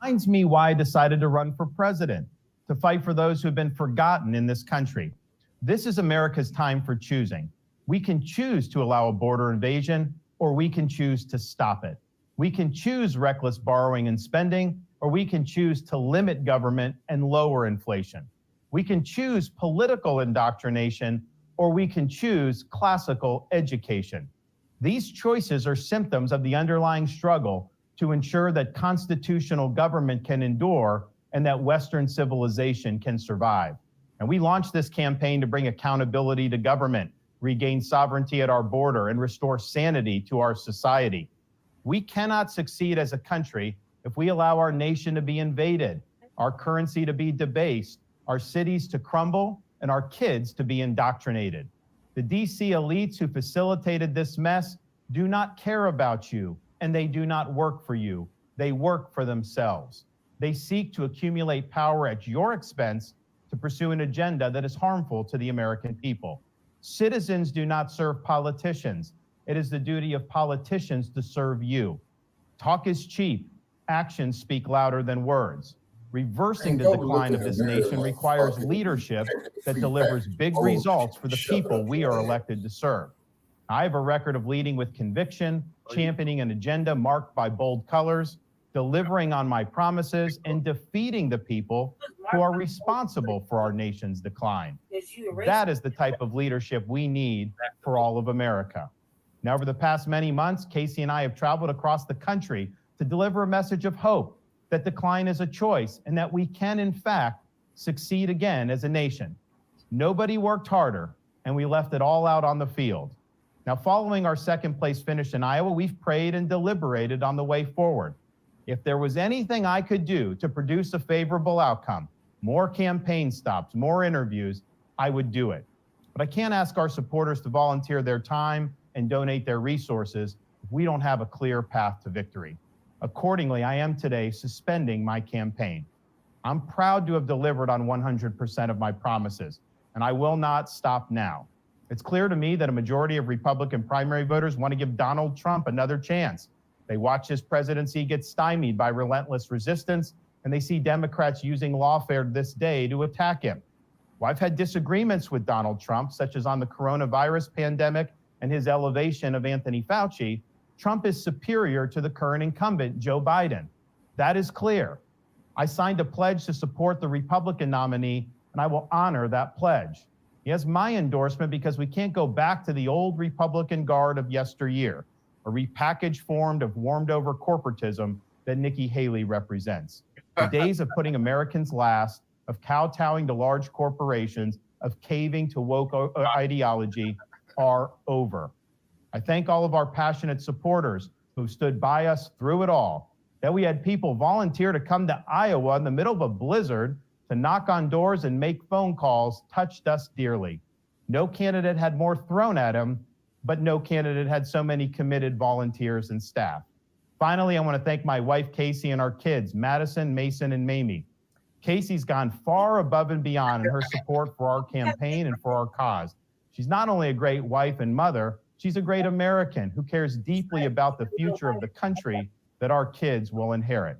Reminds me why I decided to run for president, to fight for those who have been forgotten in this country. This is America's time for choosing. We can choose to allow a border invasion, or we can choose to stop it. We can choose reckless borrowing and spending, or we can choose to limit government and lower inflation. We can choose political indoctrination, or we can choose classical education. These choices are symptoms of the underlying struggle to ensure that constitutional government can endure and that Western civilization can survive. And we launched this campaign to bring accountability to government, regain sovereignty at our border, and restore sanity to our society. We cannot succeed as a country if we allow our nation to be invaded, our currency to be debased, our cities to crumble, and our kids to be indoctrinated. The DC elites who facilitated this mess do not care about you, and they do not work for you. They work for themselves. They seek to accumulate power at your expense to pursue an agenda that is harmful to the American people. Citizens do not serve politicians. It is the duty of politicians to serve you. Talk is cheap. Actions speak louder than words. Reversing the decline of this nation requires leadership that delivers big results for the people we are elected to serve. I have a record of leading with conviction, championing an agenda marked by bold colors, delivering on my promises, and defeating the people who are responsible for our nation's decline. That is the type of leadership we need for all of America. Now, over the past many months, Casey and I have traveled across the country to deliver a message of hope that decline is a choice and that we can, in fact, succeed again as a nation. Nobody worked harder, and we left it all out on the field. Now, following our second place finish in Iowa, we've prayed and deliberated on the way forward. If there was anything I could do to produce a favorable outcome, more campaign stops, more interviews, I would do it. But I can't ask our supporters to volunteer their time and donate their resources if we don't have a clear path to victory. Accordingly, I am today suspending my campaign. I'm proud to have delivered on 100% of my promises, and I will not stop now. It's clear to me that a majority of Republican primary voters want to give Donald Trump another chance. They watch his presidency get stymied by relentless resistance, and they see Democrats using lawfare this day to attack him. Well, I've had disagreements with Donald Trump, such as on the coronavirus pandemic and his elevation of Anthony Fauci. Trump is superior to the current incumbent, Joe Biden. That is clear. I signed a pledge to support the Republican nominee, and I will honor that pledge. He has my endorsement because we can't go back to the old Republican guard of yesteryear, a repackaged form of warmed over corporatism that Nikki Haley represents. The days of putting Americans last, of kowtowing to large corporations, of caving to woke ideology are over. I thank all of our passionate supporters who stood by us through it all. That we had people volunteer to come to Iowa in the middle of a blizzard to knock on doors and make phone calls touched us dearly. No candidate had more thrown at him, but no candidate had so many committed volunteers and staff. Finally, I want to thank my wife, Casey, and our kids, Madison, Mason, and Mamie. Casey's gone far above and beyond in her support for our campaign and for our cause. She's not only a great wife and mother, she's a great American who cares deeply about the future of the country that our kids will inherit.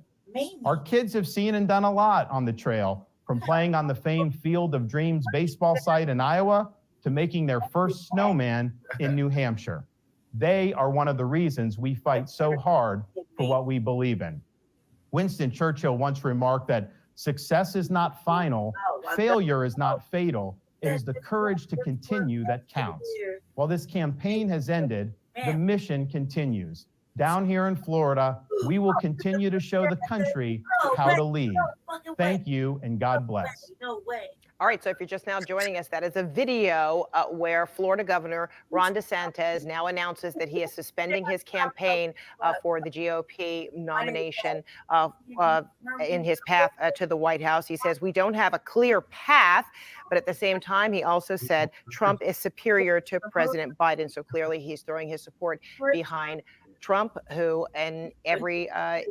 Our kids have seen and done a lot on the trail, from playing on the famed Field of Dreams baseball site in Iowa to making their first snowman in New Hampshire. They are one of the reasons we fight so hard for what we believe in. Winston Churchill once remarked that success is not final, failure is not fatal, it is the courage to continue that counts. While this campaign has ended, the mission continues. Down here in Florida, we will continue to show the country how to lead. Thank you, and God bless. All right, so if you're just now joining us, that is a video where Florida Governor Ron DeSantis now announces that he is suspending his campaign for the GOP nomination in his path to the White House. He says, we don't have a clear path, but at the same time, he also said Trump is superior to President Biden. So clearly he's throwing his support behind Trump, who in every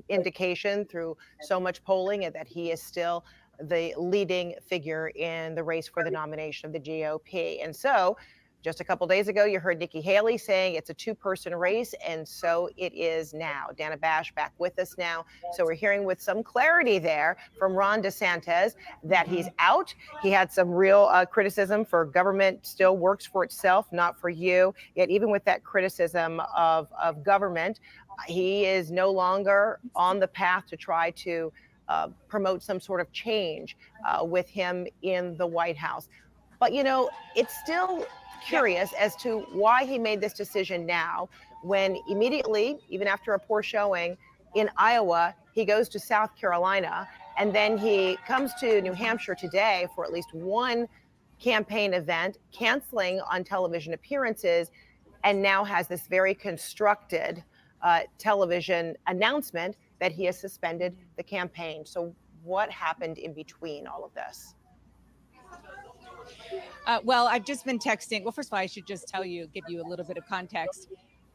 indication through so much polling that he is still the leading figure in the race for the nomination of the GOP. And so just a couple days ago, you heard Nikki Haley saying it's a two-person race, and so it is now. Dana Bash back with us now. So we're hearing with some clarity there from Ron DeSantis that he's out. He had some real criticism for government still works for itself, not for you. Yet even with that criticism of government, he is no longer on the path to try to promote some sort of change with him in the White House. But, you know, it's still curious as to why he made this decision now, when immediately, even after a poor showing in Iowa, he goes to South Carolina, and then he comes to New Hampshire today for at least one campaign event, canceling on television appearances, and now has this very constructed television announcement that he has suspended the campaign. So what happened in between all of this? Well, I've just been texting. Well, first of all, I should just give you a little bit of context.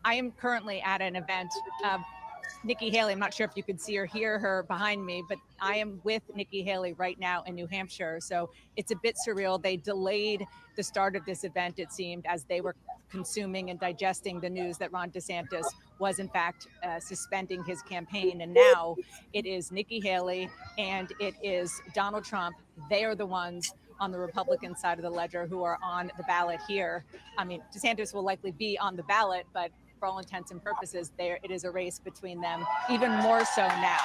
I am currently at an event. Nikki Haley, I'm not sure if you can see or hear her behind me, but I am with Nikki Haley right now in New Hampshire. So it's a bit surreal. They delayed the start of this event, it seemed, as they were consuming and digesting the news that Ron DeSantis was in fact suspending his campaign. And now it is Nikki Haley and it is Donald Trump. They are the ones on the Republican side of the ledger who are on the ballot here. I mean, DeSantis will likely be on the ballot, but for all intents and purposes, it is a race between them, even more so now.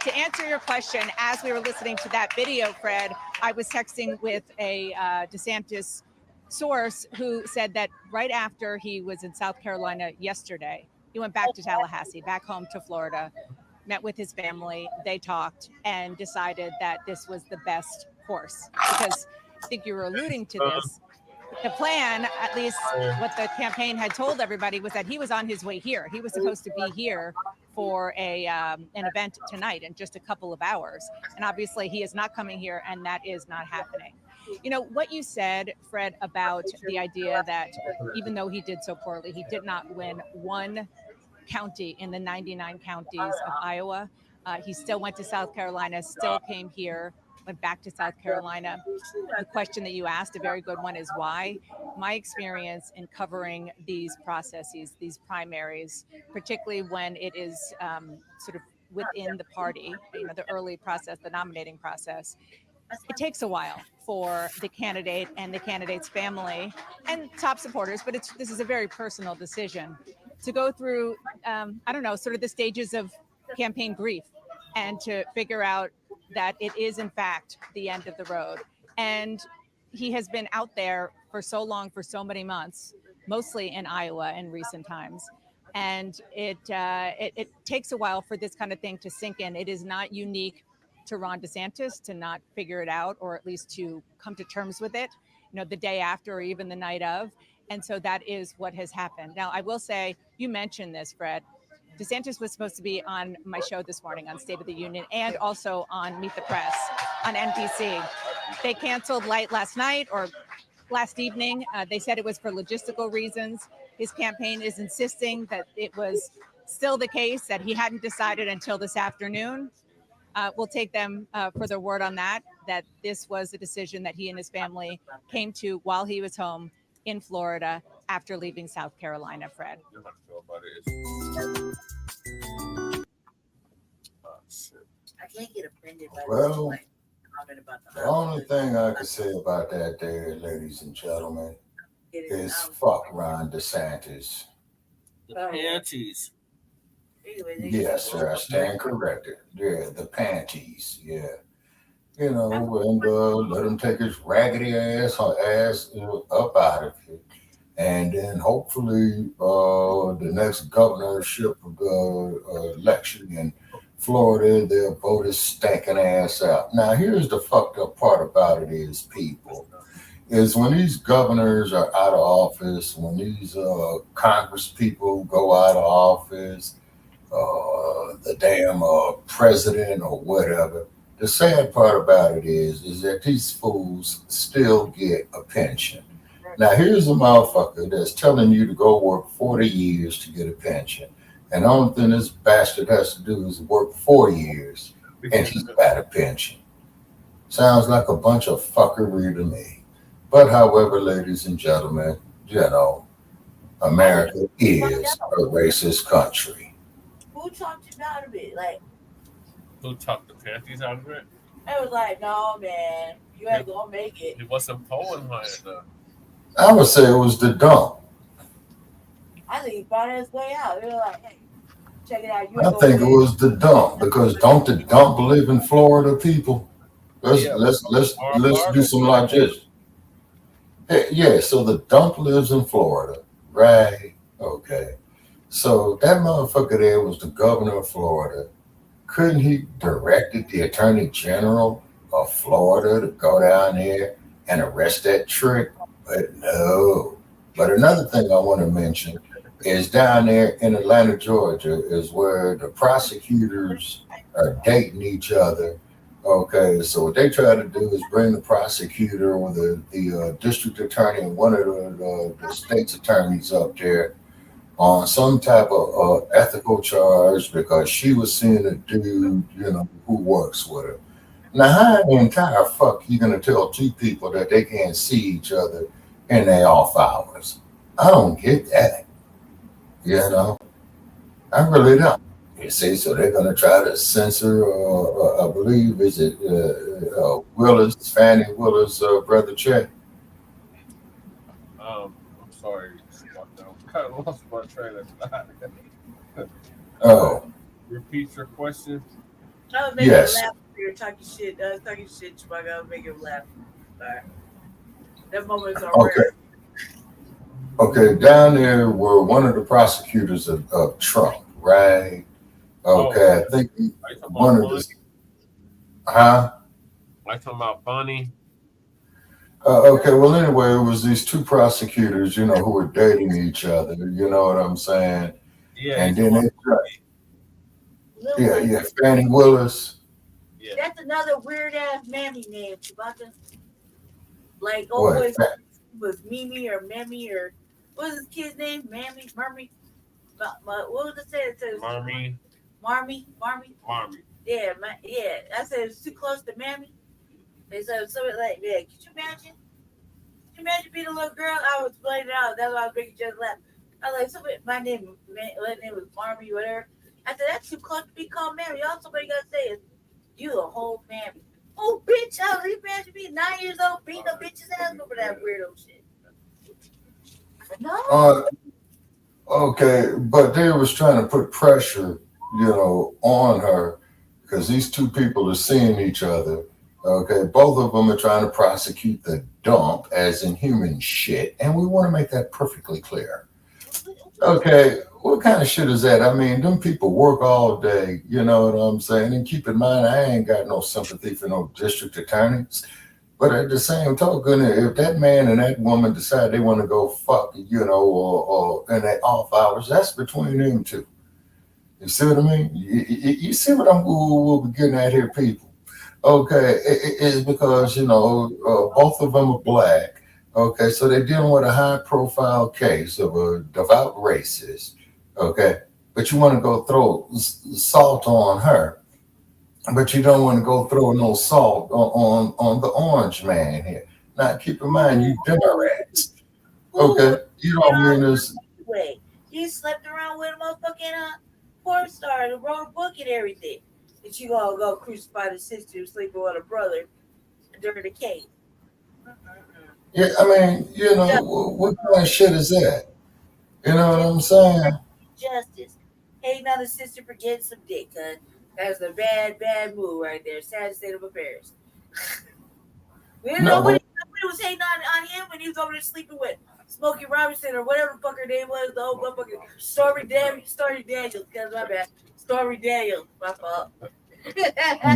To answer your question, as we were listening to that video, Fred, I was texting with a DeSantis source who said that right after he was in South Carolina yesterday, he went back to Tallahassee, back home to Florida, met with his family, they talked, and decided that this was the best course. Because I think you were alluding to this. The plan, at least what the campaign had told everybody, was that he was on his way here. He was supposed to be here for an event tonight in just a couple of hours. And obviously he is not coming here, and that is not happening. You know, what you said, Fred, about the idea that even though he did so poorly, he did not win one county in the 99 counties of Iowa. He still went to South Carolina, still came here, went back to South Carolina. The question that you asked, a very good one, is why? My experience in covering these processes, these primaries, particularly when it is sort of within the party, you know, the early process, the nominating process, it takes a while for the candidate and the candidate's family and top supporters, but this is a very personal decision to go through, I don't know, sort of the stages of campaign grief and to figure out that it is in fact the end of the road. And he has been out there for so long, for so many months, mostly in Iowa in recent times. And it takes a while for this kind of thing to sink in. It is not unique to Ron DeSantis to not figure it out, or at least to come to terms with it, you know, the day after or even the night of. And so that is what has happened. Now, I will say, you mentioned this, Fred. DeSantis was supposed to be on my show this morning on State of the Union and also on Meet the Press on NBC. They canceled last night or last evening. They said it was for logistical reasons. His campaign is insisting that it was still the case, that he hadn't decided until this afternoon. We'll take them for their word on that this was a decision that he and his family came to while he was home in Florida after leaving South Carolina, Fred. I can't get offended by Well, this comment about the only thing I can say about that there, ladies and gentlemen, is fuck Ron DeSantis. DePanties. Yes, sir, I stand corrected. Yeah, the panties, yeah. You know, and let him take his raggedy ass up out of here. And then hopefully the next governorship election in Florida, they'll vote his stinking ass out. Now, here's the fucked up part about it is, people, is when these governors are out of office, when these Congress people go out of office, the damn president or whatever, the sad part about it is that these fools still get a pension. Now, here's a motherfucker that's telling you to go work 40 years to get a pension. And the only thing this bastard has to do is work 4 years and he's got a pension. Sounds like a bunch of fuckery to me. But however, ladies and gentlemen, you know, America is a racist country. Who talked him out of it? Like, who talked the panties out of it? I was like, no, man, you ain't gonna make it. It wasn't polling high enough. I would say it was the dump. I think he bought his way out. They were like, hey, check it out. I think it was the dump, because don't the dump live in Florida, people? Let's do some logic. Yeah, so the dump lives in Florida, right? Okay. So that motherfucker there was the governor of Florida. Couldn't he directed the attorney general of Florida to go down there and arrest that trick? But no. But another thing I want to mention is down there in Atlanta, Georgia, is where the prosecutors are dating each other. Okay, so what they try to do is bring the prosecutor or the district attorney and one of the state's attorneys up there on some type of ethical charge because she was seeing a dude, who works with her. Now, how in the entire fuck you gonna tell two people that they can't see each other in their off hours? I don't get that. I really don't. You see, so they're gonna try to censor, I believe, is it Willis, Fannie Willis' brother Chet? I'm sorry, I kind of lost my train of thought. Oh. Repeat your question. I was making him laugh. You're talking shit. Talking shit, Chewbacca. I was making him laugh. Sorry. That moment's all Okay. Okay, down there were one of the prosecutors of Trump, right? Okay, I think one of the. Huh? I talking about Bonnie. Okay, well, anyway, it was these two prosecutors, who were dating each other. You know what I'm saying? Yeah. And then they Fannie Willis. Yeah. That's another weird ass mammy name, Chewbacca. Like What? always was Mimi or Mammy or what was his kid's name? Mammy, Marmy. What was it say? It says Marmy. Marmy. Yeah, yeah. I said it's too close to Mammy. They said something like that. Could you imagine? Could you imagine being a little girl? I was playing it out. That's why I was making just laugh. I was like, somebody, my name was Marmy, whatever. I said that's too close to be called Mammy. All somebody gotta say is you a whole Mammy. Oh, bitch! I was imagine being 9 years old beating a bitch's ass over that weirdo shit. No. Okay, but they was trying to put pressure, on her because these two people are seeing each other. Okay, both of them are trying to prosecute the dump as in human shit, and we want to make that perfectly clear. Okay, what kind of shit is that? I mean, them people work all day, you know what I'm saying? And keep in mind, I ain't got no sympathy for no district attorneys. But at the same token, if that man and that woman decide they want to go fuck, or in their off hours, that's between them two. You see what I mean? You see what we'll be getting at here, people? Okay, it's because, both of them are black. Okay, so they're dealing with a high-profile case of a devout racist. Okay, but you want to go throw salt on her, but you don't want to go throw no salt on the orange man here. Now, keep in mind, you Democrats. Okay, you don't mean this. Wait, you slept around with a motherfucking porn star and wrote a book and everything. That you gonna go crucify the sister who's sleeping with a brother during the case. Yeah, I mean, what kind of shit is that? You know what I'm saying? Justice. Hating on the sister for getting some dick, huh? That's a bad, bad move right there. Sad state of affairs. Nobody was hating on him when he was over there sleeping with Smokey Robinson or whatever the fuck her name was. The old motherfucker Stormy Daniels. Because my bad. Stormy Daniels. My fault. Yeah.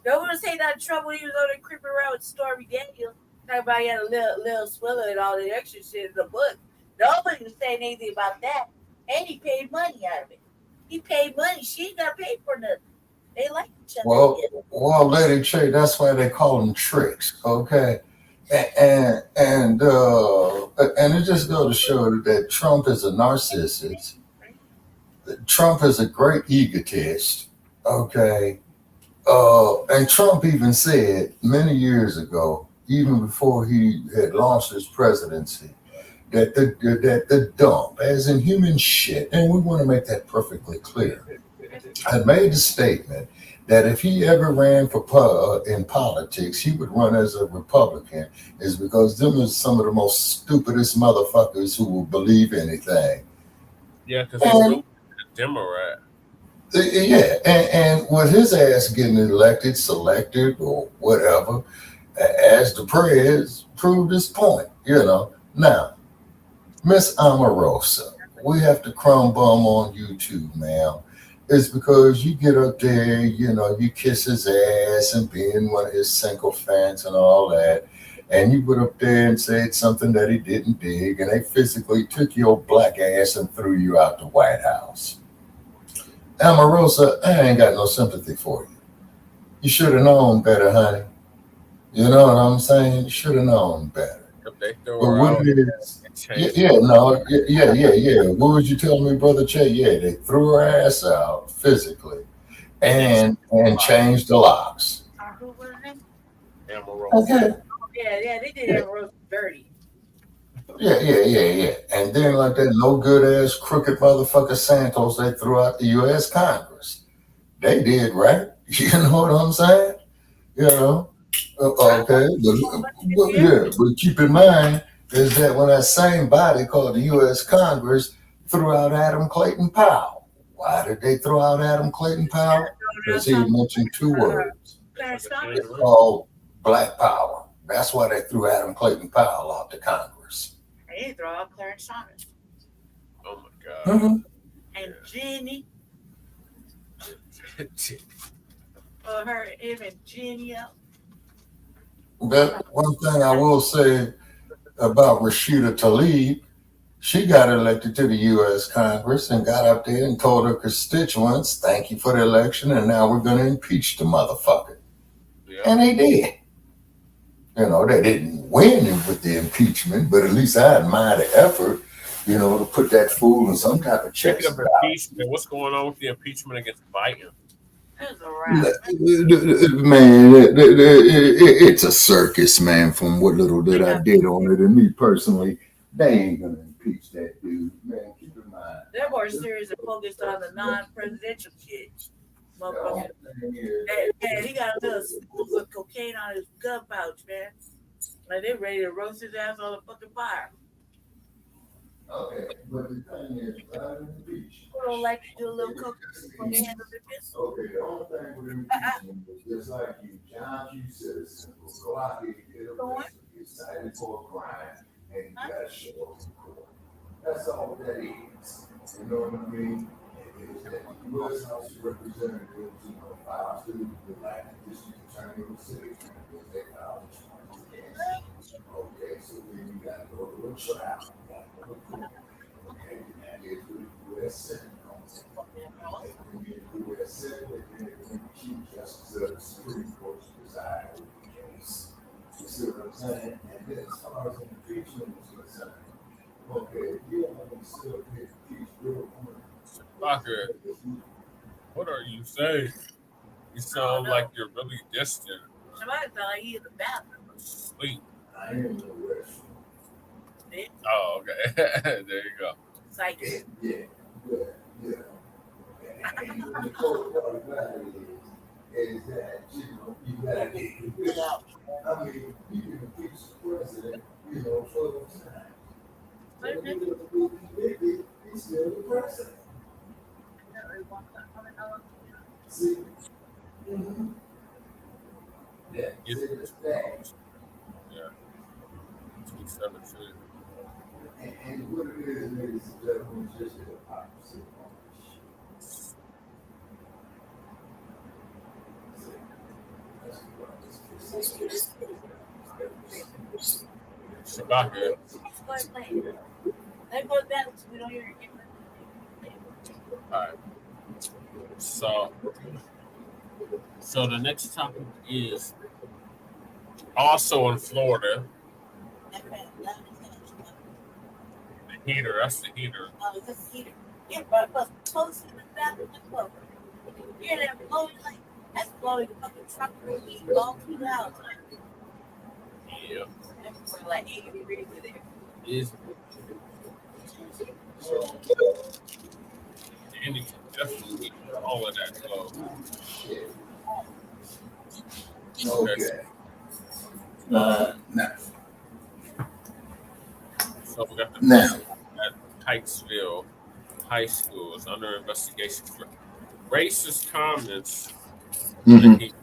Nobody was hating on Trump when he was over there creeping around with Stormy Daniels. Talking about he had a little swiller and all the extra shit in the book. Nobody was saying anything about that. And he paid money out of it. He paid money. She ain't got paid for nothing. They like each other. Well, Lady Che, that's why they call them tricks, okay? And it just goes to show that Trump is a narcissist. Trump is a great egotist, okay? And Trump even said many years ago, even before he had launched his presidency, that the dump, as in human shit, and we want to make that perfectly clear, had made the statement that if he ever ran for in politics, he would run as a Republican, is because them are some of the most stupidest motherfuckers who will believe anything. Yeah, because he's really a Democrat. Yeah, and with his ass getting elected, selected, or whatever, as the prez proved his point, Now, Miss Omarosa, we have to crumb bum on YouTube, ma'am. It's because you get up there, you kiss his ass and being one of his sycophants and all that. and you went up there and said something that he didn't dig, and they physically took your black ass and threw you out the White House. Omarosa, I ain't got no sympathy for you. You should have known better, honey. You know what I'm saying? You should have known better. If they throw But her what out, it is, yeah. What was you telling me, Brother Che? Yeah, they threw her ass out physically and changed the locks. Who was it? Okay. Yeah, they did Amarosa dirty. Yeah. And then like that no good ass crooked motherfucker Santos they threw out the U.S. Congress. They did right. You know what I'm saying? You know. Okay. But keep in mind is that when that same body called the U.S. Congress threw out Adam Clayton Powell. Why did they throw out Adam Clayton Powell? Because he mentioned two words. It's called Black Power. That's why they threw Adam Clayton Powell out to Congress. They didn't throw out Clarence Thomas. Oh my God. Mm-hmm. And Jenny. Him and Jenny out. That one thing I will say about Rashida Tlaib, she got elected to the U.S. Congress and got up there and told her constituents, thank you for the election, and now we're going to impeach the motherfucker. Yeah. And they did. You know, they didn't win with the impeachment, but at least I admire the effort, you know, to put that fool in some type of check. Speaking of impeachment, what's going on with the impeachment against Biden? Man, it's a circus, man, from what little that I did on it. And me personally, they ain't going to impeach that dude, man. Keep in mind. They're more serious and focused on the non-presidential shit. Motherfucker. Man, he got a little scoop of cocaine on his gun pouch, man. Like they ready to roast his ass on the fucking fire. Okay, but the thing is, impeach. People don't like to do a little cocaine before they handle their business. Okay, the only thing with impeachment is just like you, John Q. Citizen will go out here and get arrested, get cited for a crime, and you gotta show up in court. That's all that is. You know what I mean? Is that the U.S. House of Representatives, you know, files to the Black District Attorney of the city, because they file the charges. Okay, so then you gotta go to a trial. Okay, that is the U.S. Senate. The U.S. Senate, and the Chief Justice of the Supreme Court to decide over the case. You see what I'm saying? And then as far as impeachment is concerned, okay, you don't still get impeached. Fucker, what are you saying? You sound like you're really distant. Somebody sound like he in the bathroom. Sleep. I am in the restroom. Oh, okay. There you go. It's like, yeah. And the cold part about it is that, you know, you gotta get it out. I mean, you can impeach the president, you know, 12 times. He's still the president. See? Mm-hmm. Yeah. Yeah. 217. And what it is, ladies and gentlemen, is just hypocrisy. Shabaka. they go back to we don't hear it. Alright. So the next topic is also in Florida. The heater, that's the heater. Oh, that's the heater. Yeah, but close to the bathroom as well. You're there blowing like that's blowing the fucking truck really all through the house. Yeah. It's like 80 degrees in there. Is and you can definitely get all of that clothes. Okay. Now. So we got the at Pikesville High School is under investigation for racist comments that he made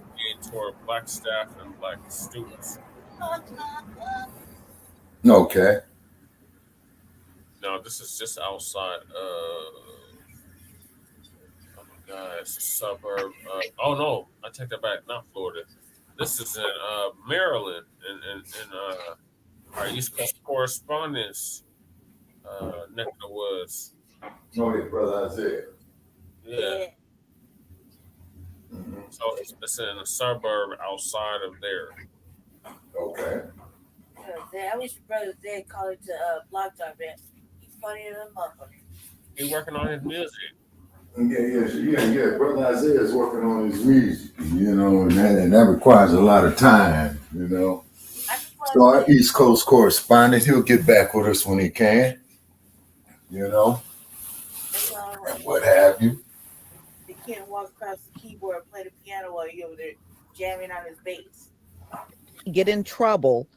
toward black staff and black students. Okay. No, this is just outside oh my God, it's a suburb. Oh no, I take that back, not Florida. This is in Maryland, in our East Coast correspondence neck of the woods. Oh, yeah, brother Isaiah. Yeah. So it's in a suburb outside of there. Okay. I wish your brother Zed called it to Block Talk, man. He's funnier than a motherfucker. He's working on his music. Yeah. Brother Isaiah is working on his music, you know, and that requires a lot of time, you know. So our East Coast correspondent, he'll get back with us when he can, you know, and what have you. They can't walk across the keyboard and play the piano while you're over there jamming on his bass. Get in trouble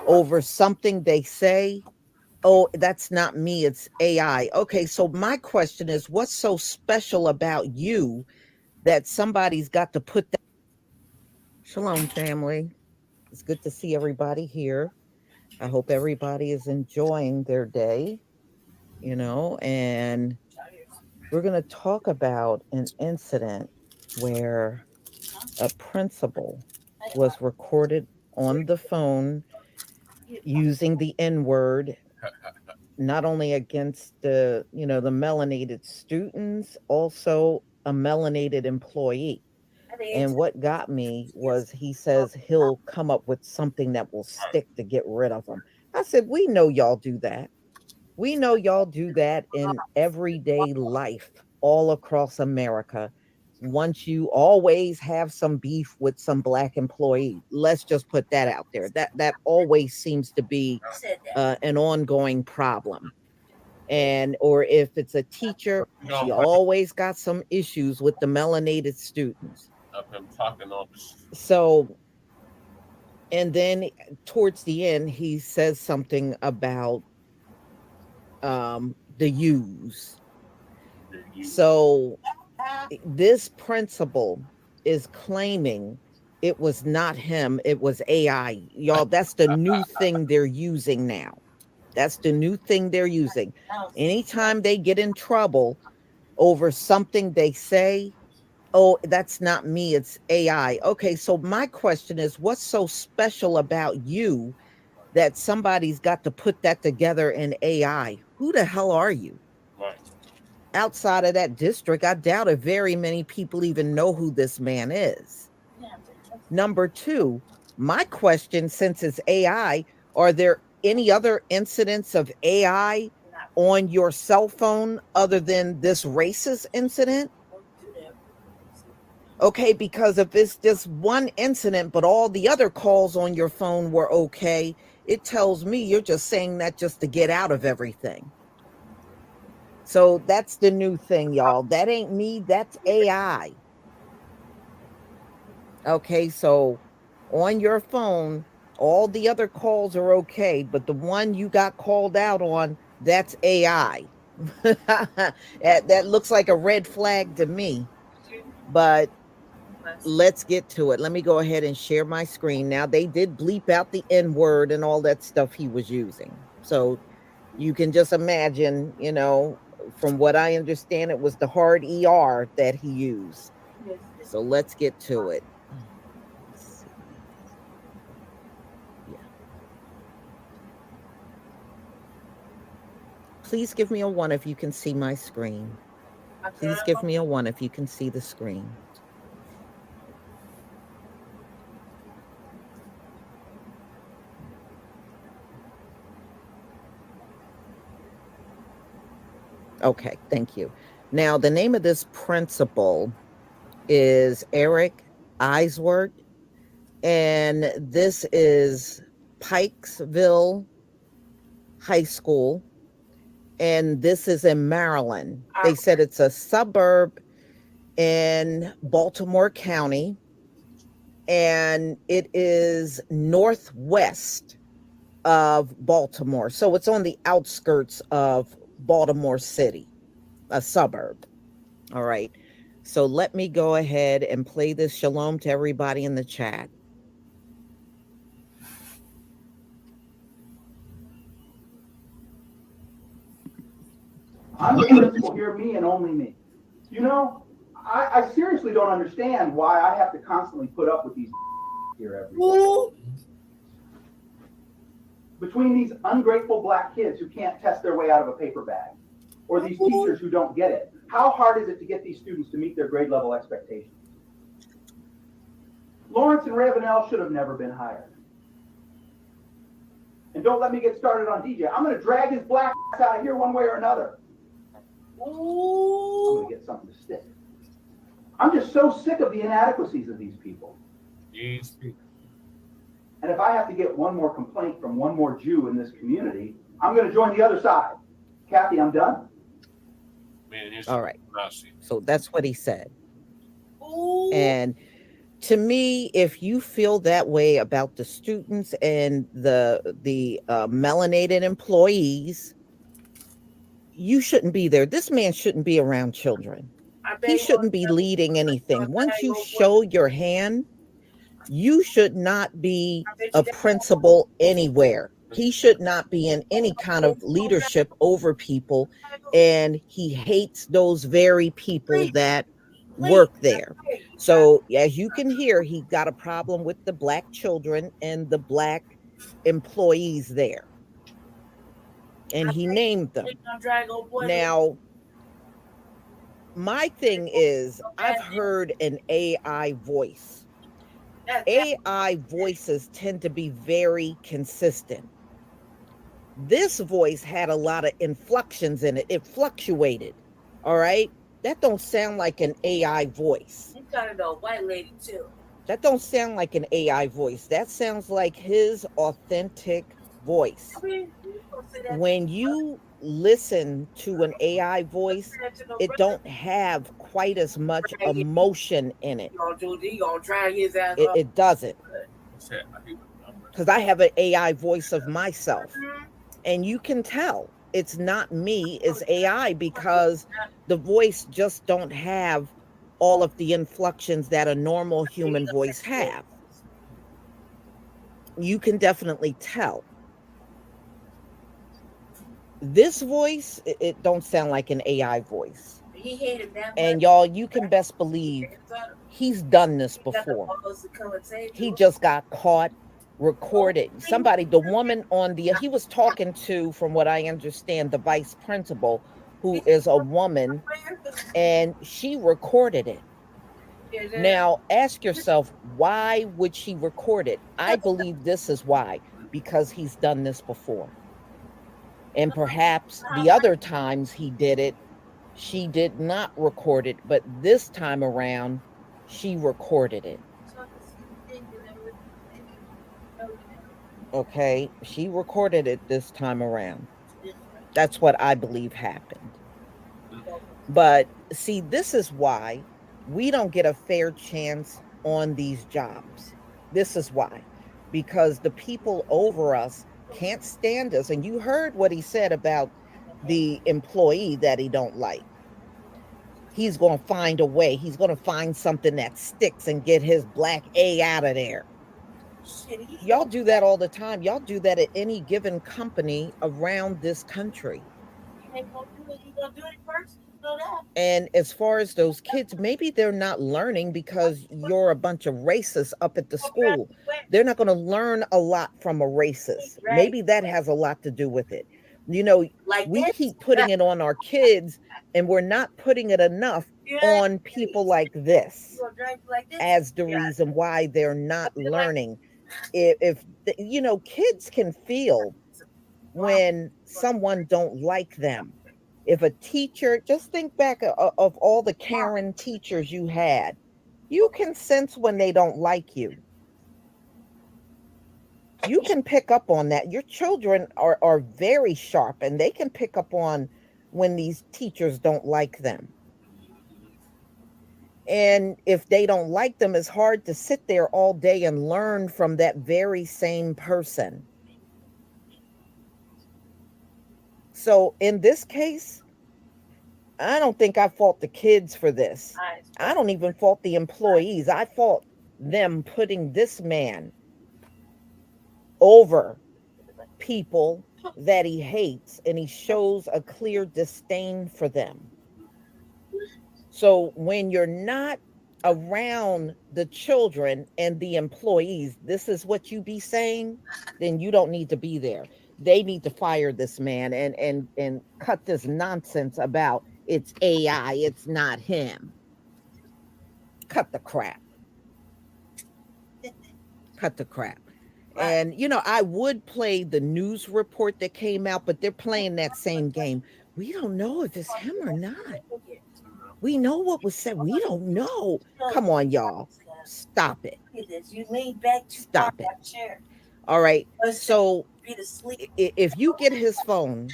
over something they say. Oh, that's not me, it's AI. Okay, so my question is, what's so special about you that somebody's got to put that? Shalom, family. It's good to see everybody here. I hope everybody is enjoying their day, you know, and we're going to talk about an incident where a principal was recorded on the phone using the N-word, not only against the, you know, the melanated students, also a melanated employee. And what got me was he says he'll come up with something that will stick to get rid of them. I said, we know y'all do that. We know y'all do that in everyday life all across America. Once you always have some beef with some Black employee, let's just put that out there. That always seems to be an ongoing problem. And or if it's a teacher, she always got some issues with the melanated students. I've been talking on this. So, and then towards the end, he says something about the U's. So this principal is claiming it was not him, it was AI. Y'all, that's the new thing they're using now. That's the new thing they're using. Anytime they get in trouble over something they say, oh, that's not me, it's AI. Okay, so my question is, what's so special about you that somebody's got to put that together in AI? Who the hell are you? Right. Outside of that district, I doubt if very many people even know who this man is. Number two, my question, since it's AI, are there any other incidents of AI on your cell phone other than this racist incident? Okay, because if it's just one incident, but all the other calls on your phone were okay, it tells me you're just saying that just to get out of everything. So that's the new thing, y'all. That ain't me, that's AI. Okay, so on your phone, all the other calls are okay, but the one you got called out on, that's AI. That looks like a red flag to me. But let's get to it. Let me go ahead and share my screen. Now, they did bleep out the N-word and all that stuff he was using. So you can just imagine, you know, from what I understand, it was the hard ER that he used. So let's get to it. Let's see. Yeah. Please give me a 1 if you can see my screen. Please give me a 1 if you can see the screen. Okay, thank you. Now, the name of this principal is Eric Eiswert, and this is Pikesville High School, and this is in Maryland. They said it's a suburb in Baltimore County, and it is northwest of Baltimore. So it's on the outskirts of Baltimore City, a suburb. All right. So let me go ahead and play this. Shalom to everybody in the chat. I'm the principal here, me and only me. You know, I seriously don't understand why I have to constantly put up with these here every day. Between these ungrateful black kids who can't test their way out of a paper bag, or these teachers who don't get it, how hard is it to get these students to meet their grade level expectations? Lawrence and Ravenel should have never been hired. And don't let me get started on DJ. I'm going to drag his black ass out of here one way or another. I'm going to get something to stick. I'm just so sick of the inadequacies of these people. These people. And if I have to get one more complaint from one more Jew in this community, I'm going to join the other side. Kathy, I'm done. All right. So that's what he said. And to me, if you feel that way about the students and the melanated employees, you shouldn't be there. This man shouldn't be around children. He shouldn't be leading anything. Once you show your hand, you should not be a principal anywhere. He should not be in any kind of leadership over people. And he hates those very people that work there. So as you can hear, he got a problem with the black children and the black employees there. And he named them. Now, my thing is, I've heard an AI voice. AI voices tend to be very consistent. This voice had a lot of inflections in it. It fluctuated. All right. That don't sound like an AI voice. You got a white lady too. That don't sound like an AI voice. That sounds like his authentic voice. When you listen to an AI voice, it don't have quite as much emotion in it. It doesn't. Because I have an AI voice of myself. And you can tell it's not me, it's AI, because the voice just don't have all of the inflections that a normal human voice have. You can definitely tell. This voice, it don't sound like an AI voice. He hated that. And y'all, you can best believe he's done this before. He just got caught, recorded. Somebody, the woman on the, he was talking to, from what I understand, the vice principal, who is a woman, and she recorded it. Now, ask yourself, why would she record it? I believe this is why, because he's done this before. And perhaps the other times he did it, she did not record it, but this time around, she recorded it. Okay, she recorded it this time around. That's what I believe happened. But see, this is why we don't get a fair chance on these jobs. This is why. Because the people over us can't stand us. And you heard what he said about the employee that he don't like. He's going to find a way. He's going to find something that sticks and get his black A out of there. Y'all do that all the time. Y'all do that at any given company around this country. And as far as those kids, maybe they're not learning because you're a bunch of racists up at the school. They're not going to learn a lot from a racist. Maybe that has a lot to do with it. You know, we keep putting it on our kids, and we're not putting it enough on people like this as the reason why they're not learning. If you know, kids can feel when someone don't like them. If a teacher, just think back of all the Karen teachers you had, you can sense when they don't like you. You can pick up on that. Your children are very sharp, and they can pick up on when these teachers don't like them. And if they don't like them, it's hard to sit there all day and learn from that very same person. So in this case, I don't think I fault the kids for this. I don't even fault the employees. I fault them putting this man over people that he hates, and he shows a clear disdain for them. So when you're not around the children and the employees, this is what you be saying, then you don't need to be there. They need to fire this man and cut this nonsense about it's AI, it's not him. Cut the crap. Cut the crap. And you know, I would play the news report that came out, but they're playing that same game. We don't know if it's him or not. We know what was said. We don't know. Come on, y'all. Stop it. You lean back too Stop far it. in the chair. All right. So Be to sleep. if you get his phone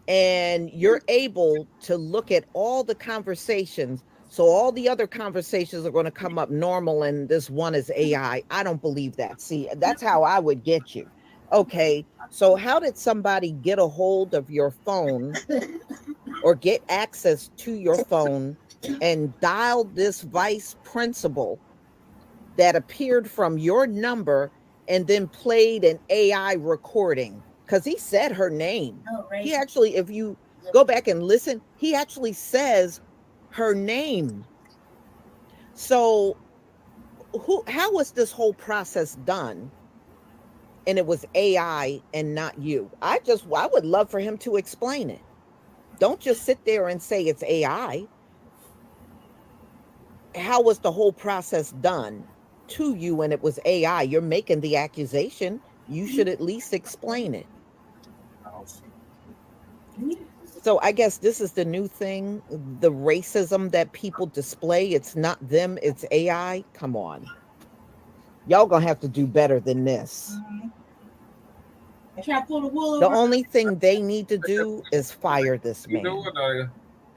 and you're able to look at all the conversations, so all the other conversations are going to come up normal and this one is AI. I don't believe that. See, that's how I would get you. Okay, so how did somebody get a hold of your phone or get access to your phone and dial this vice principal that appeared from your number and then played an AI recording? Because he said her name. He actually, if you go back and listen, he actually says her name. So how was this whole process done? And it was AI and not you. I would love for him to explain it. Don't just sit there and say it's AI. How was the whole process done to you when it was AI? You're making the accusation. You should at least explain it. So I guess this is the new thing, the racism that people display. It's not them, it's AI. Come on. Y'all gonna have to do better than this. Try to pull the wool The over. only thing they need to do is fire this You know man. what, though?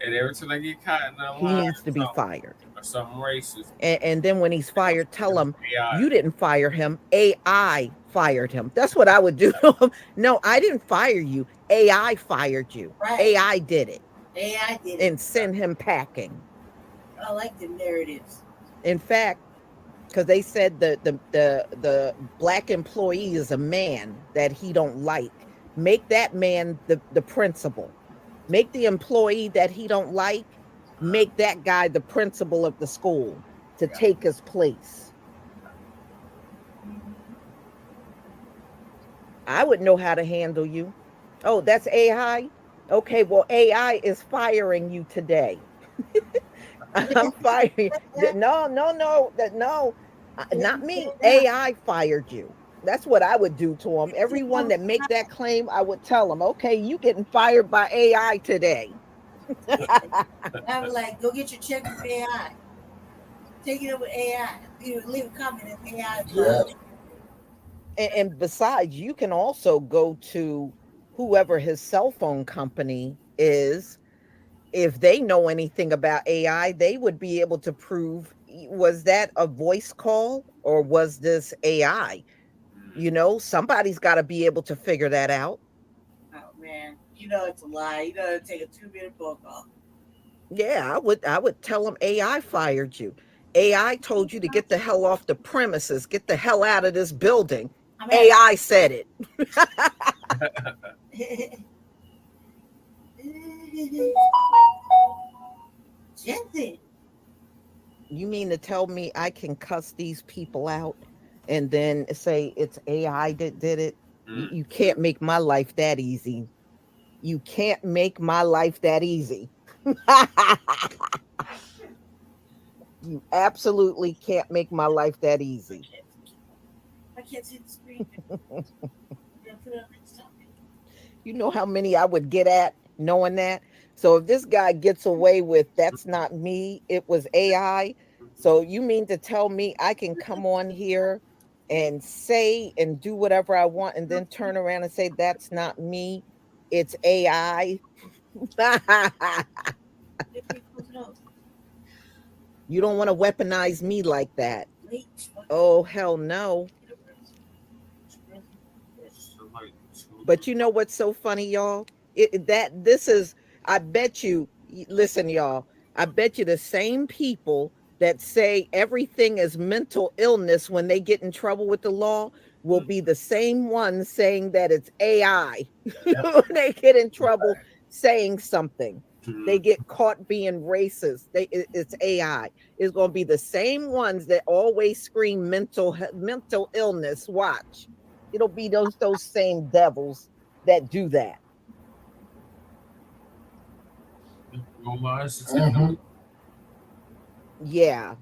And every time I get caught in that He line, needs to be fired. or something racist. And then when he's fired, tell him AI. you didn't fire him. AI fired him. That's what I would do to him. No, I didn't fire you. AI fired you. Right. AI did it. AI did it. And send him packing. I like the narratives. In fact, because they said the black employee is a man that he don't like. Make that man the principal. Make the employee that he don't like, make that guy the principal of the school to take his place. I would know how to handle you. Oh, that's AI? Okay, well, AI is firing you today. I'm firing. No, not me. AI fired you. That's what I would do to him. Everyone that make that claim, I would tell them, okay, you getting fired by AI today. I was like, go get your check with AI. Take it over AI. You leave a comment in AI. Yeah. And besides, you can also go to whoever his cell phone company is. If they know anything about AI, they would be able to prove, was that a voice call or was this AI? You know, somebody's got to be able to figure that out. Oh man, you know it's a lie. You know it'll take a 2-minute phone call. Yeah, I would tell them AI fired you. AI told you to get the hell off the premises, get the hell out of this building. AI said it. Jensen. You mean to tell me I can cuss these people out and then say it's AI that did it? You can't make my life that easy. You can't make my life that easy. You absolutely can't make my life that easy. I can't see the screen. You know how many I would get at knowing that? So if this guy gets away with that's not me, it was AI. So you mean to tell me I can come on here and say and do whatever I want and then turn around and say that's not me, it's AI? You don't want to weaponize me like that. Oh, hell no. But you know what's so funny, y'all? I bet you, listen, y'all, I bet you the same people that say everything is mental illness when they get in trouble with the law will be the same ones saying that it's AI when they get in trouble saying something. they get caught being racist. It's AI. It's going to be the same ones that always scream mental illness. Watch, it'll be those same devils that do that. Mhm. Yeah.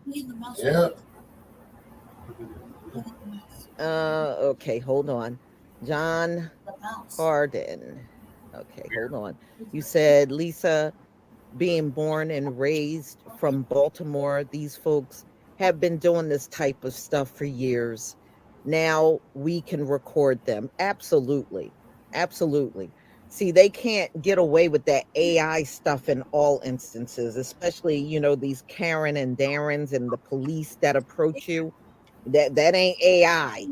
Yeah. Okay, hold on. John Harden. Okay, hold on. You said Lisa, being born and raised from Baltimore, these folks have been doing this type of stuff for years. Now we can record them. Absolutely. Absolutely. See, they can't get away with that AI stuff in all instances, especially, these Karen and Darrens and the police that approach you. That ain't AI,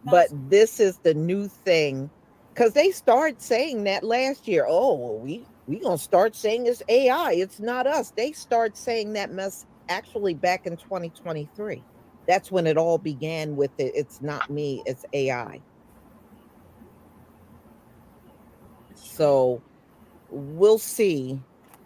but this is the new thing, because they started saying that last year. Oh, we gonna start saying it's AI, it's not us. They start saying that mess actually back in 2023. That's when it all began with it's not me, it's AI. So we'll see.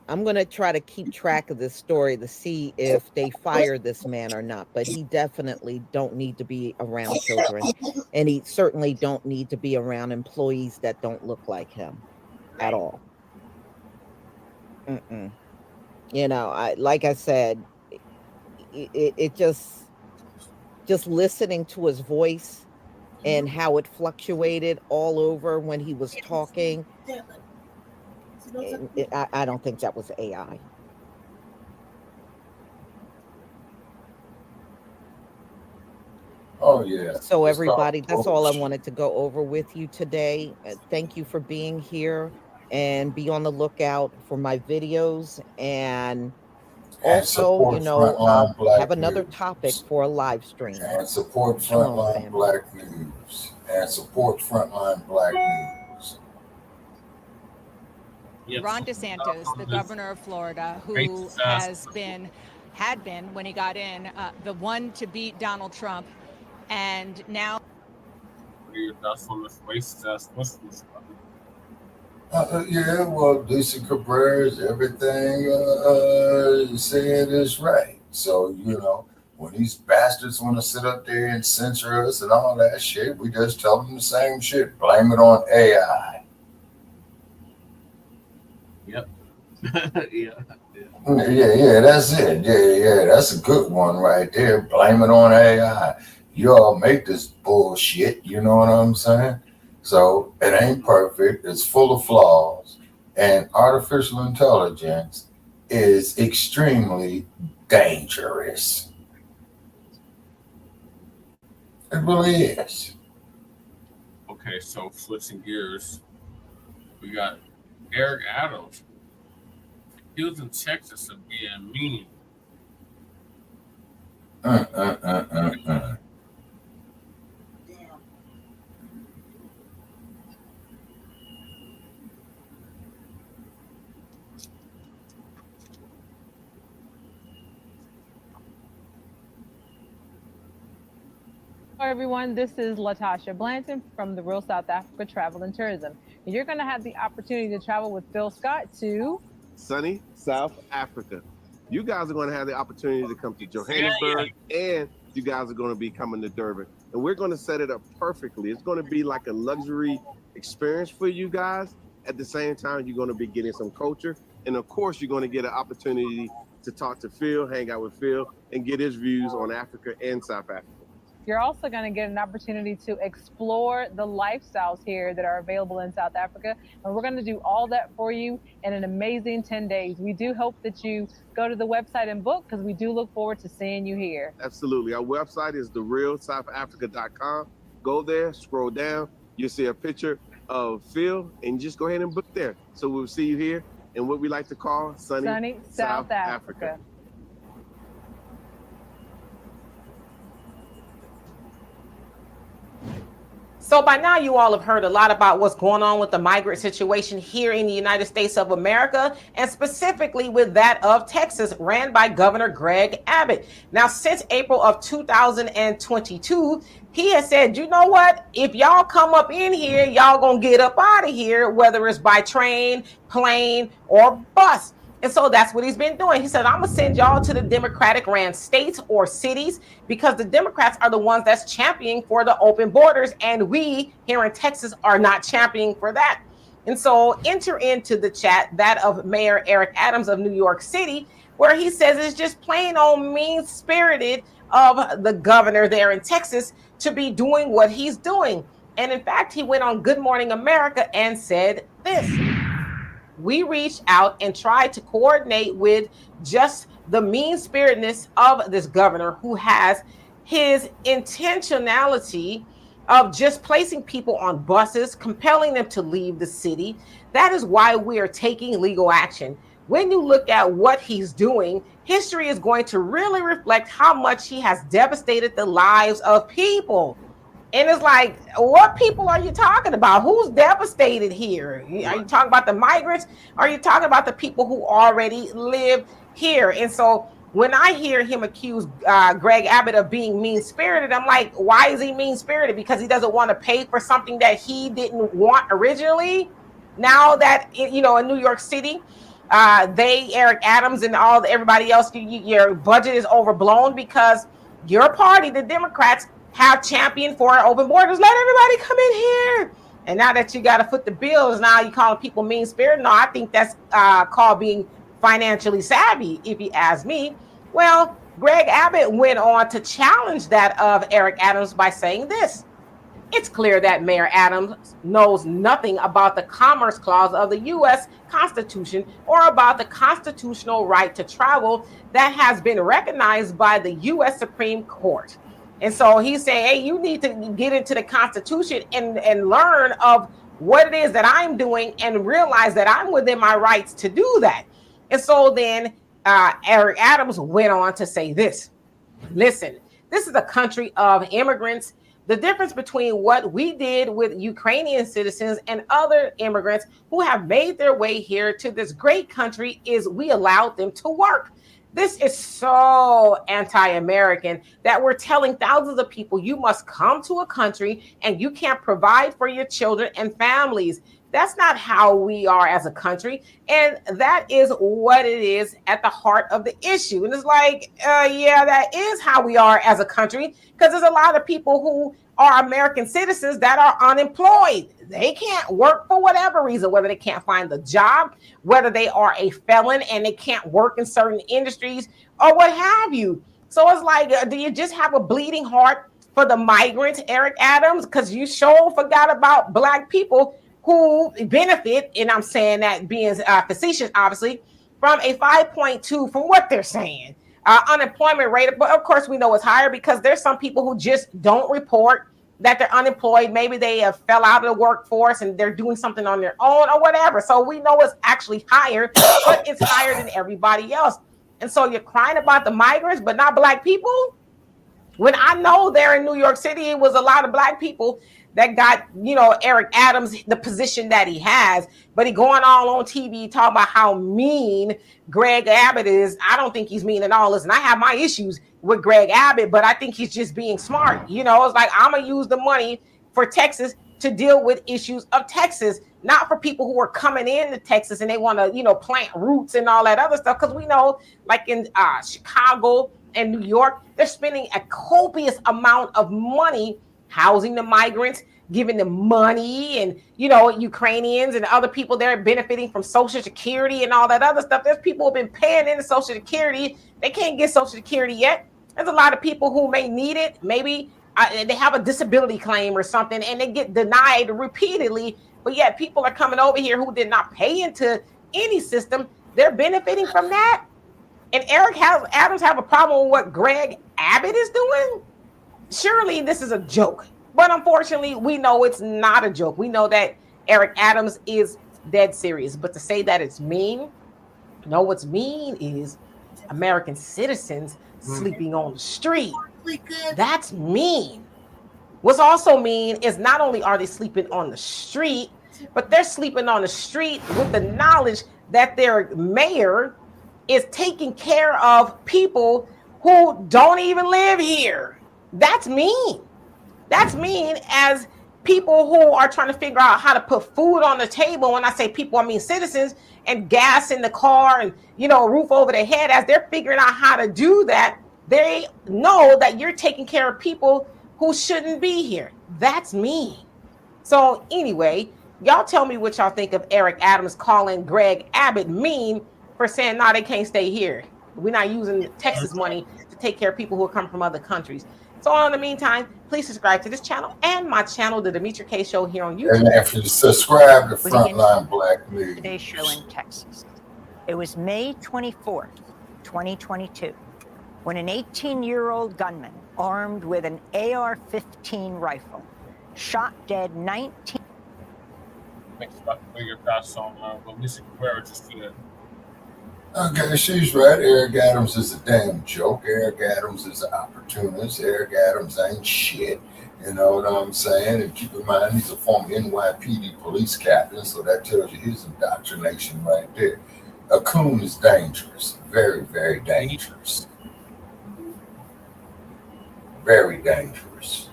I'm going to try to keep track of this story to see if they fire this man or not, but he definitely don't need to be around children, and he certainly don't need to be around employees that don't look like him at all. Like I said, it just listening to his voice and how it fluctuated all over when he was talking. I don't think that was AI. Oh yeah. So everybody, that's all I wanted to go over with you today. Thank you for being here, and be on the lookout for my videos. And also, I'll have another topic for a live stream. And support Frontline Black News. And support Frontline Black News. Ron DeSantis, the governor of Florida, who had been, when he got in, the one to beat Donald Trump, and now. What are your thoughts on this racist Muslims? Yeah, well, Lisa Cabrera's everything said is right. So, when these bastards want to sit up there and censor us and all that shit, we just tell them the same shit. Blame it on AI. Yep. Yeah, that's it. Yeah, that's a good one right there. Blame it on AI. Y'all make this bullshit, you know what I'm saying? So it ain't perfect. It's full of flaws. And artificial intelligence is extremely dangerous. It really is. Okay, so switching gears, we got Eric Adams. He was in Texas and being mean. Hello everyone, this is Latasha Blanton from the Real South Africa Travel and Tourism. And you're going to have the opportunity to travel with Phil Scott to sunny South Africa. You guys are going to have the opportunity to come to Johannesburg, and you guys are going to be coming to Durban. And we're going to set it up perfectly. It's going to be like a luxury experience for you guys. At the same time, you're going to be getting some culture. And of course, you're going to get an opportunity to talk to Phil, hang out with Phil, and get his views on Africa and South Africa. You're also going to get an opportunity to explore the lifestyles here that are available in South Africa. And we're going to do all that for you in an amazing 10 days. We do hope that you go to the website and book, because we do look forward to seeing you here. Absolutely. Our website is therealsouthafrica.com. Go there, scroll down. You'll see a picture of Phil, and just go ahead and book there. So we'll see you here in what we like to call sunny South Africa. So So by now you all have heard a lot about what's going on with the migrant situation here in the United States of America, and specifically with that of Texas, ran by Governor Greg Abbott. Now, since April of 2022, he has said, you know what? If y'all come up in here, y'all gonna get up out of here, whether it's by train, plane, or bus. And so that's what he's been doing. He said, I'm going to send y'all to the Democratic ran states or cities, because the Democrats are the ones that's championing for the open borders. And we here in Texas are not championing for that. And so enter into the chat that of Mayor Eric Adams of New York City, where he says it's just plain old mean-spirited of the governor there in Texas to be doing what he's doing. And in fact, he went on Good Morning America and said this: we reached out and tried to coordinate with just the mean-spiritedness of this governor, who has his intentionality of just placing people on buses, compelling them to leave the city. That is why we are taking legal action. When you look at what he's doing, history is going to really reflect how much he has devastated the lives of people. And it's like, what people are you talking about? Who's devastated here? Are you talking about the migrants? Are you talking about the people who already live here? And so when I hear him accuse Greg Abbott of being mean-spirited, I'm like, why is he mean-spirited? Because he doesn't want to pay for something that he didn't want originally? Now that, you know, in New York City, Eric Adams and everybody else, your budget is overblown because your party, the Democrats, have championed for open borders. Let everybody come in here. And now that you got to foot the bills, now you calling people mean-spirited? No, I think that's called being financially savvy, if you ask me. Well, Greg Abbott went on to challenge that of Eric Adams by saying this: it's clear that Mayor Adams knows nothing about the Commerce Clause of the U.S. Constitution or about the constitutional right to travel that has been recognized by the U.S. Supreme Court. And so he's saying, hey, you need to get into the Constitution and learn of what it is that I'm doing and realize that I'm within my rights to do that. And so then Eric Adams went on to say this: listen, this is a country of immigrants. The difference between what we did with Ukrainian citizens and other immigrants who have made their way here to this great country is we allowed them to work. This is so anti-American that we're telling thousands of people, you must come to a country and you can't provide for your children and families. That's not how we are as a country. And that is what it is at the heart of the issue. And it's like, yeah, that is how we are as a country, because there's a lot of people who are American citizens that are unemployed. They can't work for whatever reason, whether they can't find the job, whether they are a felon and they can't work in certain industries or what have you. So it's like, do you just have a bleeding heart for the migrants, Eric Adams? Because you sure forgot about Black people who benefit, and I'm saying that being facetious, obviously, from a 5.2 from what they're saying. Unemployment rate, but of course we know it's higher because there's some people who just don't report that they're unemployed. Maybe they have fell out of the workforce and they're doing something on their own or whatever. So we know it's actually higher, but it's higher than everybody else. And so you're crying about the migrants, but not Black people? When I know there in New York City, it was a lot of Black people that got, you know, Eric Adams, the position that he has, but he going all on TV talking about how mean Greg Abbott is. I don't think he's mean at all. Listen, I have my issues with Greg Abbott, but I think he's just being smart. You know, it's like, I'm going to use the money for Texas to deal with issues of Texas, not for people who are coming into Texas and they want to, you know, plant roots and all that other stuff. Because we know, like in Chicago and New York, they're spending a copious amount of money housing the migrants, giving them money, and, you know, Ukrainians and other people there benefiting from Social Security and all that other stuff. There's people who have been paying into Social Security. They can't get Social Security yet. There's a lot of people who may need it. Maybe they have a disability claim or something and they get denied repeatedly. But yet people are coming over here who did not pay into any system. They're benefiting from that. And Eric Adams have a problem with what Greg Abbott is doing? Surely this is a joke, but unfortunately we know it's not a joke. We know that Eric Adams is dead serious, but to say that it's mean, no, what's mean is American citizens sleeping on the street. That's mean. What's also mean is not only are they sleeping on the street, but they're sleeping on the street with the knowledge that their mayor is taking care of people who don't even live here. That's mean. That's mean as people who are trying to figure out how to put food on the table. When I say people, I mean citizens, and gas in the car and, you know, a roof over their head. As they're figuring out how to do that, they know that you're taking care of people who shouldn't be here. That's mean. So anyway, y'all tell me what y'all think of Eric Adams calling Greg Abbott mean for saying, no, they can't stay here. We're not using Texas money to take care of people who come from other countries. So in the meantime, please subscribe to this channel and my channel, The Demetri K Show, here on YouTube. And if you subscribe to Frontline Black News. Today's show in Texas. It was May 24th, 2022, when an 18-year-old gunman armed with an AR-15 rifle shot dead 19. Thanks for your Carson, but Lisa Guerrero just did. Okay, she's right. Eric Adams is a damn joke. Eric Adams is an opportunist. Eric Adams ain't shit. You know what I'm saying? And keep in mind, he's a former NYPD police captain, so that tells you his indoctrination right there. A coon is dangerous. Very, very dangerous. Very dangerous.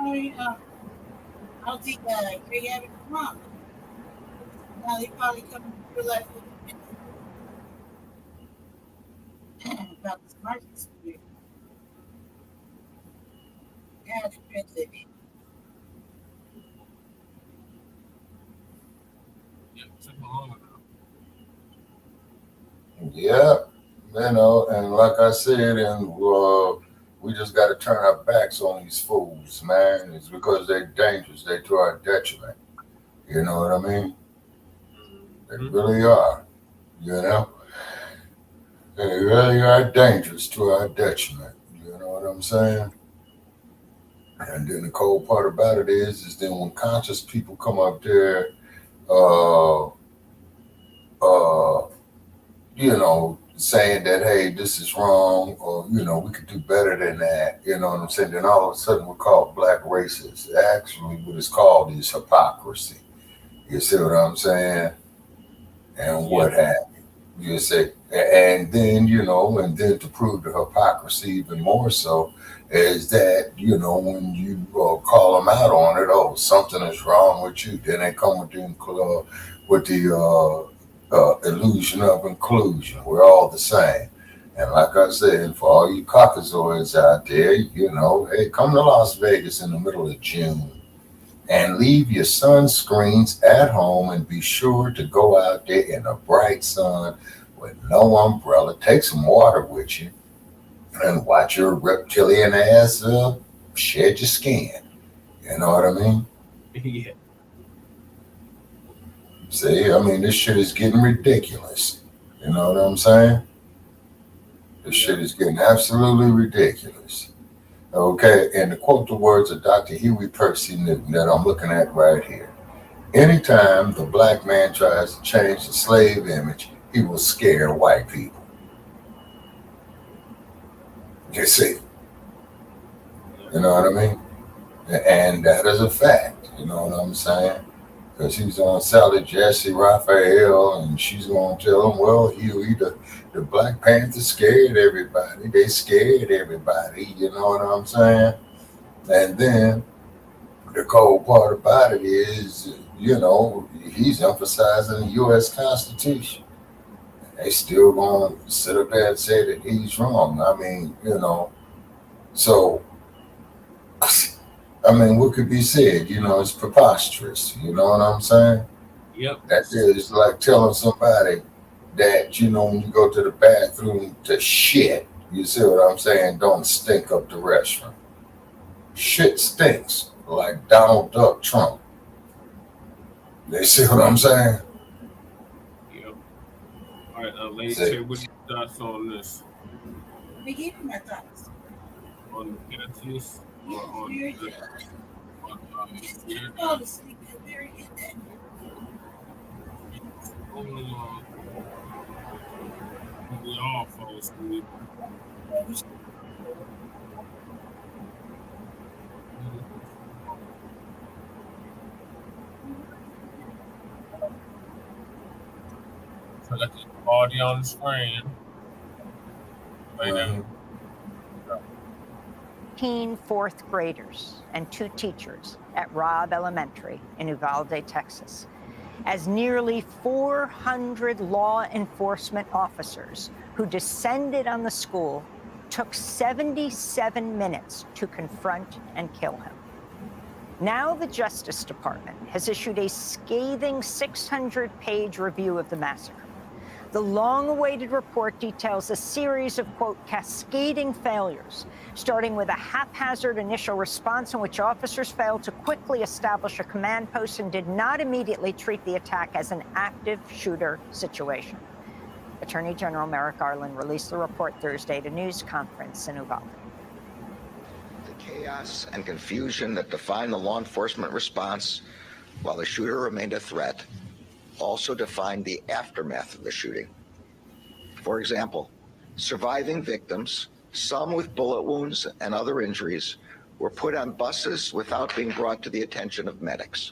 I don't think Greg Abbott wrong. Now they probably come to realize about this market. Yeah, it's crazy. Yeah, you know, and like I said, and we just got to turn our backs on these fools, man. It's because they're dangerous. They're to our detriment. You know what I mean? They really are. You know? They really are dangerous to our detriment. You know what I'm saying? And then the cold part about it is then when conscious people come up there, you know, saying that, hey, this is wrong, or, you know, we could do better than that, you know what I'm saying? Then all of a sudden we're called black racists. Actually, what it's called is hypocrisy. You see what I'm saying? And what have you. You see? And then, you know, and then to prove the hypocrisy even more so is that, you know, when you call them out on it, oh, something is wrong with you, then they come with the illusion of inclusion. We're all the same. And like I said, for all you caucasoids out there, you know, hey, come to Las Vegas in the middle of June and leave your sunscreens at home and be sure to go out there in the bright sun with no umbrella. Take some water with you and watch your reptilian ass shed your skin. You know what I mean? Yeah. See, I mean, this shit is getting ridiculous. You know what I'm saying? This shit is getting absolutely ridiculous. Okay, and to quote the words of Dr. Huey Percy Newton that I'm looking at right here. Anytime the black man tries to change the slave image, he will scare white people. You see? You know what I mean? And that is a fact. You know what I'm saying? Because he's on Sally Jesse Raphael, and she's going to tell him, well, Huey, the Black Panthers scared everybody. They scared everybody. You know what I'm saying? And then the cold part about it is, you know, he's emphasizing the U.S. Constitution. They still going to sit up there and say that he's wrong. I mean, you know, so, I mean, what could be said? You know, it's preposterous. You know what I'm saying? Yep. That is like telling somebody that, you know, when you go to the bathroom to shit, you see what I'm saying? Don't stink up the restroom. Shit stinks like Donald Duck Trump. They see what I'm saying? Yep. All right, ladies, what's your thoughts on this? We gave him our thoughts. On the DePanties or on the Fall asleep and bury it. We all fall asleep. So let's keep the audio on the screen. Lay down. 15 fourth graders and 2 teachers at Robb Elementary in Uvalde, Texas, as nearly 400 law enforcement officers who descended on the school took 77 minutes to confront and kill him. Now the Justice Department has issued a scathing 600-page review of the massacre. The long-awaited report details a series of, quote, cascading failures, starting with a haphazard initial response in which officers failed to quickly establish a command post and did not immediately treat the attack as an active shooter situation. Attorney General Merrick Garland released the report Thursday at a news conference in Uvalde. The chaos and confusion that defined the law enforcement response while the shooter remained a threat also defined the aftermath of the shooting. For example, surviving victims, some with bullet wounds and other injuries, were put on buses without being brought to the attention of medics.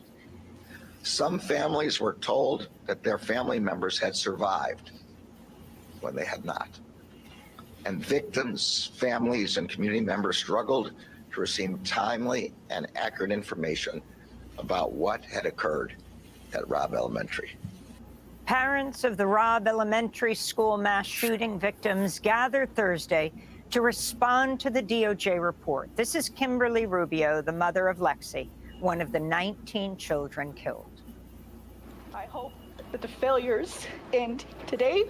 Some families were told that their family members had survived when they had not. And victims, families, and community members struggled to receive timely and accurate information about what had occurred at Robb Elementary. Parents of the Robb Elementary School mass shooting victims gathered Thursday to respond to the DOJ report. This is Kimberly Rubio, the mother of Lexi, one of the 19 children killed. I hope that the failures end today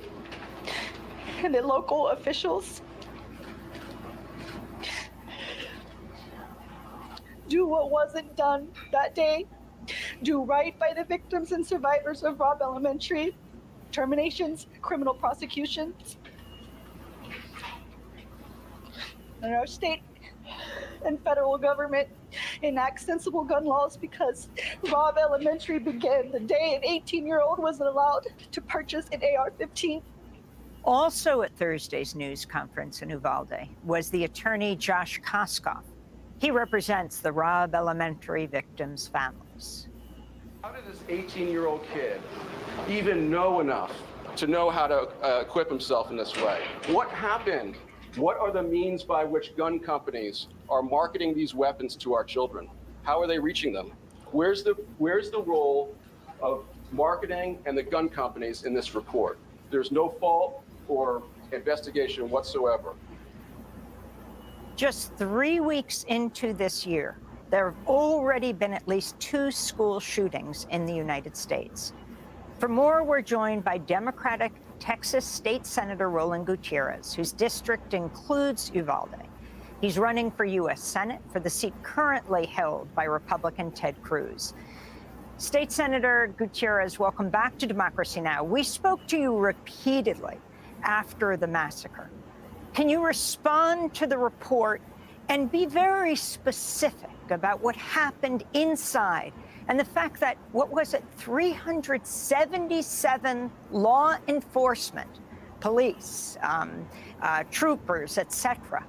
and that local officials do what wasn't done that day. Do right by the victims and survivors of Robb Elementary, terminations, criminal prosecutions. And our state and federal government enact sensible gun laws, because Robb Elementary began the day an 18-year-old was allowed to purchase an AR-15. Also at Thursday's news conference in Uvalde was the attorney Josh Koskoff. He represents the Robb Elementary victims' families. How did this 18-year-old kid even know enough to know how to equip himself in this way? What happened? What are the means by which gun companies are marketing these weapons to our children? How are they reaching them? Where's the role of marketing and the gun companies in this report? There's no fault or investigation whatsoever. Just 3 weeks into this year, there have already been at least 2 school shootings in the United States. For more, we're joined by Democratic Texas State Senator Roland Gutierrez, whose district includes Uvalde. He's running for U.S. Senate for the seat currently held by Republican Ted Cruz. State Senator Gutierrez, welcome back to Democracy Now! We spoke to you repeatedly after the massacre. Can you respond to the report and be very specific about what happened inside and the fact that, 377 law enforcement, police, troopers, etc.,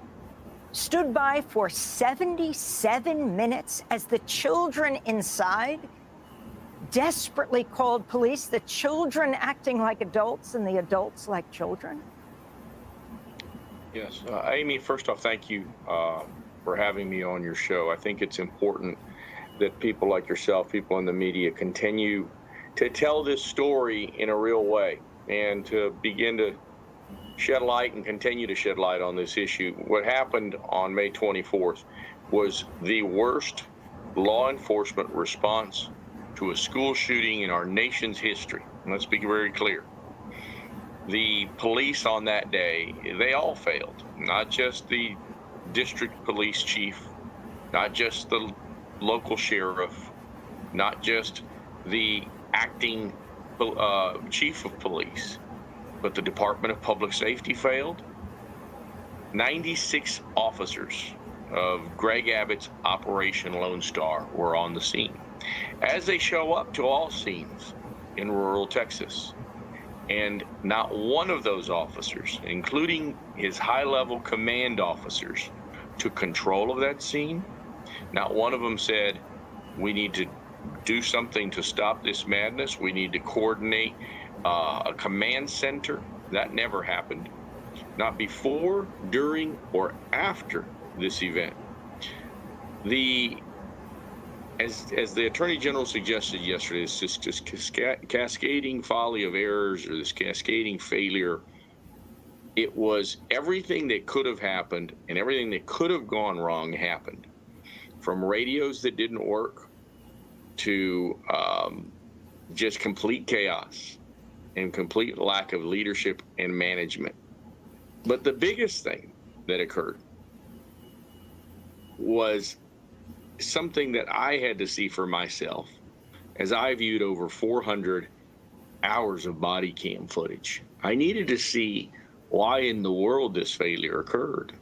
stood by for 77 minutes as the children inside desperately called police, the children acting like adults and the adults like children? Yes. Amy, first off, thank you for having me on your show. I think it's important that people like yourself, people in the media, continue to tell this story in a real way and to begin to shed light and continue to shed light on this issue. What happened on May 24th was the worst law enforcement response to a school shooting in our nation's history. And let's be very clear. The police on that day, they all failed, not just the district police chief, not just the local sheriff, not just the acting chief of police, but the Department of Public Safety failed. 96 officers of Greg Abbott's Operation Lone Star were on the scene, as they show up to all scenes in rural Texas. And not one of those officers, including his high-level command officers, took control of that scene. Not one of them said, we need to do something to stop this madness. We need to coordinate a command center. That never happened. Not before, during, or after this event. As the Attorney General suggested yesterday, it's just cascading folly of errors, or this cascading failure. It was everything that could have happened and everything that could have gone wrong happened. From radios that didn't work to just complete chaos and complete lack of leadership and management. But the biggest thing that occurred was something that I had to see for myself as I viewed over 400 hours of body cam footage. I needed to see why in the world this failure occurred.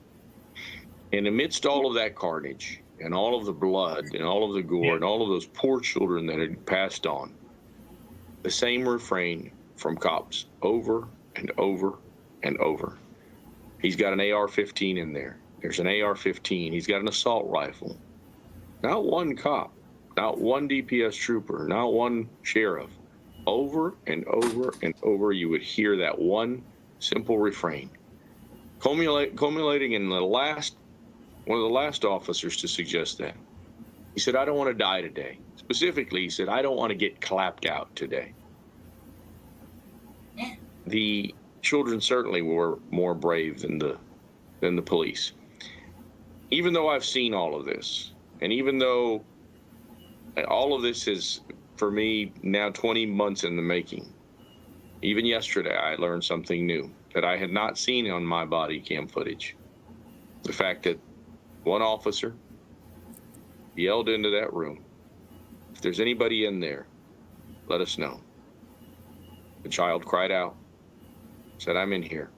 And amidst all of that carnage and all of the blood and all of the gore and all of those poor children that had passed on, the same refrain from cops over and over and over. He's got an AR-15 in there. There's an AR-15. He's got an assault rifle. Not one cop, not one DPS trooper, not one sheriff. Over and over and over, you would hear that one simple refrain, culminating in one of the last officers to suggest that. He said, I don't want to die today. Specifically, he said, I don't want to get clapped out today. The children certainly were more brave than the police. Even though I've seen all of this, and even though all of this is, for me, now 20 months in the making, even yesterday I learned something new that I had not seen on my body cam footage. The fact that one officer yelled into that room, if there's anybody in there, let us know. The child cried out, said, I'm in here.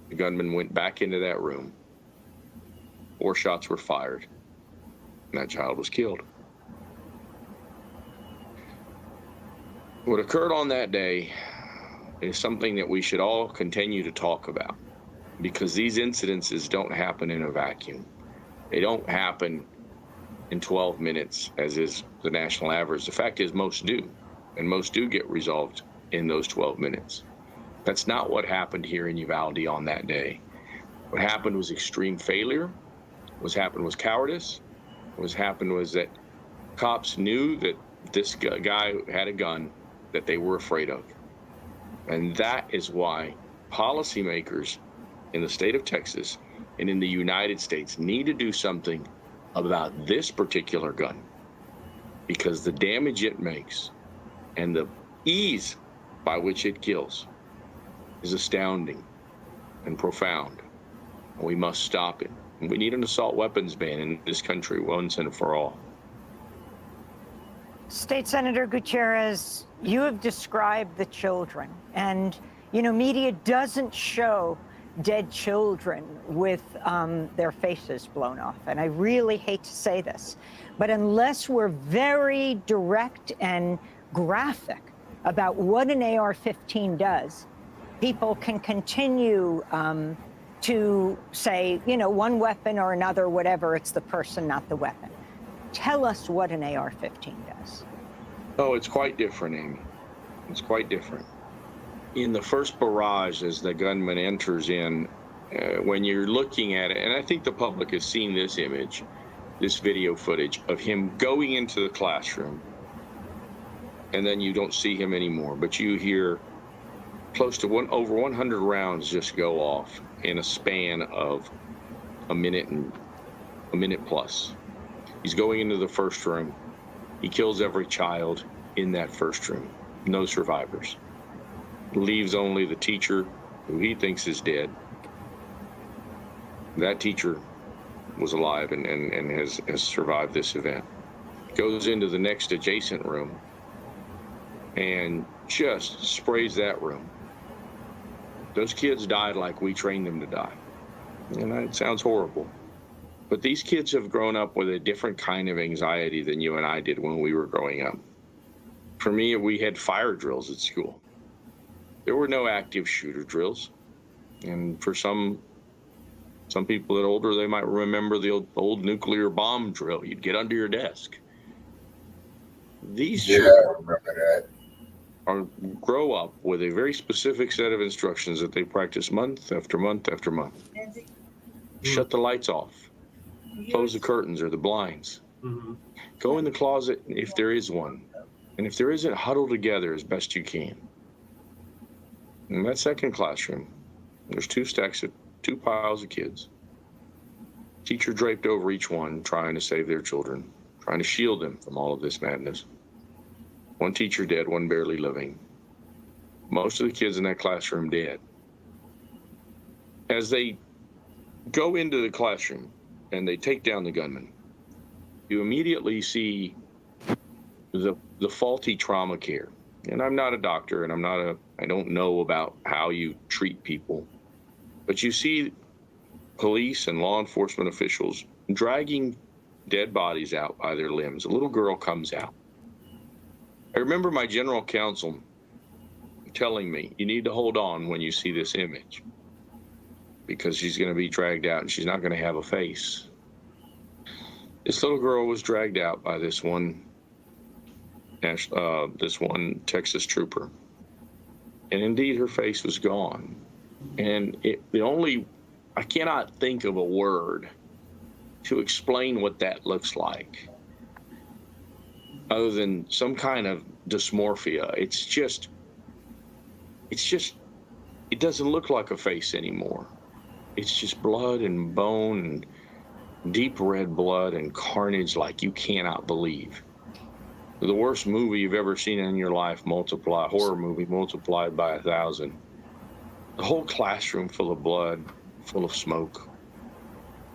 The gunman went back into that room. 4 shots were fired, and that child was killed. What occurred on that day is something that we should all continue to talk about, because these incidences don't happen in a vacuum. They don't happen in 12 minutes, as is the national average. The fact is most do, and most do get resolved in those 12 minutes. That's not what happened here in Uvalde on that day. What happened was extreme failure. What happened was cowardice. What happened was that cops knew that this guy had a gun that they were afraid of. And that is why policymakers in the state of Texas and in the United States need to do something about this particular gun, because the damage it makes and the ease by which it kills is astounding and profound. And we must stop it. And we need an assault weapons ban in this country once and for all. State Senator Gutierrez, you have described the children, and media doesn't show dead children with their faces blown off. And I really hate to say this, but unless we're very direct and graphic about what an AR-15 does, people can continue to say, one weapon or another, whatever, it's the person, not the weapon. Tell us what an AR-15 does. Oh, it's quite different, Amy. It's quite different. In the first barrage, as the gunman enters in, when you're looking at it, and I think the public has seen this image, this video footage of him going into the classroom, and then you don't see him anymore, but you hear close to over 100 rounds just go off in a span of a minute plus. He's going into the first room. He kills every child in that first room. No survivors. Leaves only the teacher, who he thinks is dead. That teacher was alive and has survived this event. Goes into the next adjacent room and just sprays that room. Those kids died like we trained them to die. And that sounds horrible. But these kids have grown up with a different kind of anxiety than you and I did when we were growing up. For me, we had fire drills at school. There were no active shooter drills. And for some people that are older, they might remember the old nuclear bomb drill. You'd get under your desk. These children grow up with a very specific set of instructions that they practice month after month after month. Shut the lights off. Close the curtains or the blinds. Go in the closet if there is one. And if there isn't, huddle together as best you can. In that second classroom, there's two piles of kids. Teacher draped over each one, trying to save their children, trying to shield them from all of this madness. One teacher dead, one barely living. Most of the kids in that classroom dead. As they go into the classroom and they take down the gunman, you immediately see the faulty trauma care. And I'm not a doctor, and I don't know about how you treat people, but you see police and law enforcement officials dragging dead bodies out by their limbs. A little girl comes out. I remember my general counsel telling me, you need to hold on when you see this image, because she's going to be dragged out and she's not going to have a face. This little girl was dragged out by this one Texas trooper. And indeed, her face was gone. And I cannot think of a word to explain what that looks like, other than some kind of dysmorphia. It doesn't look like a face anymore. It's just blood and bone and deep red blood and carnage like you cannot believe. The worst movie you've ever seen in your life, horror movie multiplied by 1,000. The whole classroom full of blood, full of smoke.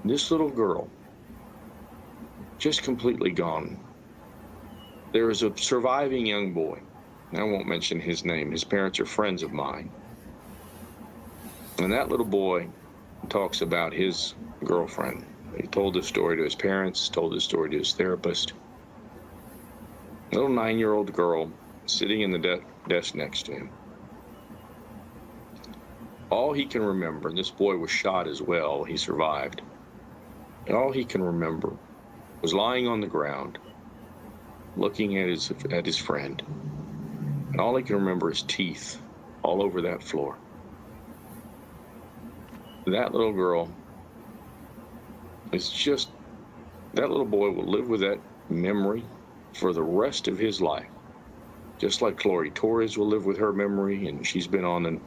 This little girl, just completely gone. There is a surviving young boy. I won't mention his name. His parents are friends of mine. And that little boy talks about his girlfriend. He told this story to his parents, told this story to his therapist. A little 9-year-old girl sitting in the desk next to him. All he can remember, and this boy was shot as well, he survived. And all he can remember was lying on the ground, looking at his friend. And all he can remember is teeth all over that floor. That little girl that little boy will live with that memory for the rest of his life. Just like Chloe Torres will live with her memory, and she's been on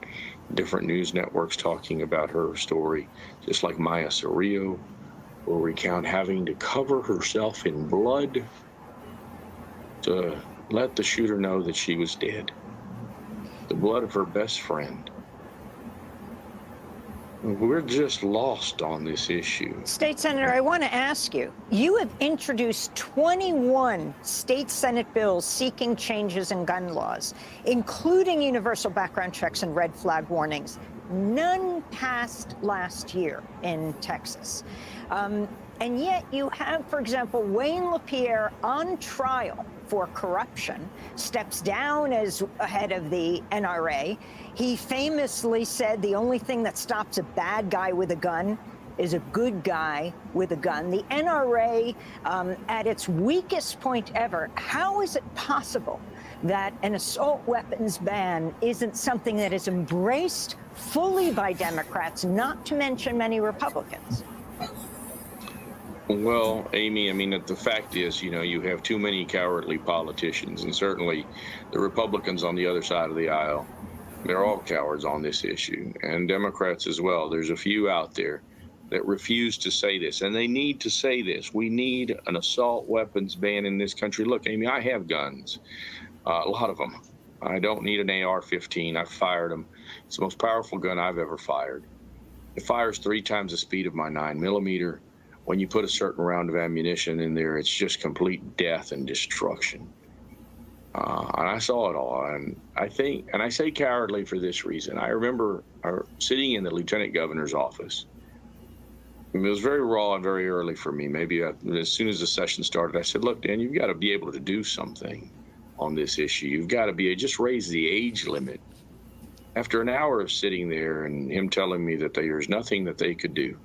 different news networks talking about her story. Just like Maya Cerrillo will recount having to cover herself in blood to let the shooter know that she was dead. The blood of her best friend. We're just lost on this issue. State Senator, I want to ask you, you have introduced 21 state Senate bills seeking changes in gun laws, including universal background checks and red flag warnings. None passed last year in Texas. And yet you have, for example, Wayne LaPierre on trial for corruption, steps down as head of the NRA. He famously said the only thing that stops a bad guy with a gun is a good guy with a gun. The NRA, at its weakest point ever, how is it possible that an assault weapons ban isn't something that is embraced fully by Democrats, not to mention many Republicans? Well, Amy, I mean, the fact is, you have too many cowardly politicians, and certainly the Republicans on the other side of the aisle, they're all cowards on this issue, and Democrats as well. There's a few out there that refuse to say this, and they need to say this. We need an assault weapons ban in this country. Look, Amy, I have guns, a lot of them. I don't need an AR-15. I've fired them. It's the most powerful gun I've ever fired. It fires 3 times the speed of my 9mm. When you put a certain round of ammunition in there, it's just complete death and destruction. And I saw it all. And I say cowardly for this reason. I remember sitting in the lieutenant governor's office. It was very raw and very early for me. Maybe as soon as the session started, I said, look, Dan, you've got to be able to do something on this issue. You've got to just raise the age limit. After an hour of sitting there and him telling me that there's nothing that they could do,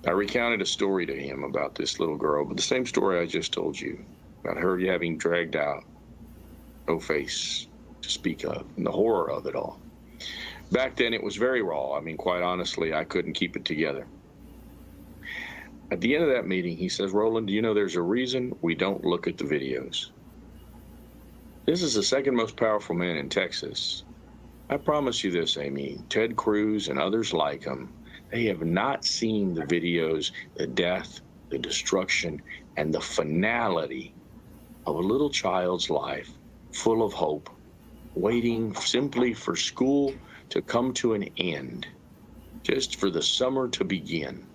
I recounted a story to him about this little girl, but the same story I just told you, about her having dragged out, no face to speak of, and the horror of it all. Back then, it was very raw. I mean, quite honestly, I couldn't keep it together. At the end of that meeting, he says, Roland, do you know there's a reason we don't look at the videos? This is the second most powerful man in Texas. I promise you this, Amy, Ted Cruz and others like him, they have not seen the videos, the death, the destruction, and the finality of a little child's life full of hope, waiting simply for school to come to an end, just for the summer to begin.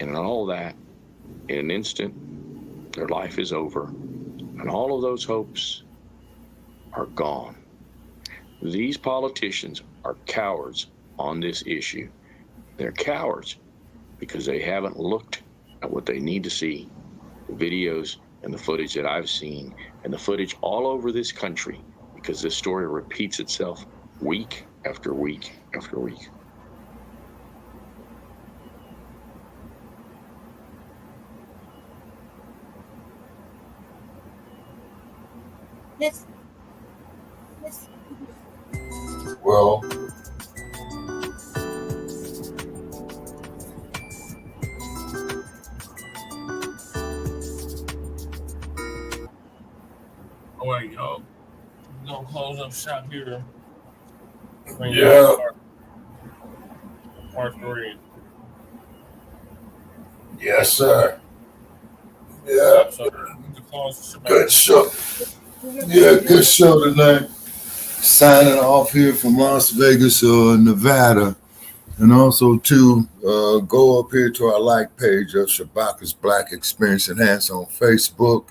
And all that, in an instant, their life is over, and all of those hopes are gone. These politicians are cowards on this issue. They're cowards because they haven't looked at what they need to see, the videos and the footage that I've seen, and the footage all over this country, because this story repeats itself week after week after week. Well, All right, y'all. We're gonna close up shop here. Yeah. Part 3. Yes, sir. Yeah. So, we can close the Good show. Yeah, good show tonight. Signing off here from Las Vegas, Nevada. And also, too, go up here to our like page of Shabaka's Black Experience Enhanced on Facebook,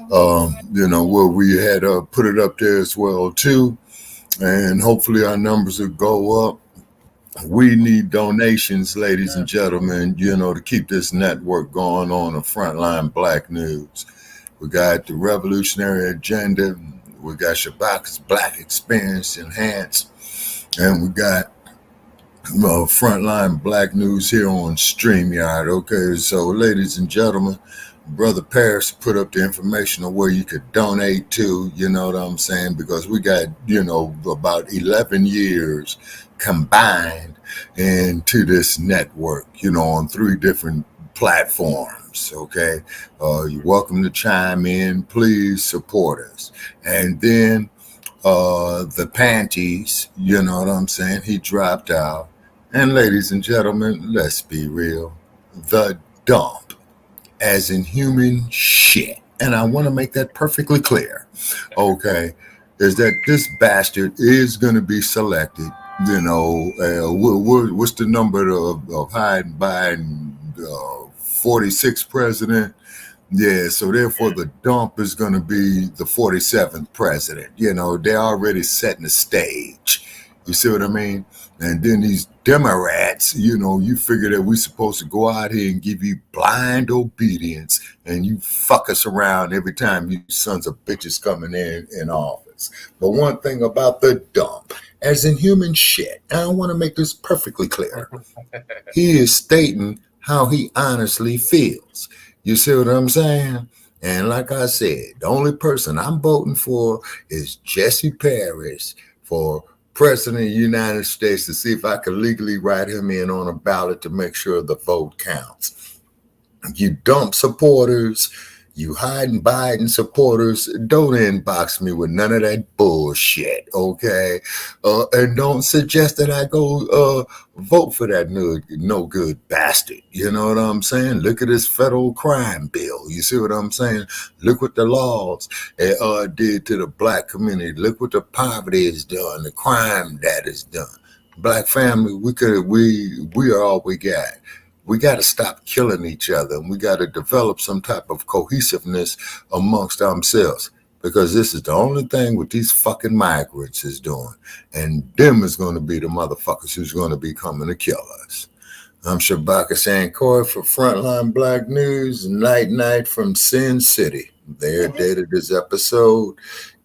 where we had put it up there as well, too. And hopefully our numbers will go up. We need donations, ladies and gentlemen, to keep this network going on the Frontline Black News. We got the Revolutionary Agenda. We got Shabaka's Black Experience Enhanced. And we got Frontline Black News here on StreamYard. Okay, so ladies and gentlemen, Brother Paris put up the information on where you could donate to, you know what I'm saying? Because we got, about 11 years combined into this network, on 3 different platforms. Okay, you're welcome to chime in. Please support us. And then DePanties, you know what I'm saying? He dropped out. And ladies and gentlemen, let's be real. The dump, as in human shit. And I want to make that perfectly clear. Okay, is that this bastard is going to be selected. What's the number of Biden? 46th president. Yeah, so therefore the dump is going to be the 47th president. They're already setting the stage. You see what I mean? And then these Democrats, you figure that we're supposed to go out here and give you blind obedience, and you fuck us around every time you sons of bitches coming in office. But one thing about the dump, as in human shit, and I want to make this perfectly clear, he is stating how he honestly feels. You see what I'm saying? And like I said, the only person I'm voting for is Jesse Paris for President of the United States, to see if I can legally write him in on a ballot to make sure the vote counts. You dump supporters, you hiding Biden supporters, don't inbox me with none of that bullshit, okay? And don't suggest that I go vote for that no good bastard. You know what I'm saying? Look at this federal crime bill. You see what I'm saying? Look what the laws did to the black community. Look what the poverty has done, the crime that is done. Black family, we are all we got. We got to stop killing each other, and we got to develop some type of cohesiveness amongst ourselves, because this is the only thing what these fucking migrants is doing. And them is going to be the motherfuckers who's going to be coming to kill us. I'm Shabaka Sankor for Frontline Black News, night from Sin City. Their date of this episode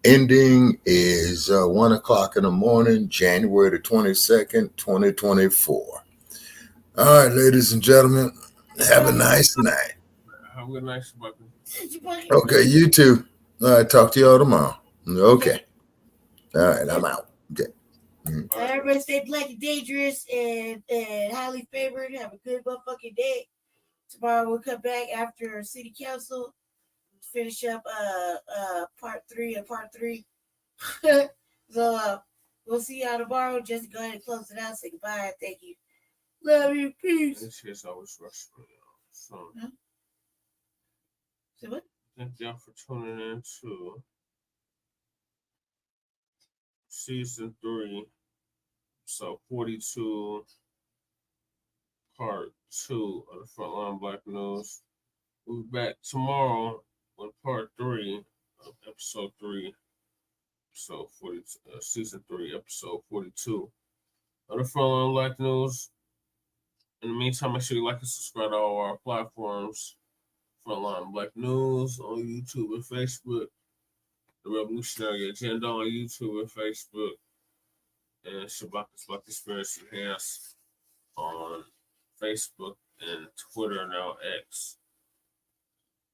Ending is 1 o'clock in the morning, January the 22nd, 2024. All right, ladies and gentlemen, have a nice night. Have a good night, Bucky. Okay, you too. All right, talk to y'all tomorrow. Okay. All right, I'm out. Okay. Everybody stay black and dangerous and highly favored. Have a good motherfucking day. Tomorrow we'll come back after City Council. Finish up part 3 of part 3. So we'll see y'all tomorrow. Just go ahead and close it out. Say goodbye. Thank you. Love you. Peace. This year's always rush for y'all. So, Say what? thank y'all for tuning in to season 3, so 42, part 2 of the Frontline Black News. We'll be back tomorrow with part 3 of episode 3, episode 40, season 3, episode 42 of the Frontline Black News. In the meantime, make sure you like and subscribe to all our platforms. Frontline Black News on YouTube and Facebook. The Revolutionary Agenda on YouTube and Facebook. And Shabaka's Black Experience Enhanced on Facebook and Twitter, now X.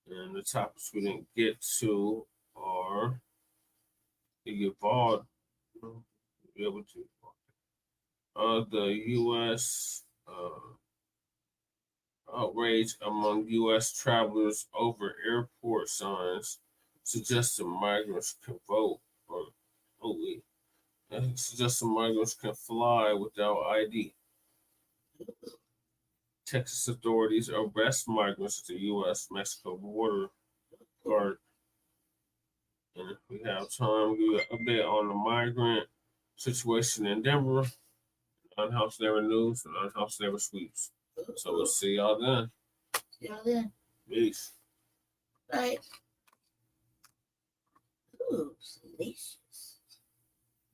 And the topics we didn't get to are the Uvalde, be able to, the U.S. Outrage among U.S. travelers over airport signs suggesting migrants can vote, or suggesting migrants can fly without ID. Texas authorities arrest migrants at the U.S.-Mexico border guard. And if we have time, we'll give you an update on the migrant situation in Denver, Unhoused Never News, and Unhoused Never Sweeps. So we'll see y'all then. See y'all then. Peace. Bye. Ooh, delicious.